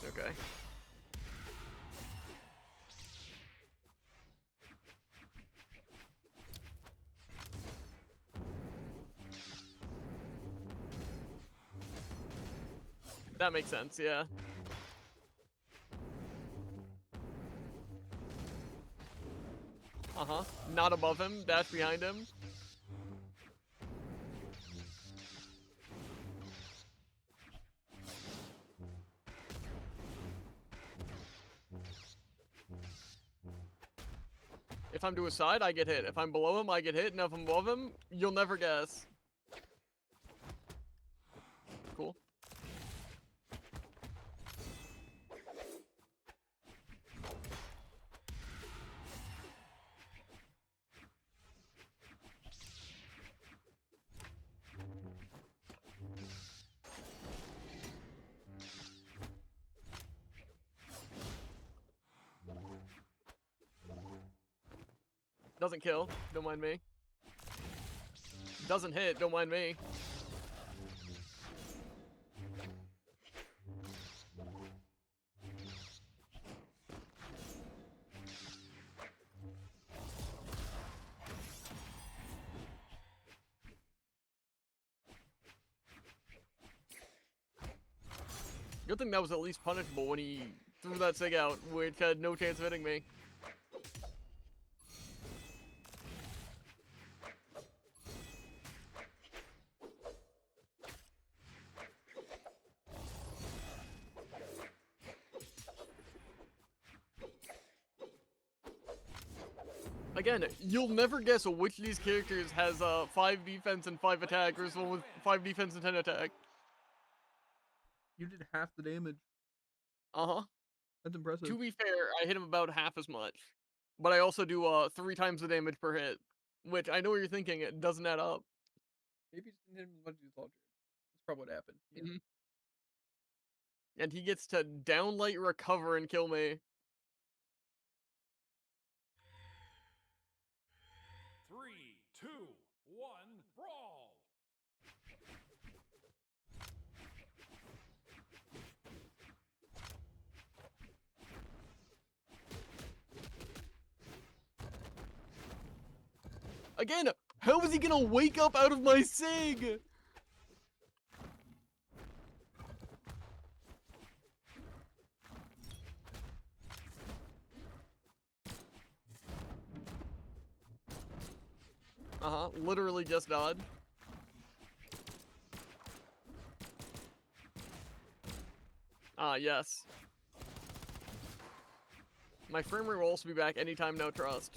Okay. That makes sense, yeah. Uh-huh. Not above him, dash behind him. If I'm to his side, I get hit. If I'm below him, I get hit. And if I'm above him, you'll never guess. Cool. Doesn't kill, don't mind me. Doesn't hit, don't mind me. Good thing that was at least punishable when he threw that sig out, which had no chance of hitting me. Again, you'll never guess which of these characters has 5 defense and 5 attack versus one with 5 defense and 10 attack. You did half the damage. Uh-huh. That's impressive. To be fair, I hit him about half as much. But I also do 3 times the damage per hit. Which, I know what you're thinking, it doesn't add up. Maybe you just didn't hit him as much as you thought. That's probably what happened. Yeah. Mhm. And he gets to downlight recover and kill me. 3, 2, 1, brawl! Again, how is he gonna wake up out of my sig? Uh-huh, literally just dodged. Ah, yes. My frame rate will also be back anytime, no trust.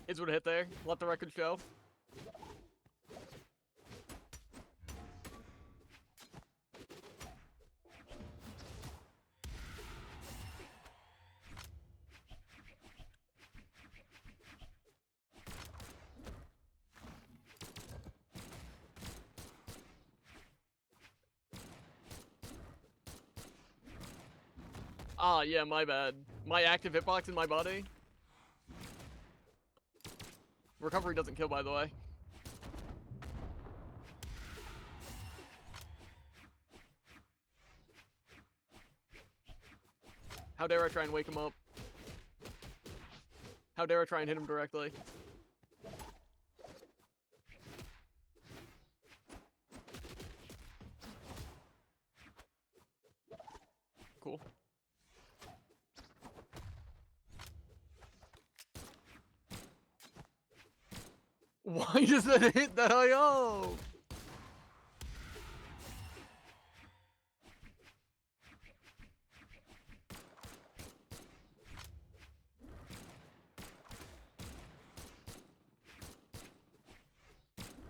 Is what hit there. Let the record show. Ah, yeah, my bad. My active hitbox in my body. Recovery doesn't kill, by the way. How dare I try and wake him up? How dare I try and hit him directly? Cool. Why does that hit that high up?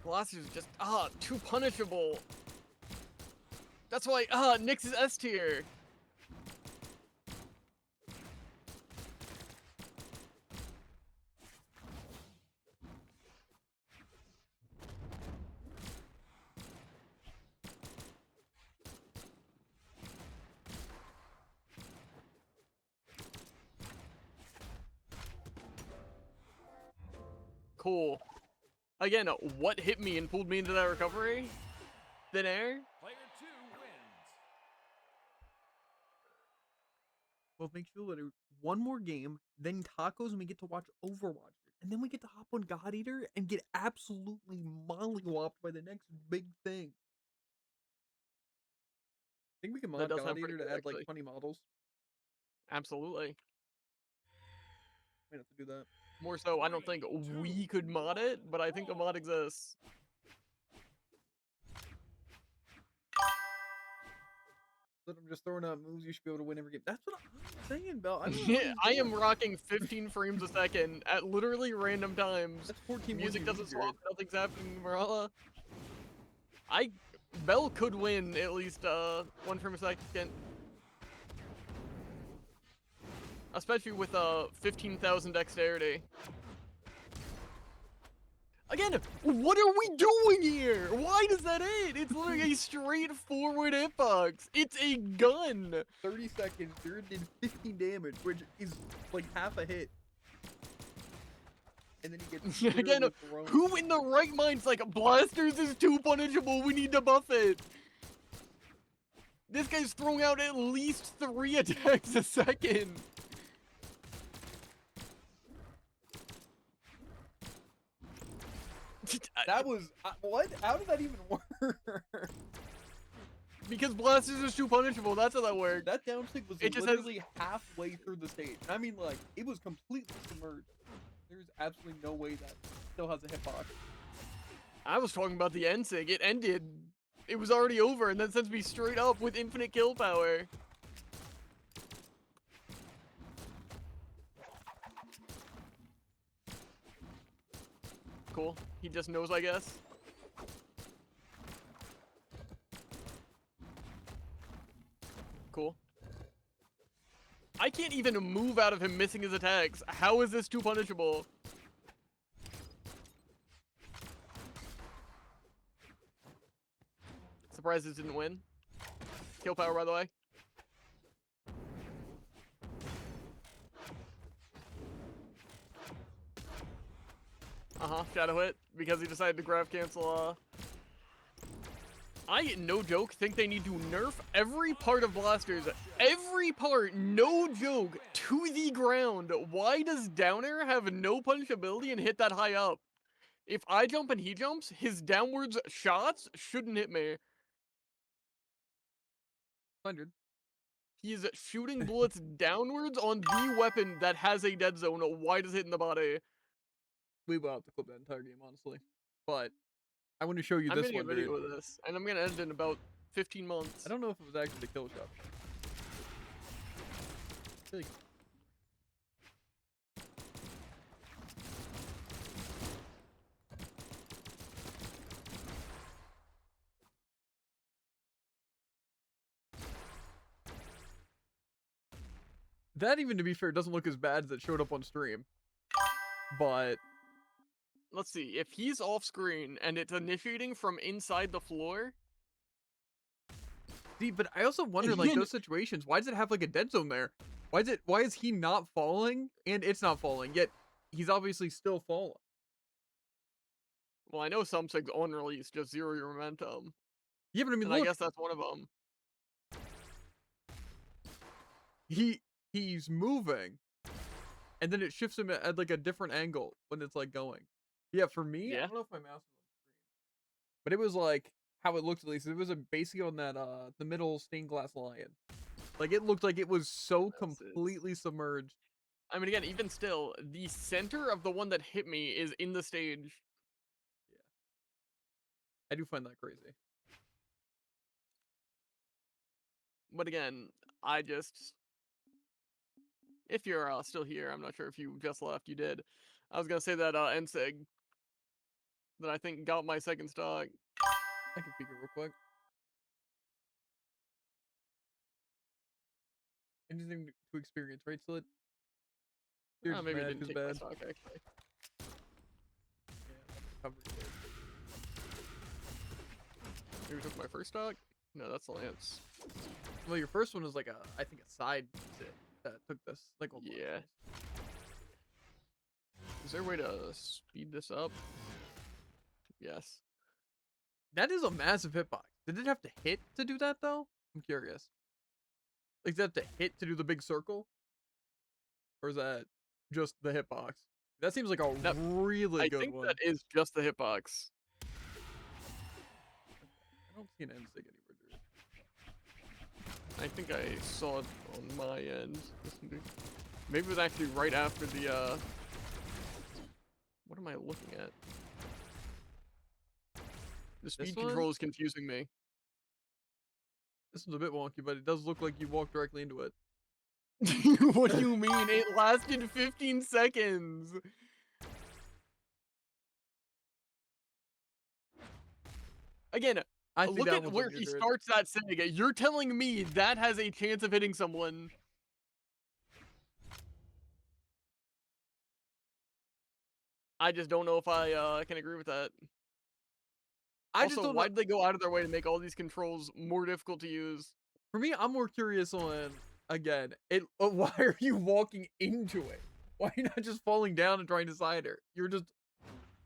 Velocity is just, too punishable. That's why, Nyx is S tier. cool. Again, what hit me and pulled me into that recovery? Thin air? Player 2 wins. Well, make sure that one more game, then tacos, and we get to watch Overwatch. And then we get to hop on God Eater and get absolutely mollywopped by the next big thing. I think we can That mod does God sound Eater pretty to good, add actually. like 20 models. Absolutely. Might have to do that. More so, I don't think we could mod it, but I think the mod exists. But I'm just throwing out moves. You should be able to win every game. That's what I'm saying, Bell. I am rocking 15 frames a second at literally random times. That's 14 Music wins doesn't easier. swap, nothing's happening in Brawlhalla. Bell could win at least 1 frame a second. Especially with 15,000 dexterity. Again, what are we doing here? Why does that hit? It's literally a straightforward hitbox. It's a gun. 30 seconds, Jared did 15 damage, which is like half a hit. And then he gets Again, thrown. who in the right mind's like, Blasters is too punishable, we need to buff it? This guy's throwing out at least 3 attacks a second. That was what? How did that even work? Because Blasters is too punishable, that's how that worked. That downstick was It just literally halfway through the stage. I mean, like, it was completely submerged. There's absolutely no way that still has a hitbox. I was talking about the end sig. It ended. It was already over and then sends me straight up with infinite kill power. Cool. He just knows, I guess. Cool. I can't even move out of him missing his attacks. How is this too punishable? Surprised it didn't win. Kill power, by the way. Shadow hit, because he decided to grab cancel, I, no joke, think they need to nerf every part of Blasters. Every part, no joke, to the ground. Why does Downer have no punishability and hit that high up? If I jump and he jumps, his downwards shots shouldn't hit me. 100. He is shooting bullets downwards on the weapon that has a dead zone. Why does it hit in the body? We will have to clip that entire game, honestly. But I want to show you I'm this making one, a video dude. of this, and I'm gonna end it in about 15 months. I don't know if it was actually the kill shot. I feel like that, even to be fair, doesn't look as bad as it showed up on stream. But Let's see, if he's off screen and it's initiating from inside the floor. see, but I also wonder, like, those situations, why does it have like a dead zone there? Why is he not falling and it's not falling, yet he's obviously still falling? Well, I know some sigs on release just zero your momentum. Yeah, but I mean, And look, I guess that's one of them. he's moving, and then it shifts him at like a different angle when it's like going. Yeah, for me, I Yeah. don't know if my mouse was on screen, but it was like how it looked at least. It was basically on that the middle stained glass lion. Like it looked like it was so completely submerged. I mean, again, even still, the center of the one that hit me is in the stage. I do find that crazy. But again, I just... If you're still here, I'm not sure if you just left, you did. I was gonna say that NSIG that I think got my second stock. I can peek it real quick. Anything to experience, right, Slit? Here's Maybe it mad didn't 'cause take my bad. stock, actually. Yeah, covered it. Maybe took my first stock? No, that's the Lance. Well, your first one was like I think a side sit that took this like. Yeah. Is there a way to speed this up? Yes. That is a massive hitbox. Did it have to hit to do that though? I'm curious. Like, does it have to hit to do the big circle? Or is that just the hitbox? That seems like a That- really I good think one. that is just the hitbox. I don't see an end stick anywhere, dude. I think I saw it on my end. Maybe it was actually right after the, what am I looking at? The speed one? control is confusing me. This one's a bit wonky, but it does look like you walked directly into it. What do you mean? It lasted 15 seconds! Again, I think look that at one's where on you, he Jared. starts that Sega. You're telling me that has a chance of hitting someone. I just don't know if I can agree with that. I just Also, don't why know. did they go out of their way to make all these controls more difficult to use? For me, I'm more curious on, again, why are you walking into it? Why are you not just falling down and trying to side air? You're just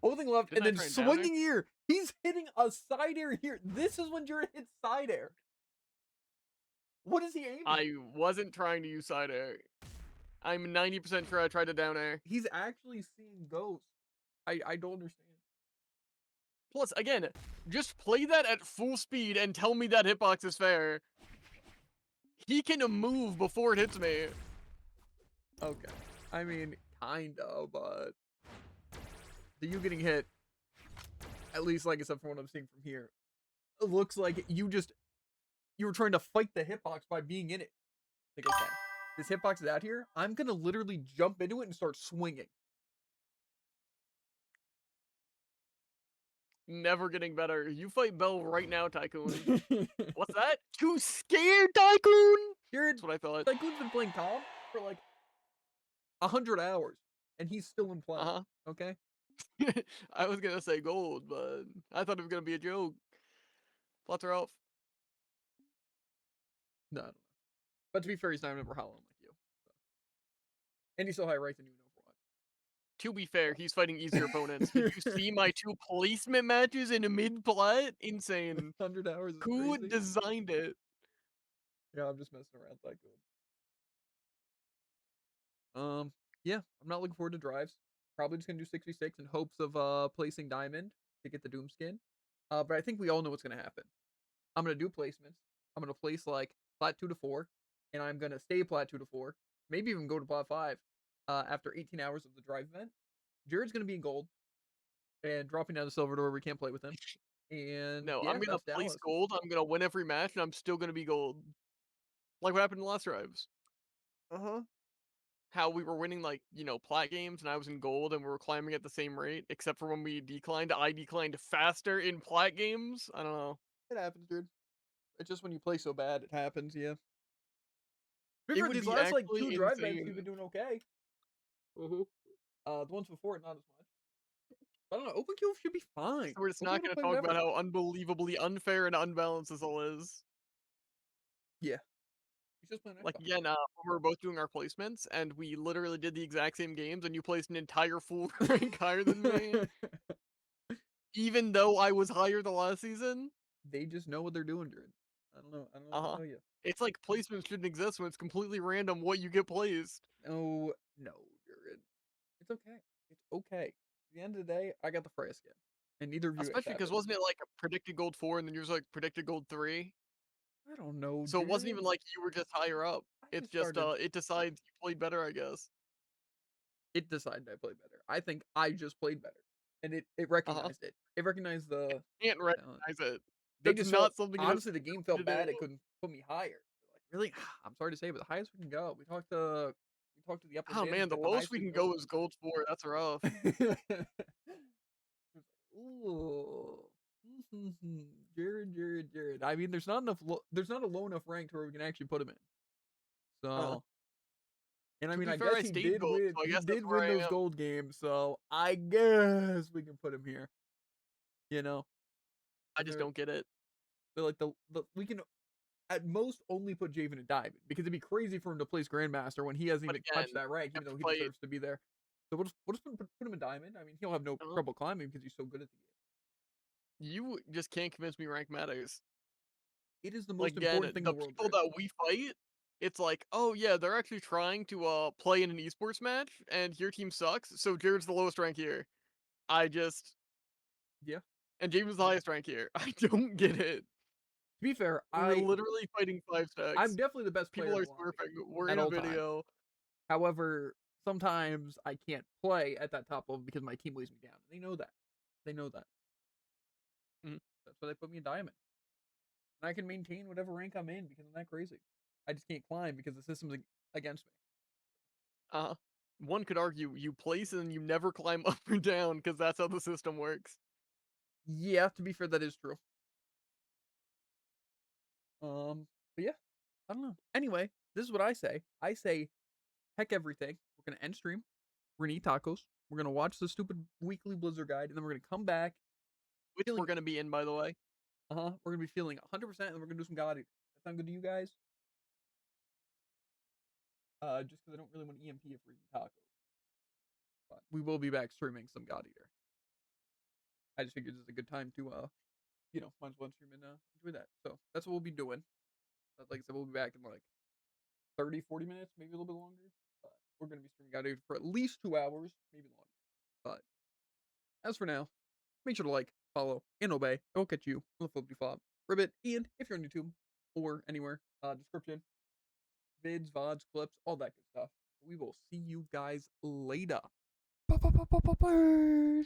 holding left Didn't I and then try down air? swinging here. He's hitting a side air here. This is when Jared hits side air. What is he aiming? I wasn't trying to use side air. I'm 90% sure I tried to down air. He's actually seeing ghosts. I don't understand. Plus, again, just play that at full speed and tell me that hitbox is fair. He can move before it hits me. Okay. I mean, kinda, but you getting hit, at least like I said from what I'm seeing from here, it looks like you were trying to fight the hitbox by being in it. Like, okay, this hitbox is out here. I'm gonna literally jump into it and start swinging. Never getting better. You fight Bell right now, Tycoon. What's that? Too scared, Tycoon? Jared, That's what I thought. Tycoon's been playing COD for like 100 hours, and he's still in play. Uh-huh. Okay. I was gonna say gold, but I thought it was gonna be a joke. Plots are off. No, I don't know. But to be fair, he's not even Brawlhalla like you. So. And he's so high ranked than you in Overwatch. To be fair, he's fighting easier opponents. Did you see my 2 placement matches in a mid-plat? Insane. 100 hours is Who crazy. designed it? Yeah, I'm just messing around. Tycoon. Yeah, I'm not looking forward to drives. Probably just gonna do 66 in hopes of placing diamond to get the Doom skin. But I think we all know what's gonna happen. I'm gonna do placements. I'm gonna place like plat 2 to 4, and I'm gonna stay plat 2 to 4, maybe even go to plat 5. After 18 hours of the drive event, Jared's gonna be in gold and dropping down to silver to where we can't play with him. And No, yeah, I'm gonna that's place Dallas. gold. I'm gonna win every match, and I'm still gonna be gold. Like what happened in the last drives. How we were winning, like, you know, plat games, and I was in gold, and we were climbing at the same rate, except for when we declined. I declined faster in plat games. I don't know. It happens, dude. It's just when you play so bad, it happens. Yeah. It Remember would these be last like actually 2 drive events, insane. you've been doing okay. Mhm. The ones before it, not as much. I don't know. Open kill should be fine. So we're just We'll not be able gonna to play talk about whatever. how unbelievably unfair and unbalanced this all is. Yeah. He's just playing Like, Xbox. again, when we were both doing our placements, and we literally did the exact same games, and you placed an entire full rank higher than me, even though I was higher the last season. They just know what they're doing, Jared. I don't know. I don't know what to tell you. It's like placements shouldn't exist when it's completely random what you get placed. No, Jared. It's okay. It's okay. At the end of the day, I got the Freya skin, and neither of you. Especially because wasn't it like a predicted gold 4 and then yours like predicted gold 3? I don't know. So it wasn't Jared. even like you were just higher up. I It's just just started- it decides you played better, I guess. It decided I played better. I think I just played better, and it recognized it. It recognized the Can't talent. recognize it. They That's just not felt, something it has honestly, the game felt to bad. do. It couldn't put me higher. Like, really? I'm sorry to say, but the highest we can go. We talked to the upper Oh mid, man, the but lowest highest we can go is gold 4. That's rough. Ooh. Jared. I mean, there's not a low enough rank to where we can actually put him in. So, and I To mean, be I fair, guess I he stayed did gold, win. so I He guess that's did where win I those am. gold games, so I guess we can put him here. You know, I just They're- don't get it. they're like the we can at most only put Javen in diamond because it'd be crazy for him to place grandmaster when he hasn't But even touched again, that rank, even have though to he fight- deserves to be there. So we'll just put him in diamond. I mean, he'll have no Uh-huh. trouble climbing because he's so good at the game. You just can't convince me rank matters. It is the most Like again, important thing in the the world. people that we fight, it's like, oh yeah, they're actually trying to play in an esports match, and your team sucks, so Jared's the lowest rank here. I just Yeah. and James is the highest rank here. I don't get it. To be fair, We're literally fighting 5 stacks. I'm definitely the best player People in are the lobby smurfing. We're at in a all times. video. However, sometimes I can't play at that top level because my team lays me down. They know that. They know that. Mhm. That's why they put me in diamond. And I can maintain whatever rank I'm in because I'm that crazy. I just can't climb because the system's against me. One could argue you place and you never climb up or down because that's how the system works. Yeah, to be fair, that is true. But yeah, I don't know. Anyway, this is what I say. I say, heck everything. We're gonna end stream. We're gonna eat tacos. We're gonna watch the stupid weekly Blizzard guide, and then we're gonna come back. Which Feeling, we're gonna be in, by the way. we're gonna be feeling 100%, and we're gonna do some God Eater. That sound good to you guys? Just because I don't really want EMP if we're eating tacos. But we will be back streaming some God Eater. I just figured this is a good time to, might as well stream and enjoy that. So that's what we'll be doing. But like I said, we'll be back in like 30, 40 minutes, maybe a little bit longer. But we're going to be streaming God Eater for at least 2 hours, maybe longer. But as for now, make sure to like, follow, and obey. I will catch you on the flippity flop ribbit. And if you're on YouTube or anywhere, description, vids, VODs, clips, all that good stuff. We will see you guys later. Bye.